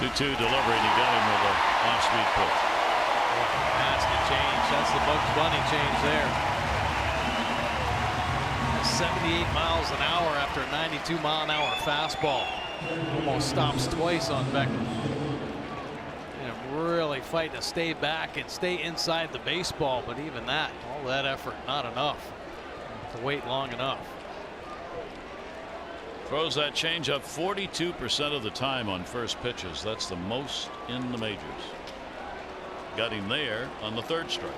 2-2 delivery, and he got him with a off-speed pitch. That's the change. That's the Bugs Bunny change there. 78 miles an hour after a 92-mile-an-hour fastball. Almost stops twice on Beckman. Really fighting to stay back and stay inside the baseball, but even that, all that effort, not enough to wait long enough. Throws that changeup 42% of the time on first pitches. That's the most in the majors. Got him there on the third strike.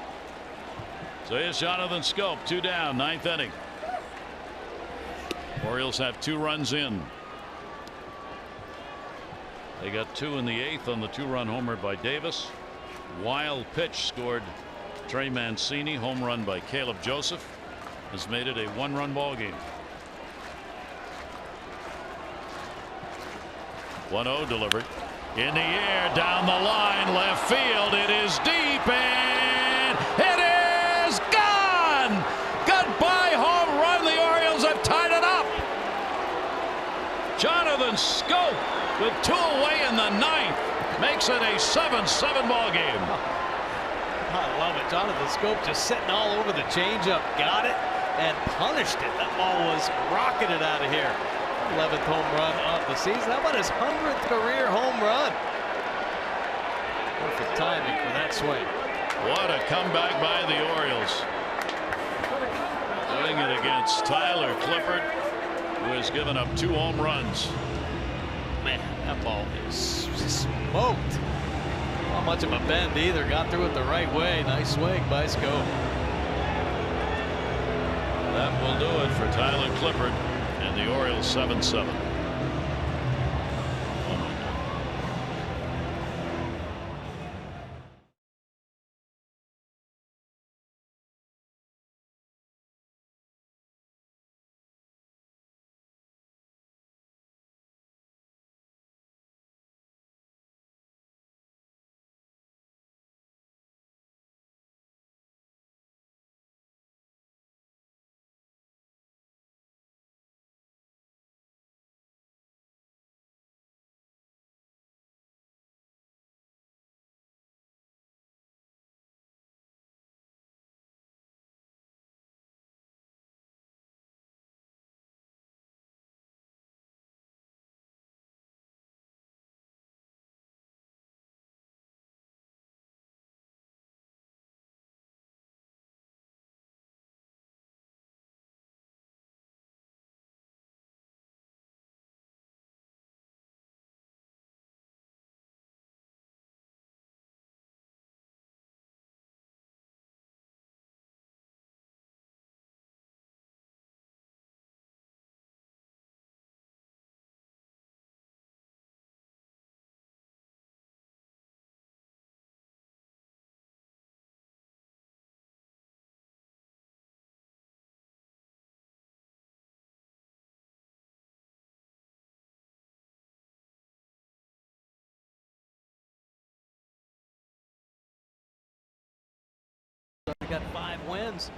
So here's Jonathan Scope, 2 down, 9th inning. Orioles have 2 runs in. They got 2 in the 8th on the 2-run homer by Davis. Wild pitch scored Trey Mancini. Home run by Caleb Joseph has made it a 1-run ball game. 1-0 delivered in the air, down the line, left field. It is deep and it is gone. Goodbye home run. The Orioles have tied it up. Jonathan Scope with 2 away in the 9th makes it a 7-7 ball game. I love it. Jonathan Scope just sitting all over the changeup, got it and punished it. That ball was rocketed out of here. 11th home run of the season. How about his 100th career home run? Perfect timing for that swing. What a comeback by the Orioles. Doing it against Tyler Clippard, who has given up 2 home runs. Man, that ball is smoked. Not much of a bend either. Got through it the right way. Nice swing by Scope. That will do it for Tyler Clippard and the Orioles 7-7. Oh my God. We got 5 wins.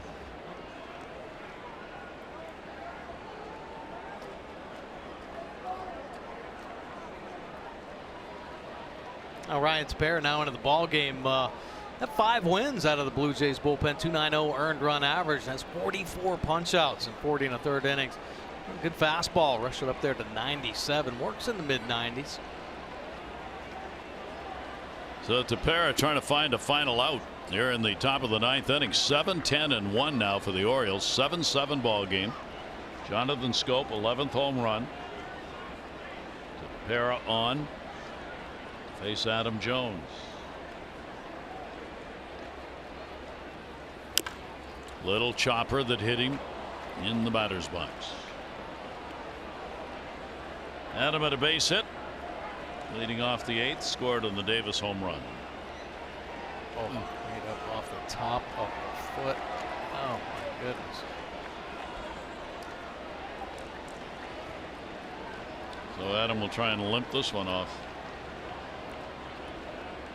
Now Ryan Tepera now into the ball game. Have 5 wins out of the Blue Jays bullpen. 2.90 earned run average. That's 44 punch-outs in 40 1/3 innings. Good fastball. Rushed it up there to 97. Works in the mid-90s. So Tepera trying to find a final out here in the top of the 9th inning. 7-10-1 now for the Orioles. 7-7 ball game. Jonathan Scope, 11th home run. Tepera on. Face Adam Jones. Little chopper that hit him in the batter's box. Adam at a base hit. Leading off the 8th, scored on the Davis home run. Oh, made up off the top of the foot. Oh my goodness. So Adam will try and limp this one off.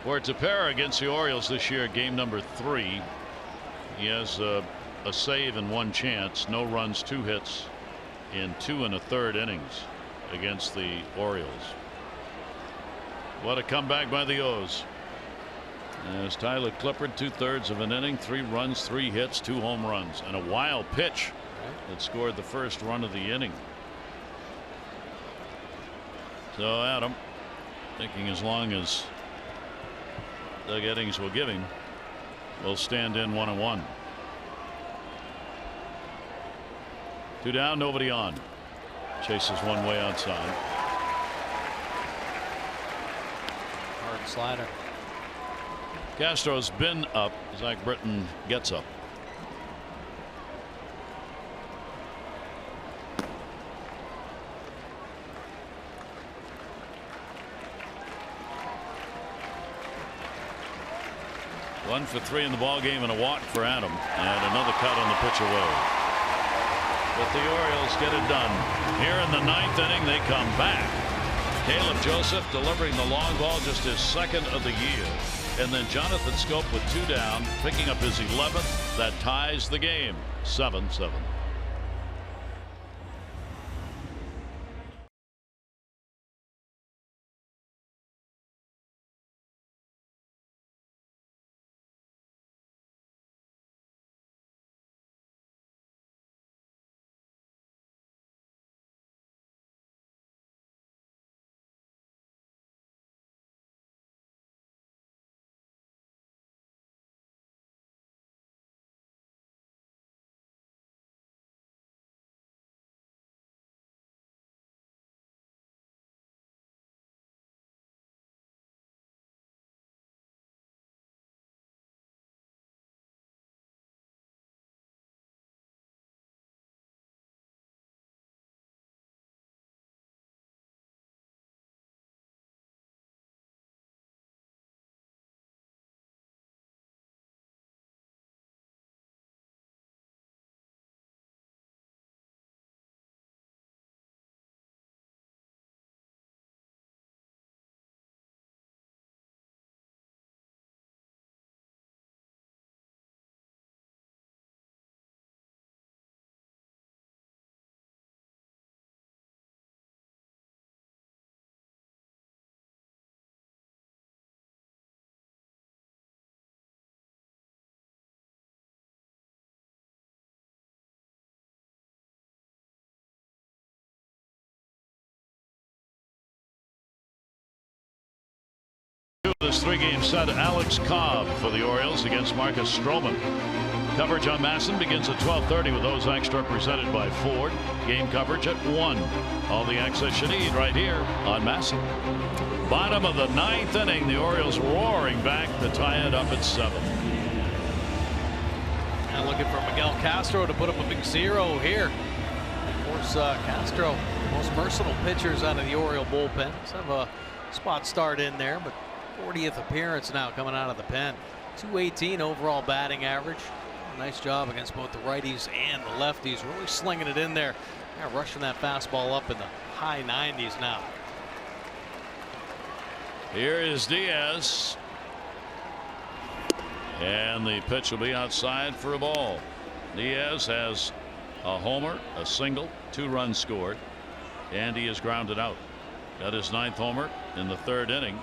For Tepera against the Orioles this year, game number 3. He has a save and 1 chance. No runs, 2 hits in 2 1/3 innings against the Orioles. What a comeback by the O's. As Tyler Clippard, 2/3 of an inning, 3 runs, 3 hits, 2 home runs, and a wild pitch that scored the first run of the inning. So Adam thinking as long as Doug Eddings will give him, will stand in 1-1. 2 down, nobody on. Chases one way outside. Hard slider. Castro's been up. Zach Britton gets up. One for 3 in the ball game and a walk for Adam, and another cut on the pitch away. But the Orioles get it done. Here in the 9th inning, they come back. Caleb Joseph delivering the long ball, just his 2nd of the year. And then Jonathan Scope with 2 down, picking up his 11th. That ties the game, 7-7. This 3-game set, Alex Cobb for the Orioles against Marcus Stroman. Coverage on Masson begins at 12:30 with those extra presented by Ford. Game coverage at 1. All the access you need right here on Masson. Bottom of the 9th inning, the Orioles roaring back to tie it up at 7. Now looking for Miguel Castro to put up a big 0 here. Of course, Castro, most versatile pitchers out of the Oriole bullpen. Let's have a spot start in there, but 40th appearance now coming out of the pen. 218 overall batting average. Nice job against both the righties and the lefties. Really slinging it in there. Rushing that fastball up in the high 90s now. Here is Diaz. And the pitch will be outside for a ball. Diaz has a homer, a single, 2 runs scored, and he is grounded out. Got his 9th homer in the 3rd inning,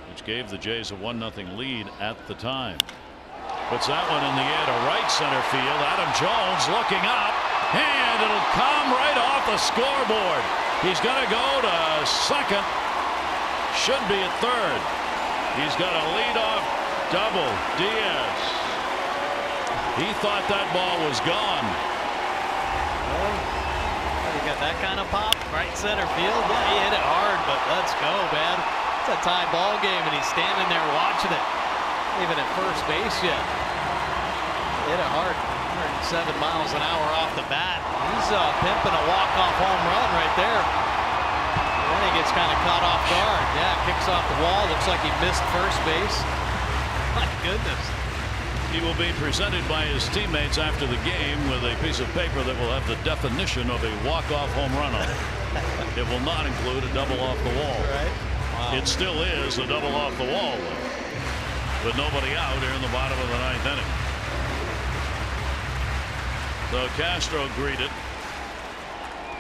which gave the Jays a 1-0 lead at the time. Puts that one in the air to right center field. Adam Jones looking up, and it'll come right off the scoreboard. He's going to go to second. Should be at third. He's got a leadoff double. Diaz. He thought that ball was gone. Well, you got that kind of pop, right center field. Yeah, he hit it hard, but let's go, man. It's a tie ball game, and he's standing there watching it. Even at first base yet. Hit it hard. 107 miles an hour off the bat. He's pimping a walk-off home run right there. And then he gets kind of caught off guard. Yeah, kicks off the wall. Looks like he missed first base. My goodness. He will be presented by his teammates after the game with a piece of paper that will have the definition of a walk-off home run on it. It will not include a double off the wall. Right. Wow. It still is a double off the wall, though, with nobody out here in the bottom of the 9th inning. So Castro greeted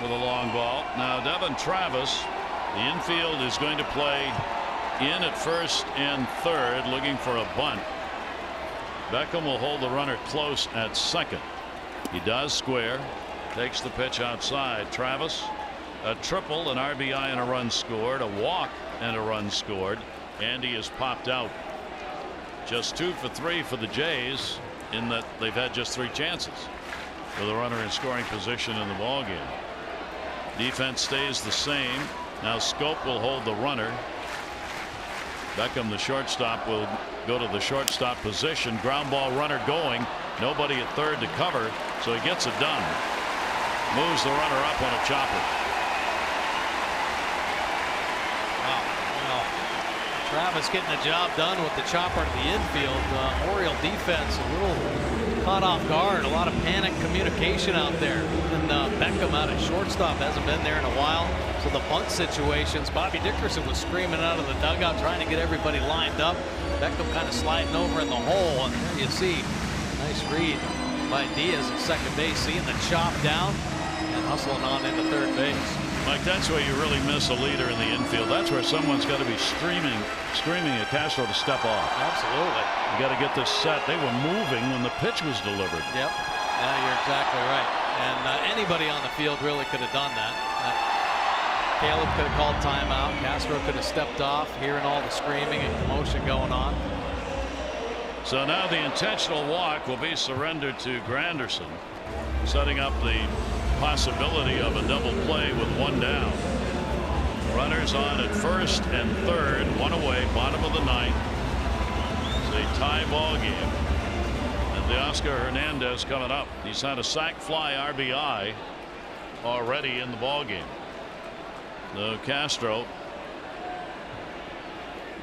with a long ball. Now Devin Travis, the infield is going to play in at first and third, looking for a bunt. Beckham will hold the runner close at second. He does square. Takes the pitch outside. Travis, a triple, an RBI, and a run scored. A walk and a run scored. Andy is popped out. Just 2 for 3 for the Jays, in that they've had just 3 chances with a runner in scoring position in the ball game. Defense stays the same. Now Scope will hold the runner. Beckham, the shortstop, will go to the shortstop position. Ground ball runner going. Nobody at third to cover, so he gets it done. Moves the runner up on a chopper. Wow. Well, Travis getting the job done with the chopper to the infield. Oriole defense a little caught off guard. A lot of panic communication out there. And Beckham out at shortstop hasn't been there in a while. So the bunt situations, Bobby Dickerson was screaming out of the dugout trying to get everybody lined up. Beckham kind of sliding over in the hole, and there you see nice read by Diaz at second base, seeing the chop down and hustling on into third base. Mike, that's where you really miss a leader in the infield. That's where someone's got to be screaming at Castro to step off. Absolutely. You got to get this set. They were moving when the pitch was delivered. Yep. Yeah, you're exactly right. And anybody on the field really could have done that. Caleb could have called timeout. Castro could have stepped off, hearing all the screaming and commotion going on. So now the intentional walk will be surrendered to Granderson, setting up the possibility of a double play with 1 down. Runners on at first and third, 1 away, bottom of the 9th. It's a tie ball game. And the Oscar Hernandez coming up. He's had a sac fly RBI already in the ball game. So Castro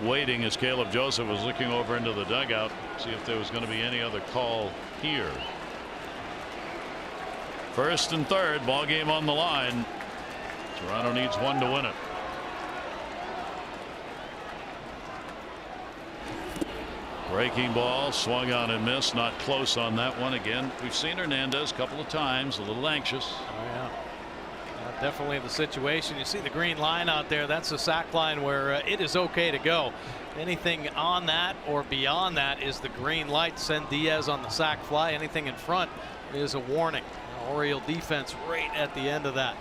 waiting as Caleb Joseph was looking over into the dugout, see if there was going to be any other call here. First and third, ball game on the line. Toronto needs 1 to win it. Breaking ball, swung on and missed, not close on that one. Again, we've seen Hernandez a couple of times, a little anxious. Oh yeah. Definitely the situation. You see the green line out there. That's the sac line where it is okay to go. Anything on that or beyond that is the green light. Send Diaz on the sac fly. Anything in front is a warning. Oriole defense right at the end of that.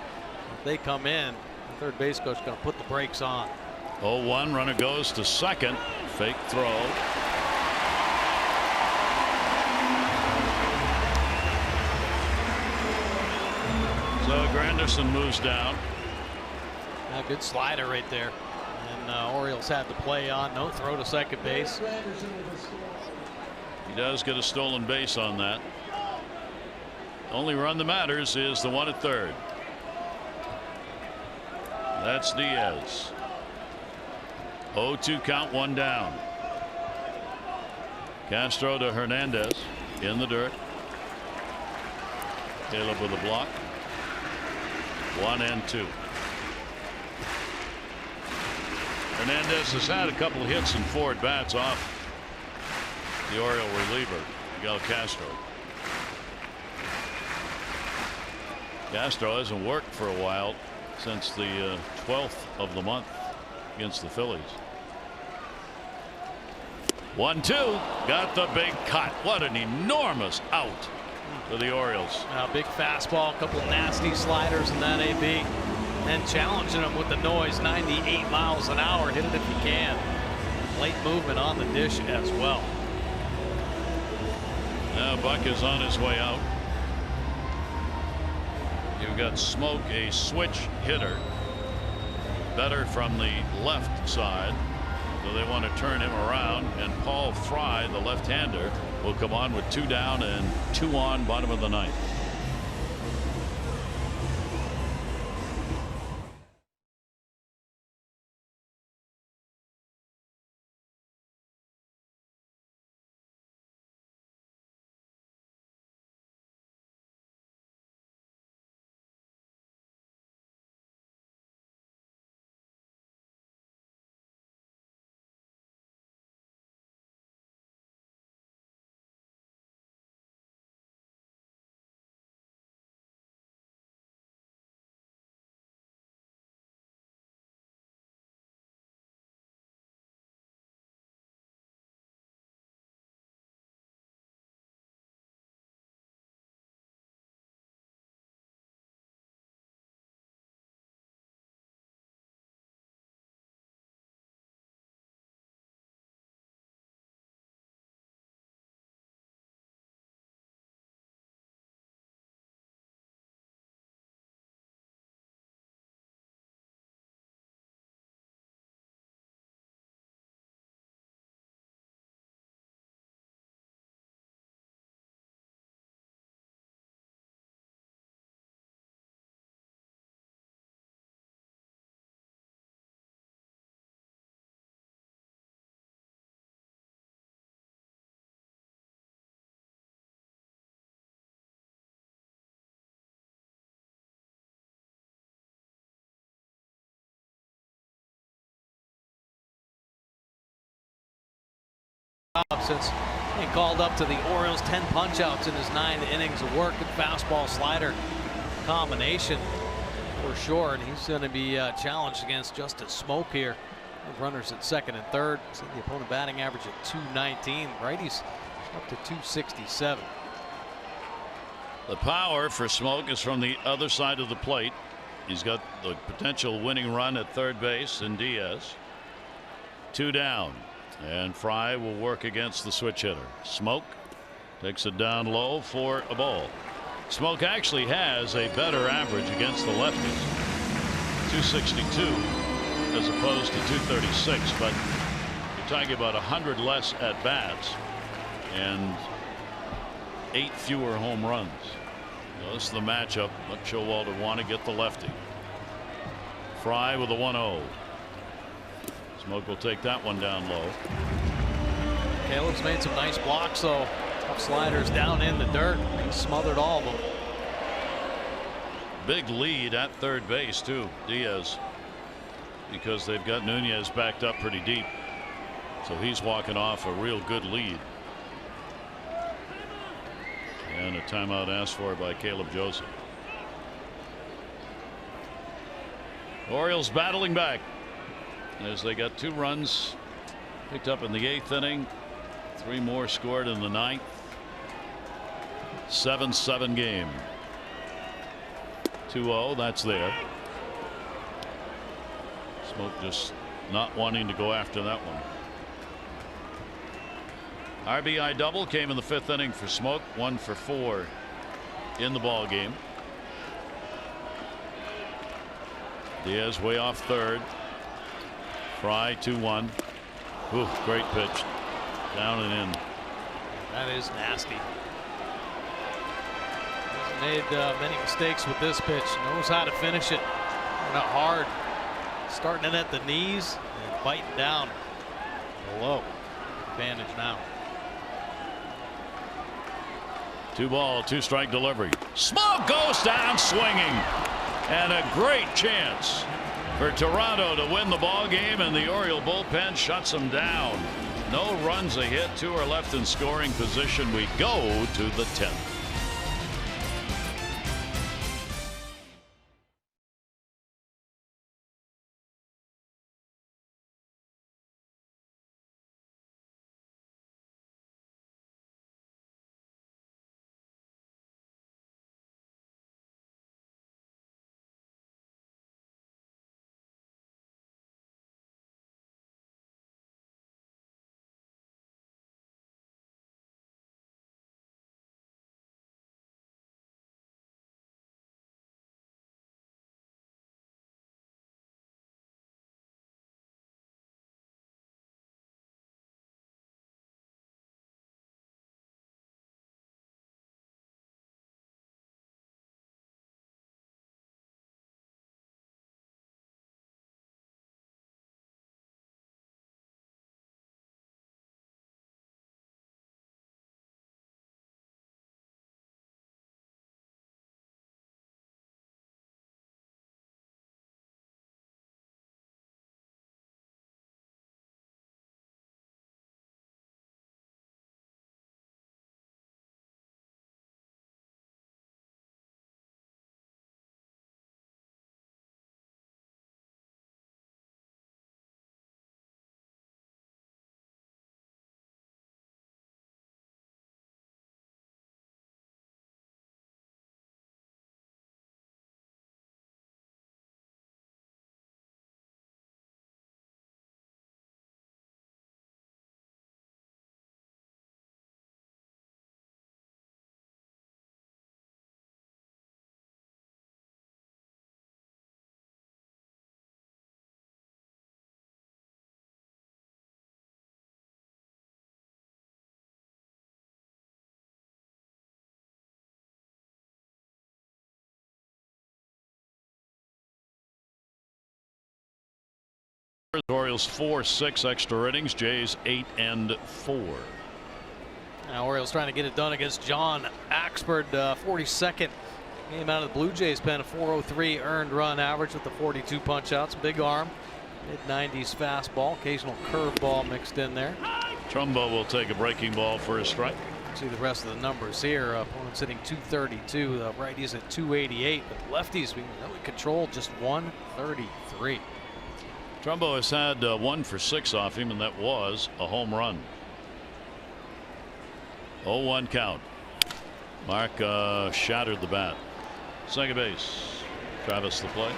If they come in, the third base coach is going to put the brakes on. 0-1, runner goes to second. Fake throw. So Granderson moves down. A good slider right there. And Orioles had the play on. No throw to second base. He does get a stolen base on that. Only run that matters is the one at third. That's Diaz. 0-2 count, 1 down. Castro to Hernandez in the dirt. Caleb with a block. 1 and 2. Hernandez has had a couple of hits and 4 at bats off the Oriole reliever, Miguel Castro. Castro hasn't worked for a while, since the 12th of the month against the Phillies. 1-2, got the big cut. What an enormous out for the Orioles. Big fastball, a couple of nasty sliders in that AB, and challenging him with the noise. 98 miles an hour. Hit it if you can. Late movement on the dish as well. Now Buck is on his way out. You've got Smoke, a switch hitter, better from the left side, so they want to turn him around. And Paul Fry, the left-hander, will come on with 2 down and 2 on, bottom of the 9th. since being called up to the Orioles. 10 punch-outs in his 9 innings of work. Good fastball slider combination for sure, and he's going to be challenged against Justice Smoke here. Runners at second and third. See the opponent batting average at 219. Righties up to 267. The power for Smoke is from the other side of the plate. He's got the potential winning run at third base in Diaz. 2 down, and Fry will work against the switch hitter. Smoke takes it down low for a ball. Smoke actually has a better average against the lefties, 262 as opposed to 236, but you're talking about 100 less at bats and 8 fewer home runs. So this is the matchup. Let Showalter want to get the lefty. Fry with a 1-0. Smoke will take that one down low. Caleb's made some nice blocks though. Tough sliders down in the dirt. He smothered all of them. Big lead at third base too, Diaz, because they've got Nunez backed up pretty deep. So he's walking off a real good lead. And a timeout asked for by Caleb Joseph. Orioles battling back as they got 2 runs picked up in the 8th inning. 3 more scored in the 9th. 7-7 game. 2-0, that's there. Smoke just not wanting to go after that one. RBI double came in the 5th inning for Smoke. 1 for 4 in the ball game. Diaz way off third. Fry 2-1. Ooh, great pitch. Down and in. That is nasty. Hasn't made many mistakes with this pitch. Knows how to finish it. Not hard. Starting in at the knees and biting down below. Advantage now. 2-ball, 2-strike delivery. Smoke goes down swinging, and a great chance for Toronto to win the ball game, and the Oriole bullpen shuts them down. No runs a hit. 2 are left in scoring position. We go to the 10th. Orioles 4-6 extra innings. Jays 8 and 4. Now Orioles trying to get it done against John Axford. 42nd game out of the Blue Jays pen. A 403 earned run average with the 42 punch outs. Big arm, mid-90s fastball, occasional curveball mixed in there. Trumbo will take a breaking ball for a strike. See the rest of the numbers here. Opponent's hitting 232. The righties at 288, but the lefties being really controlled, just 133. Trumbo has had 1 for 6 off him, and that was a home run. 0-1 count. Mark shattered the bat. Second base. Travis the play.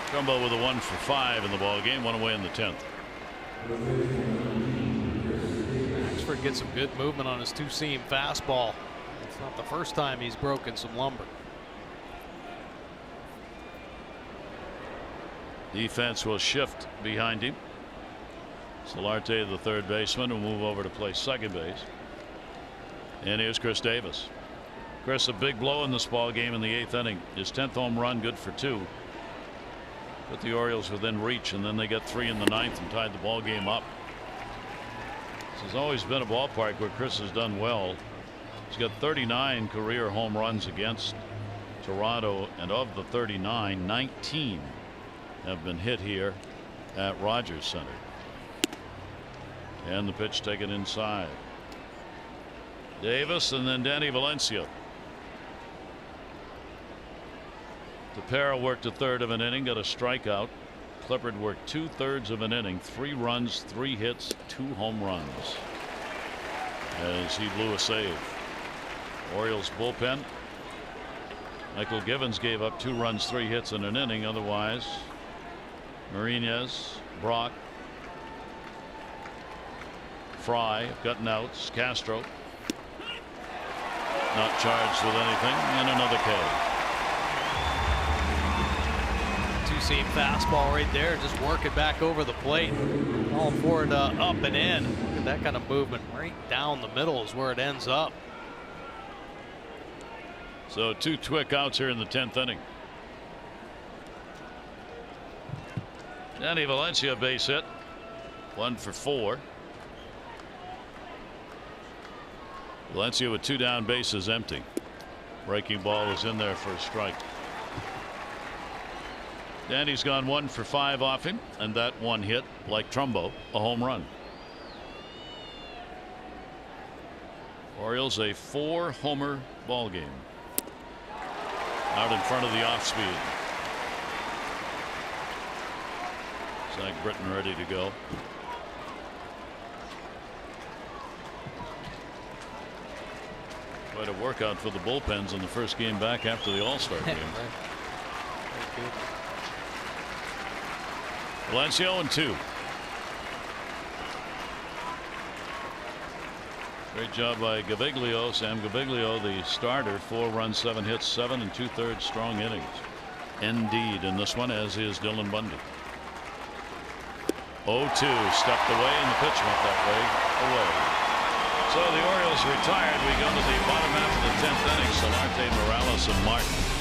Trumbo with a 1 for 5 in the ball game. One away in the 10th. Manfred gets some good movement on his two-seam fastball. It's not the first time he's broken some lumber. Defense will shift behind him. Solarte, the third baseman, will move over to play second base. And here's Chris Davis. Chris, a big blow in this ball game in the 8th inning. His 10th home run, good for 2. Put the Orioles within reach, and then they got 3 in the 9th and tied the ball game up. This has always been a ballpark where Chris has done well. He's got 39 career home runs against Toronto, and of the 39, 19 have been hit here at Rogers Center. And the pitch taken inside. Davis and then Danny Valencia. Tepera worked a third of an inning, got a strikeout. Clippard worked 2/3 of an inning, 3 runs, 3 hits, 2 home runs as he blew a save. Orioles bullpen. Michael Givens gave up 2 runs, 3 hits in an inning. Otherwise, Marinez, Brock, Fry have gotten outs. Castro not charged with anything, and another K. Two-seam fastball right there, just working back over the plate. All for it up and in. Look at that kind of movement. Right down the middle is where it ends up. So 2 quick outs here in the 10th inning. Danny Valencia base hit. 1 for 4. Valencia with 2 down, bases empty. Breaking ball is in there for a strike. Danny's gone 1 for 5 off him, and that 1 hit, like Trumbo, a home run. Orioles a 4-homer ball game. Out in front of the off speed. Zach Britton ready to go. Quite a workout for the bullpens in the first game back after the All-Star game. Valencia 0-2. Great job by Gaviglio. Sam Gaviglio, the starter, 4 runs, 7 hits, 7 2/3 strong innings. Indeed, in this one, as is Dylan Bundy. 0-2, stepped away, and the pitch went that way, away. So the Orioles retired. We go to the bottom half of the 10th inning. Solarte, Morales, and Martin.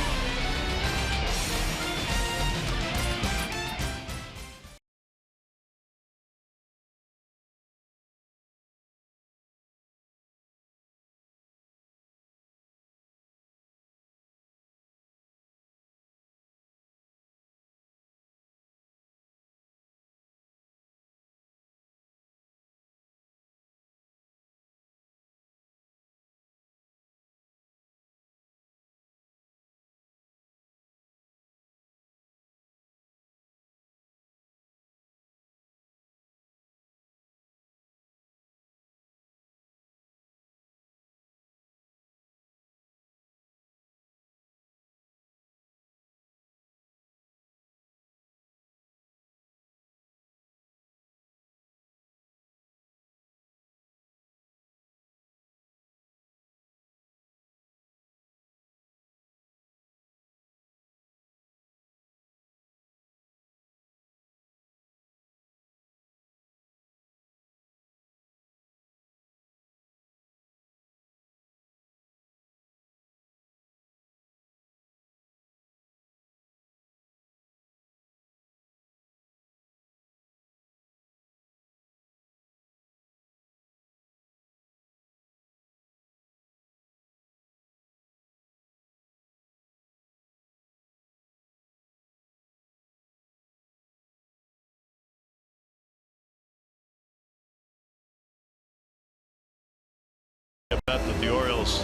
bet that the Orioles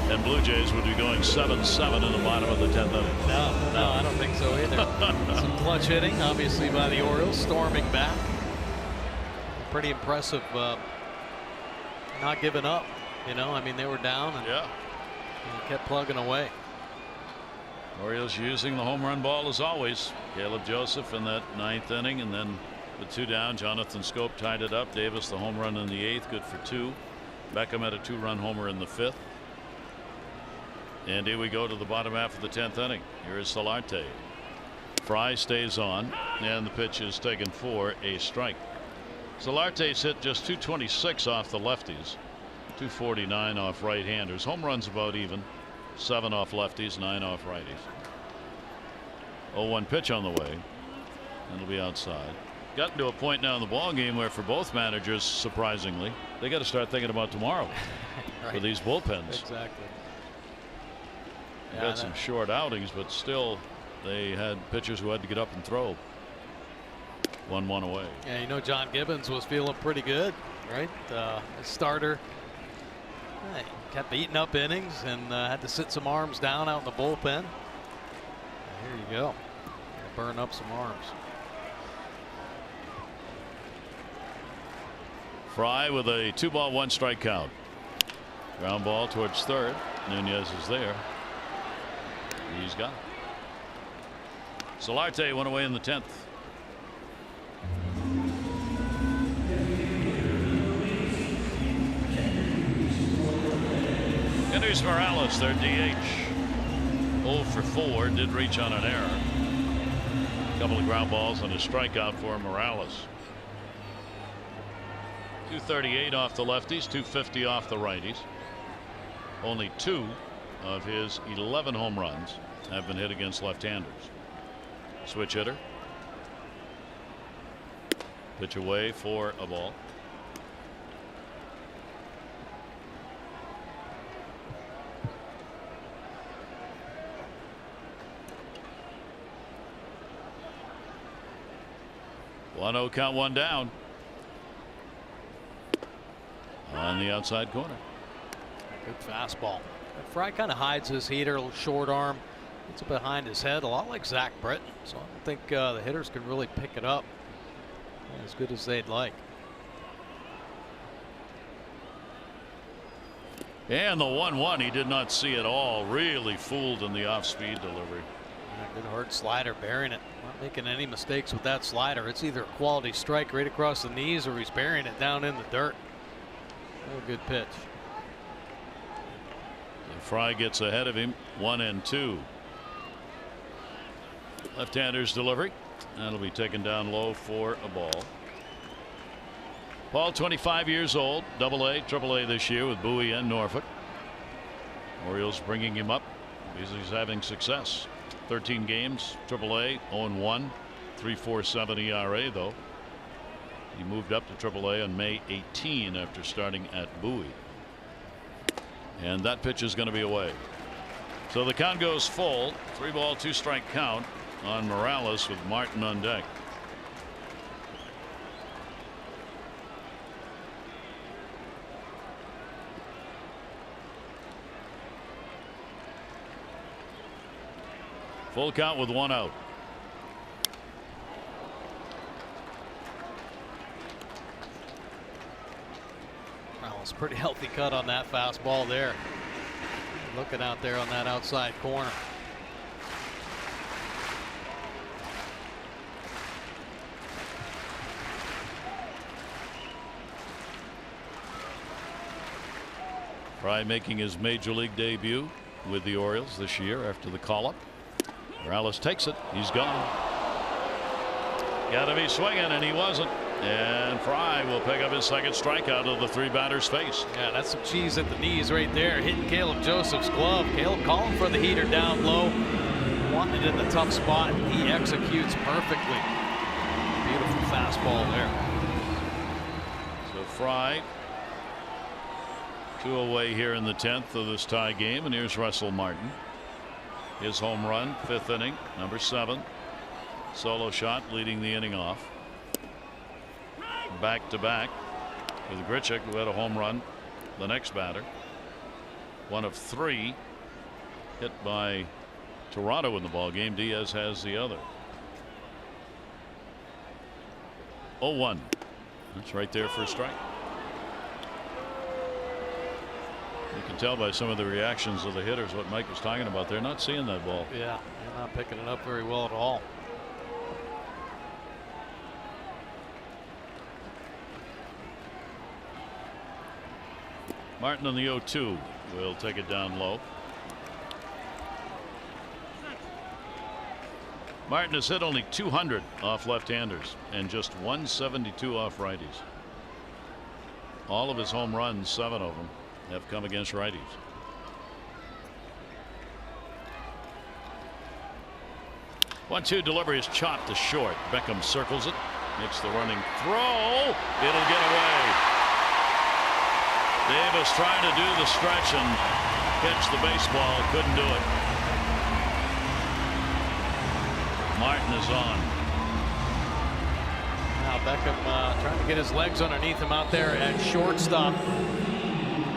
and Blue Jays would be going 7-7 in the bottom of the 10th inning. No, I don't think so either. Some clutch hitting, obviously, by the Orioles, storming back. Pretty impressive, not giving up. You know, I mean, they were down and kept plugging away. Orioles using the home run ball as always. Caleb Joseph in that 9th inning, and then with 2 down, Jonathan Scope tied it up. Davis the home run in the 8th, good for 2. Beckham had a 2-run homer in the 5th. And here we go to the bottom half of the 10th inning. Here is Solarte. Fry stays on, and the pitch is taken for a strike. Solarte's hit just 226 off the lefties, 249 off right-handers. Home runs about even. 7 off lefties, 9 off righties. 0-1 pitch on the way. It'll be outside. Gotten to a point now in the ball game where, for both managers, surprisingly, they got to start thinking about tomorrow Right. for these bullpens. Exactly. They've had some short outings, but still, they had pitchers who had to get up and throw. 1-1 away. Yeah, you know, John Gibbons was feeling pretty good, right? His starter kept eating up innings and had to sit some arms down out in the bullpen. And here you go. Burn up some arms. Fry with a 2-ball 1-strike count. Ground ball towards third. Nunez is there. He's got it. Solarte went away in the 10th. Here's Morales, their DH. 0 for 4, did reach on an error. A couple of ground balls and a strikeout for Morales. 238 off the lefties, 250 off the righties. Only 2 of his 11 home runs have been hit against left-handers. Switch hitter. Pitch away for a ball. One 0 count, 1 down. On the outside corner. Good fastball. Fry kind of hides his heater, a little short arm. It's behind his head, a lot like Zach Britton. So I don't think the hitters can really pick it up as good as they'd like. And the 1-1 he did not see at all. Really fooled in the off-speed delivery. Good hard slider, burying it. Not making any mistakes with that slider. It's either a quality strike right across the knees or he's burying it down in the dirt. Real good pitch. And Fry gets ahead of him. 1-2. Left-hander's delivery. That'll be taken down low for a ball. Paul, 25 years old, AA, AAA this year with Bowie and Norfolk. Orioles bringing him up because he's having success. 13 games, AAA, 0-1, 3.47 ERA though. He moved up to AAA on May 18 after starting at Bowie. And that pitch is going to be away. So the count goes full. 3-ball, 2-strike count on Morales with Martin on deck. Full count with 1 out. Morales, pretty healthy cut on that fastball there. Looking out there on that outside corner. Fry making his major league debut with the Orioles this year after the call-up. Morales takes it. He's gone. Got to be swinging, and he wasn't. And Fry will pick up his second strikeout of the 3 batters faced. Yeah, that's some cheese at the knees right there, hitting Caleb Joseph's glove. Caleb calling for the heater down low, wanting it in the tough spot. He executes perfectly. Beautiful fastball there. So Fry 2 away here in the 10th of this tie game, and here's Russell Martin. His home run, 5th inning, number 7. Solo shot leading the inning off. Back to back with Grichuk, who had a home run the next batter. one of 3 hit by Toronto in the ball game. Diaz has the other. 0-1. That's right there for a strike. You can tell by some of the reactions of the hitters what Mike was talking about. They're not seeing that ball. Yeah, they're not picking it up very well at all. Martin on the 0-2 will take it down low. Martin has hit only 200 off left-handers and just 172 off righties. All of his home runs, 7 of them, have come against righties. One-two delivery is chopped to short. Beckham circles it, makes the running throw. It'll get away. Davis trying to do the stretch and catch the baseball, couldn't do it. Martin is on. Now Beckham trying to get his legs underneath him out there at shortstop.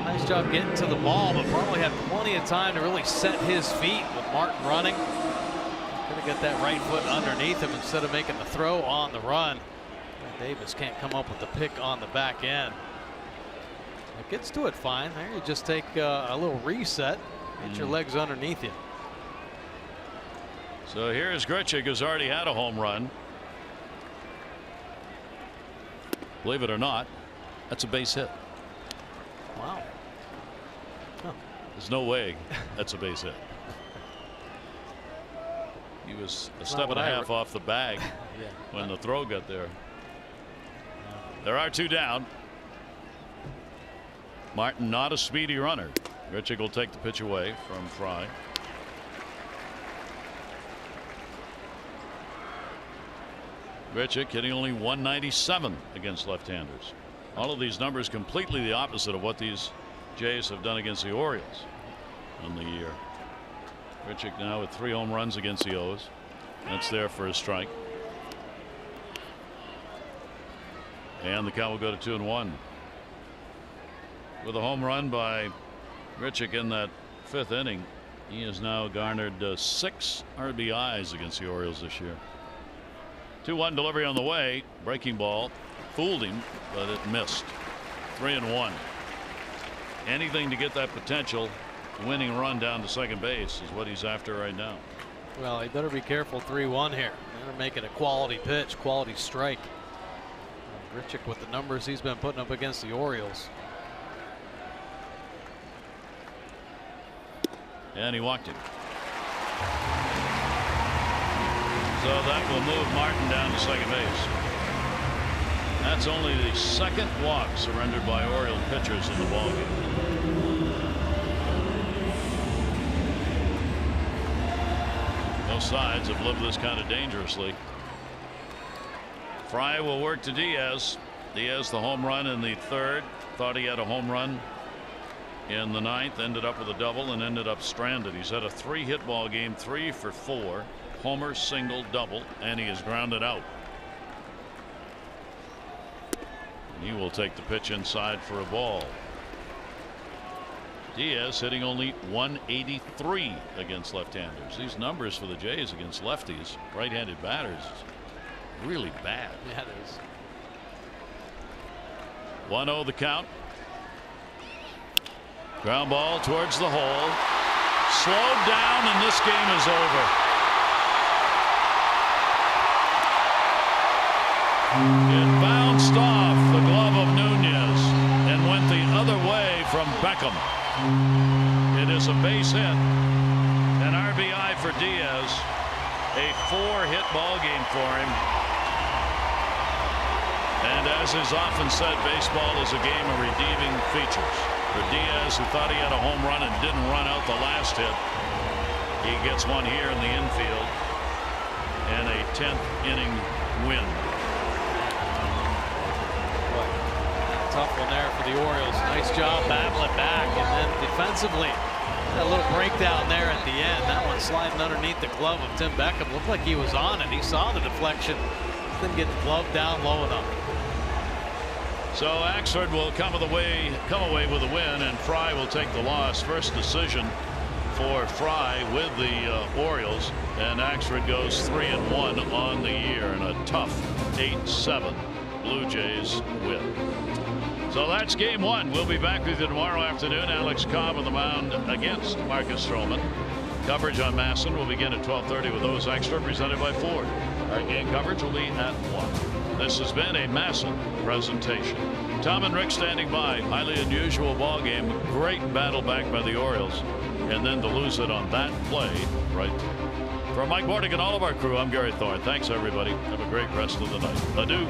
Nice job getting to the ball, but probably had plenty of time to really set his feet with Martin running. Gonna get that right foot underneath him instead of making the throw on the run. Davis can't come up with the pick on the back end. It gets to it fine. There you just take a little reset, get your legs underneath you. So here's Grichuk, who's already had a home run. Believe it or not, that's a base hit. Wow. Huh. There's no way that's a base hit. He was a step and a half off the bag when the throw got there. There are 2 down. Martin not a speedy runner. Grichuk will take the pitch away from Fry. Grichuk hitting only 197 against left-handers. All of these numbers completely the opposite of what these Jays have done against the Orioles in the year. Grichuk now with 3 home runs against the O's. That's there for a strike. And the count will go to 2-1. With a home run by Grichuk in that 5th inning, he has now garnered 6 RBIs against the Orioles this year. 2-1 delivery on the way. Breaking ball fooled him, but it missed. 3-1. Anything to get that potential winning run down to second base is what he's after right now. Well, he better be careful. 3-1 here. They're making a quality pitch, quality strike. Grichuk with the numbers he's been putting up against the Orioles. And he walked him. So that will move Martin down to second base. That's only the 2nd walk surrendered by Oriole pitchers in the ballgame. Both sides have lived this kind of dangerously. Fry will work to Diaz. Diaz the home run in the 3rd. Thought he had a home run in the 9th. Ended up with a double and ended up stranded. He's had a 3-hit ball game, 3 for 4. Homer, single, double, and he is grounded out. He will take the pitch inside for a ball. Diaz hitting only 183 against left-handers. These numbers for the Jays against lefties, right-handed batters, is really bad. Yeah, it is. 1-0 the count. Ground ball towards the hole. Slowed down, and this game is over. It bounced off the glove of Nunez and went the other way from Beckham. It is a base hit. An RBI for Diaz. A 4-hit ball game for him. And as is often said, baseball is a game of redeeming features. For Diaz, who thought he had a home run and didn't run out the last hit, he gets one here in the infield and a 10th inning win. Tough one there for the Orioles. Nice job battling back, and then defensively that little breakdown there at the end. That one sliding underneath the glove of Tim Beckham. Looked like he was on it. He saw the deflection. Didn't get the glove down low enough. So Axford will come away with a win, and Fry will take the loss. First decision for Fry with the Orioles, and Axford goes 3-1 on the year in a tough 8-7 Blue Jays win. So that's game one. We'll be back with you tomorrow afternoon. Alex Cobb on the mound against Marcus Stroman. Coverage on Masson will begin at 12:30 with those extra presented by Ford. Our game coverage will be at 1. This has been a Masson presentation. Tom and Rick standing by. Highly unusual ball game. Great battle back by the Orioles, and then to lose it on that play right there. For Mike Bordick and all of our crew, I'm Gary Thorne. Thanks everybody. Have a great rest of the night. Adieu.